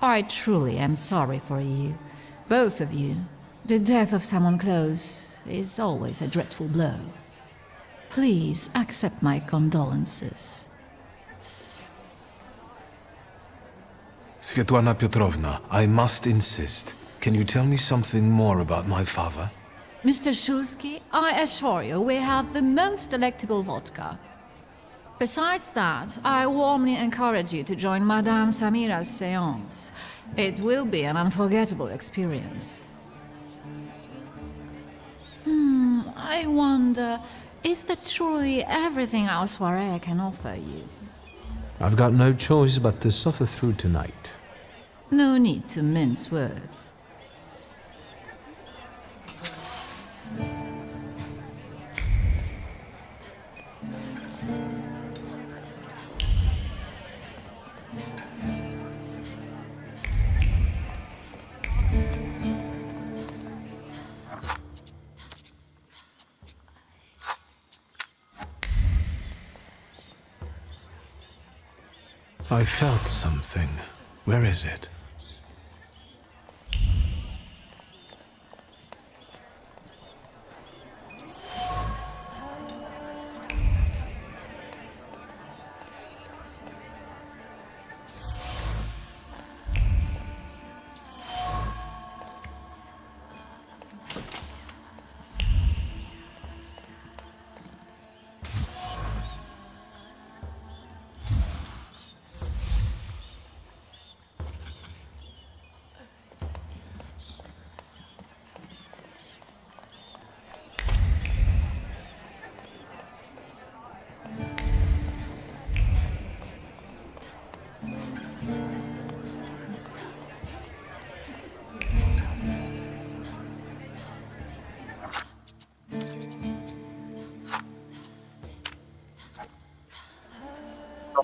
I truly am sorry for you, both of you. The death of someone close is always a dreadful blow. Please accept my condolences. Svetlana Petrovna, I must insist. Can you tell me something more about my father? Mr. Szulski, I assure you we have the most delectable vodka. Besides that, I warmly encourage you to join Madame Samira's séance. It will be an unforgettable experience. I wonder, is that truly everything our soirée can offer you? I've got no choice but to suffer through tonight. No need to mince words. I felt something. Where is it?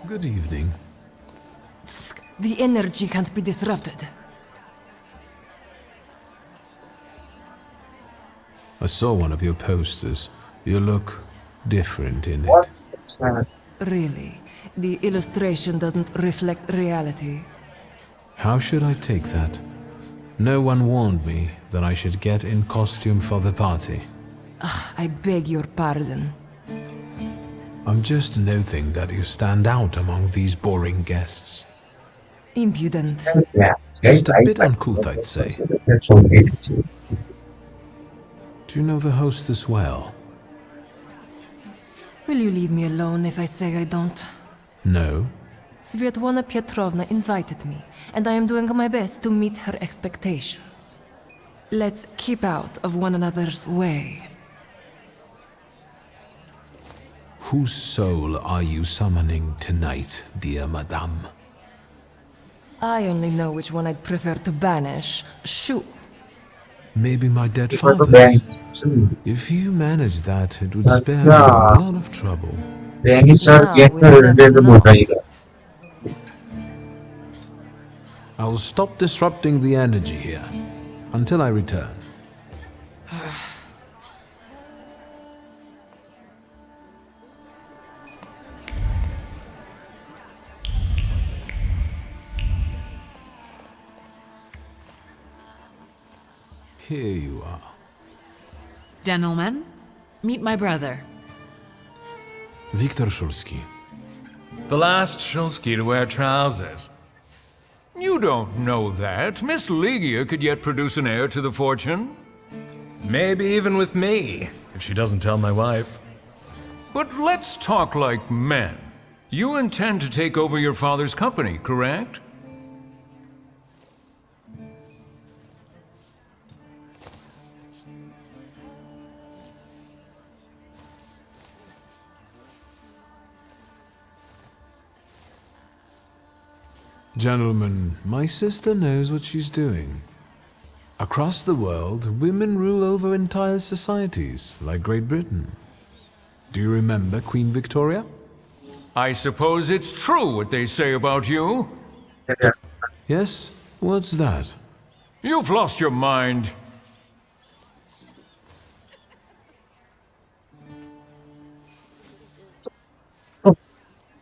Good evening. The energy can't be disrupted. I saw one of your posters. You look different in it. Really? The illustration doesn't reflect reality. How should I take that? No one warned me that I should get in costume for the party. I beg your pardon. I'm just noting that you stand out among these boring guests. Impudent. Just a bit uncouth, I'd say. Do you know the hostess well? Will you leave me alone if I say I don't? No. Svetlana Petrovna invited me, and I am doing my best to meet her expectations. Let's keep out of one another's way. Whose soul are you summoning tonight, dear madame? I only know which one I'd prefer to banish. Shoo! Maybe my dead If I go father's. back, If you manage that, it would spare me a अच्छा lot of trouble. बेंगी sir Now game we में never related बोल know. रही है I will stop disrupting the energy here until I return. Here you are. Gentlemen, meet my brother. Wiktor Szulski. The last Szulski to wear trousers. You don't know that. Miss Ligia could yet produce an heir to the fortune. Maybe even with me, if she doesn't tell my wife. But let's talk like men. You intend to take over your father's company, correct? Gentlemen, my sister knows what she's doing. Across the world, women rule over entire societies, like Great Britain. Do you remember Queen Victoria? I suppose it's true what they say about you. Yes? What's that? You've lost your mind.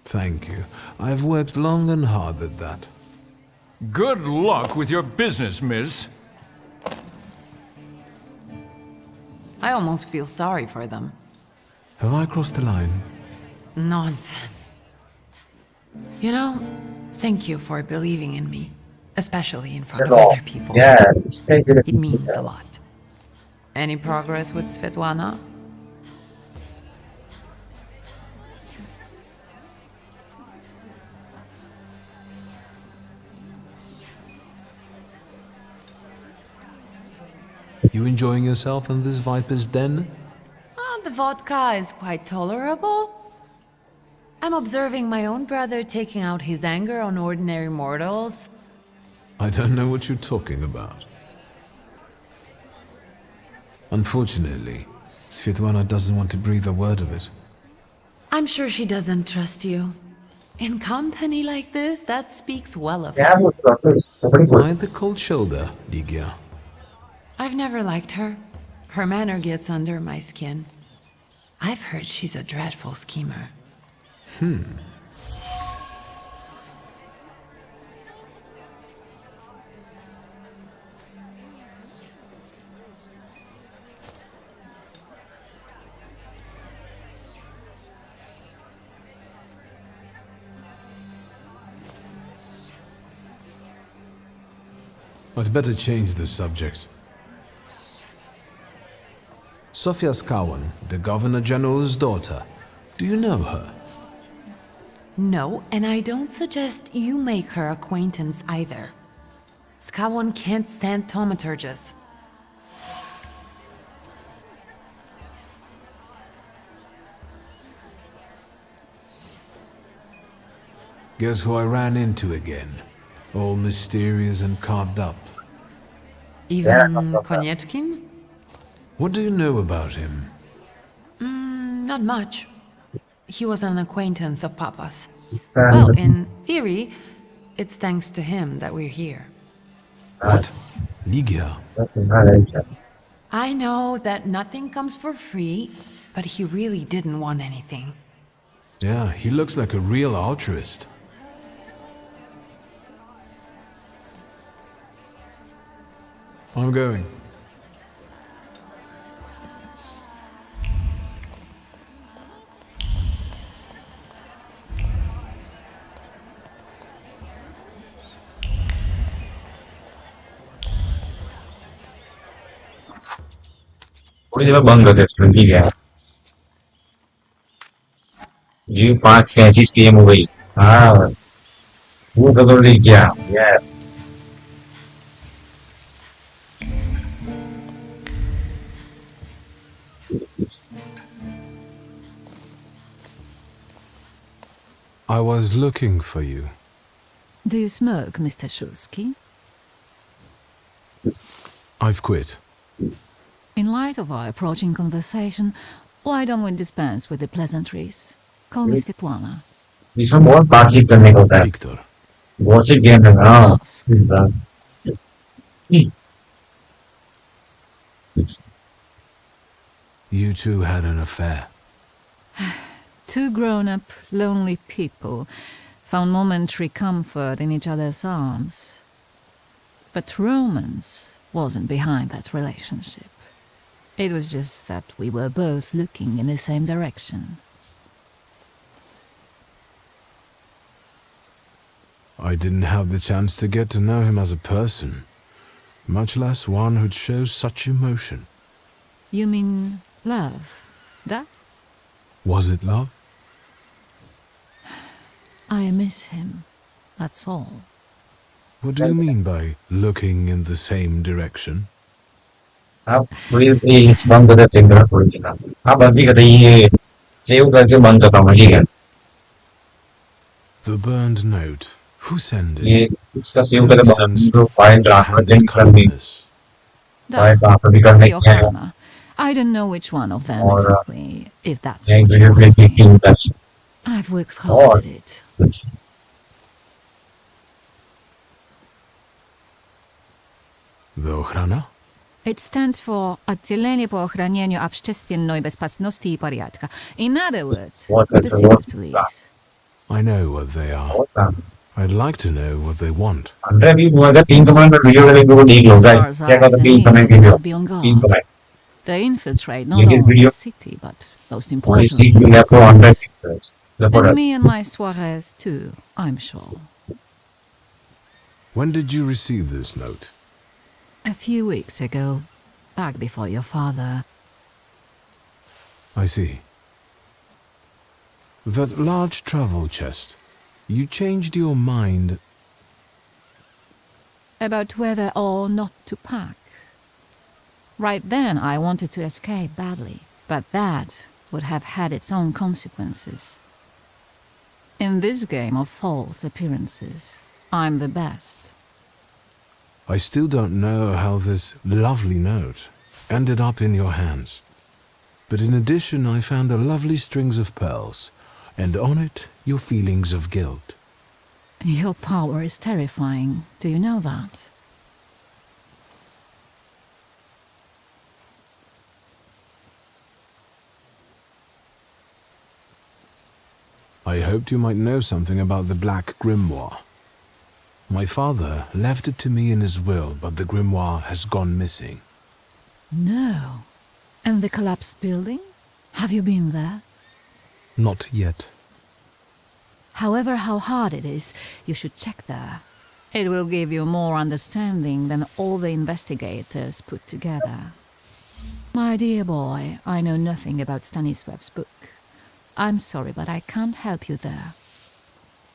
Thank you. I've worked long and hard at that. Good luck with your business, miss. I almost feel sorry for them. Have I crossed the line? Nonsense. You know, thank you for believing in me, especially in front of other people. Yeah, It means a lot. Any progress with Svetlana? You enjoying yourself in this viper's den? Oh, the vodka is quite tolerable. I'm observing my own brother taking out his anger on ordinary mortals. I don't know what you're talking about. Unfortunately, Svetlana doesn't want to breathe a word of it. I'm sure she doesn't trust you. In company like this, that speaks well of her. Why the cold shoulder, Ligia? I've never liked her. Her manner gets under my skin. I've heard she's a dreadful schemer. I'd better change the subject. Sofia Skawan, the Governor General's daughter. Do you know her? No, and I don't suggest you make her acquaintance either. Skawan can't stand thaumaturges. Guess who I ran into again? All mysterious and carved up. Even Konieczkin? What do you know about him? Not much. He was an acquaintance of Papa's. Well, in theory, it's thanks to him that we're here. What? Ligia? I know that nothing comes for free, but he really didn't want anything. Yeah, he looks like a real altruist. I'm going. थोड़ी देर बंद कर देते ठीक है जी 5 कैंचीज की हो गई हाँ वो बदल दी क्या yes I was looking for you. Do you smoke, Mr. Szulski? I've quit. In light of our approaching conversation, why don't we dispense with the pleasantries? Call me Svetlana. इसमें बहुत बातचीत करने को होता है Wiktor, बहुत से गेम है हाँ you two had an affair. Two grown-up, lonely people found momentary comfort in each other's arms. But romance wasn't behind that relationship. It was just that we were both looking in the same direction. I didn't have the chance to get to know him as a person, much less one who'd show such emotion. You mean love? That? Was it love? I miss him. That's all. What do you mean by looking in the same direction? आप ये बंद कर देते हैं थोड़ी सी ना आप बंदी कर ये सेव करके बंद करता हूँ ठीक है The burned note. Who sent it? ये इसका सेव करके बंद फाइल ट्रांसफर करनी फाइल ट्रांसफर भी करने की है I don't know which one of them exactly, if that's what you're asking. I've worked hard at it. The ochrana? It stands for Отделение по охранению общественной безопасности и порядка. In other words, the secret police. I know what they are. I'd like to know what they want. They infiltrate not only the city, but most importantly, and me and my soirees too, I'm sure. When did you receive this note? A few weeks ago, back before your father. I see. That large travel chest. You changed your mind about whether or not to pack. Right then, I wanted to escape badly, but that would have had its own consequences. In this game of false appearances, I'm the best. I still don't know how this lovely note ended up in your hands. But in addition, I found a lovely strings of pearls, and on it, your feelings of guilt. Your power is terrifying. Do you know that? I hoped you might know something about the Black Grimoire. My father left it to me in his will, but the grimoire has gone missing. No. And the collapsed building? Have you been there? Not yet. However, how hard it is, you should check there. It will give you more understanding than all the investigators put together. My dear boy, I know nothing about Stanisław's book. I'm sorry, but I can't help you there.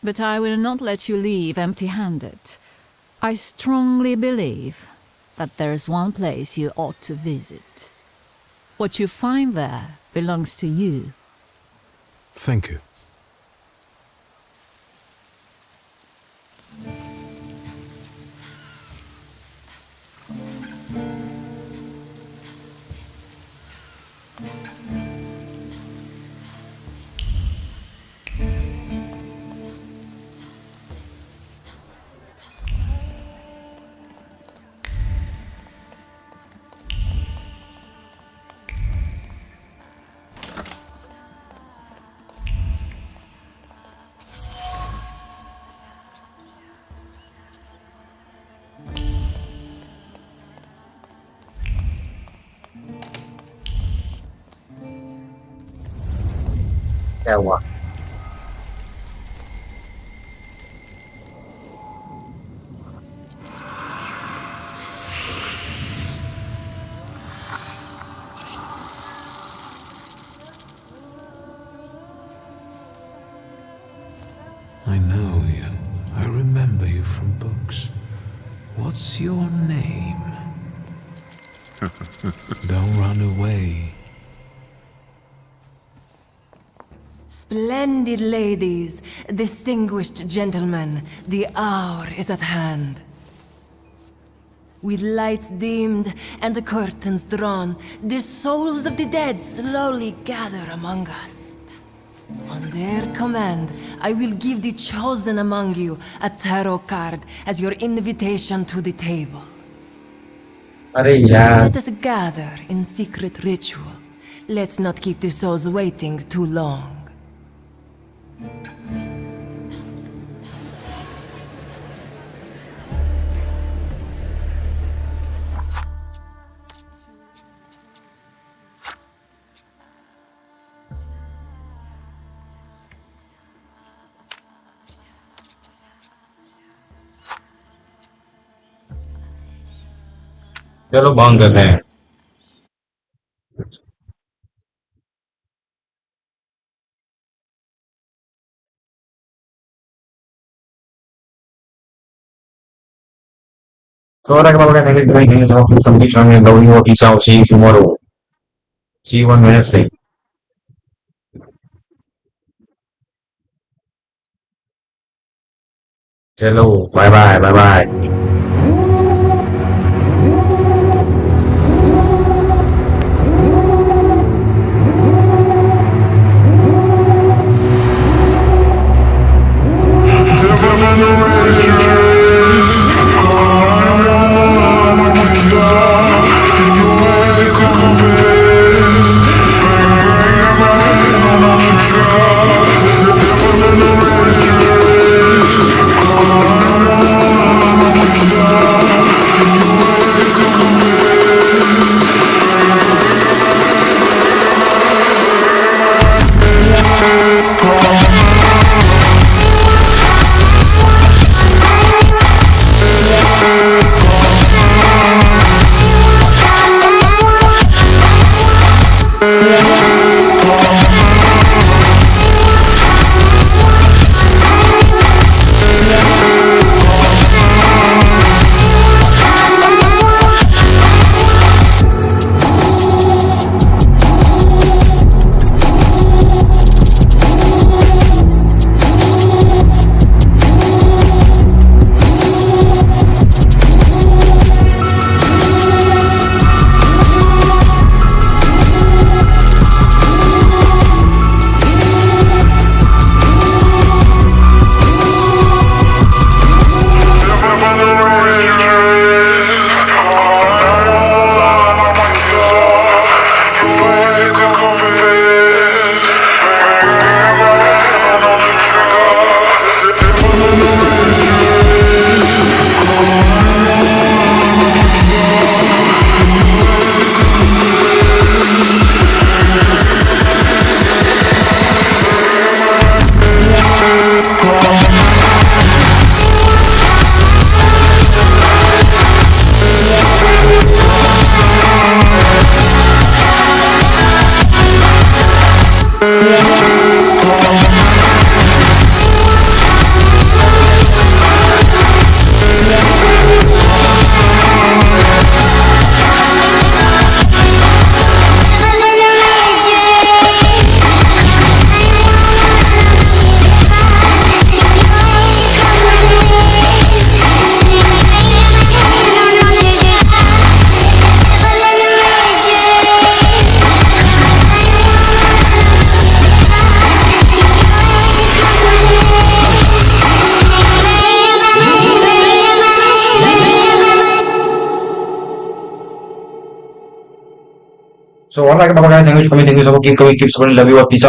But I will not let you leave empty-handed. I strongly believe that there's one place you ought to visit. What you find there belongs to you. Thank you. क्या हुआ I know you. I remember you from books. What's your name? Don't run away. Splendid ladies, distinguished gentlemen, the hour is at hand. With lights dimmed and the curtains drawn, the souls of the dead slowly gather among us. On their command, I will give the chosen among you a tarot card as your invitation to the table. Let us gather in secret ritual. Let's not keep the souls waiting too long. चलो बंद करते हैं। So ora che magari nelle due che sono più condizioni da un di South Sea tomorrow. See you on Wednesday. Hello, bye bye, bye bye. So alright, bye guys. Thank you for coming. Thank you so much. Keep coming. Keep supporting. Love you. Peace out.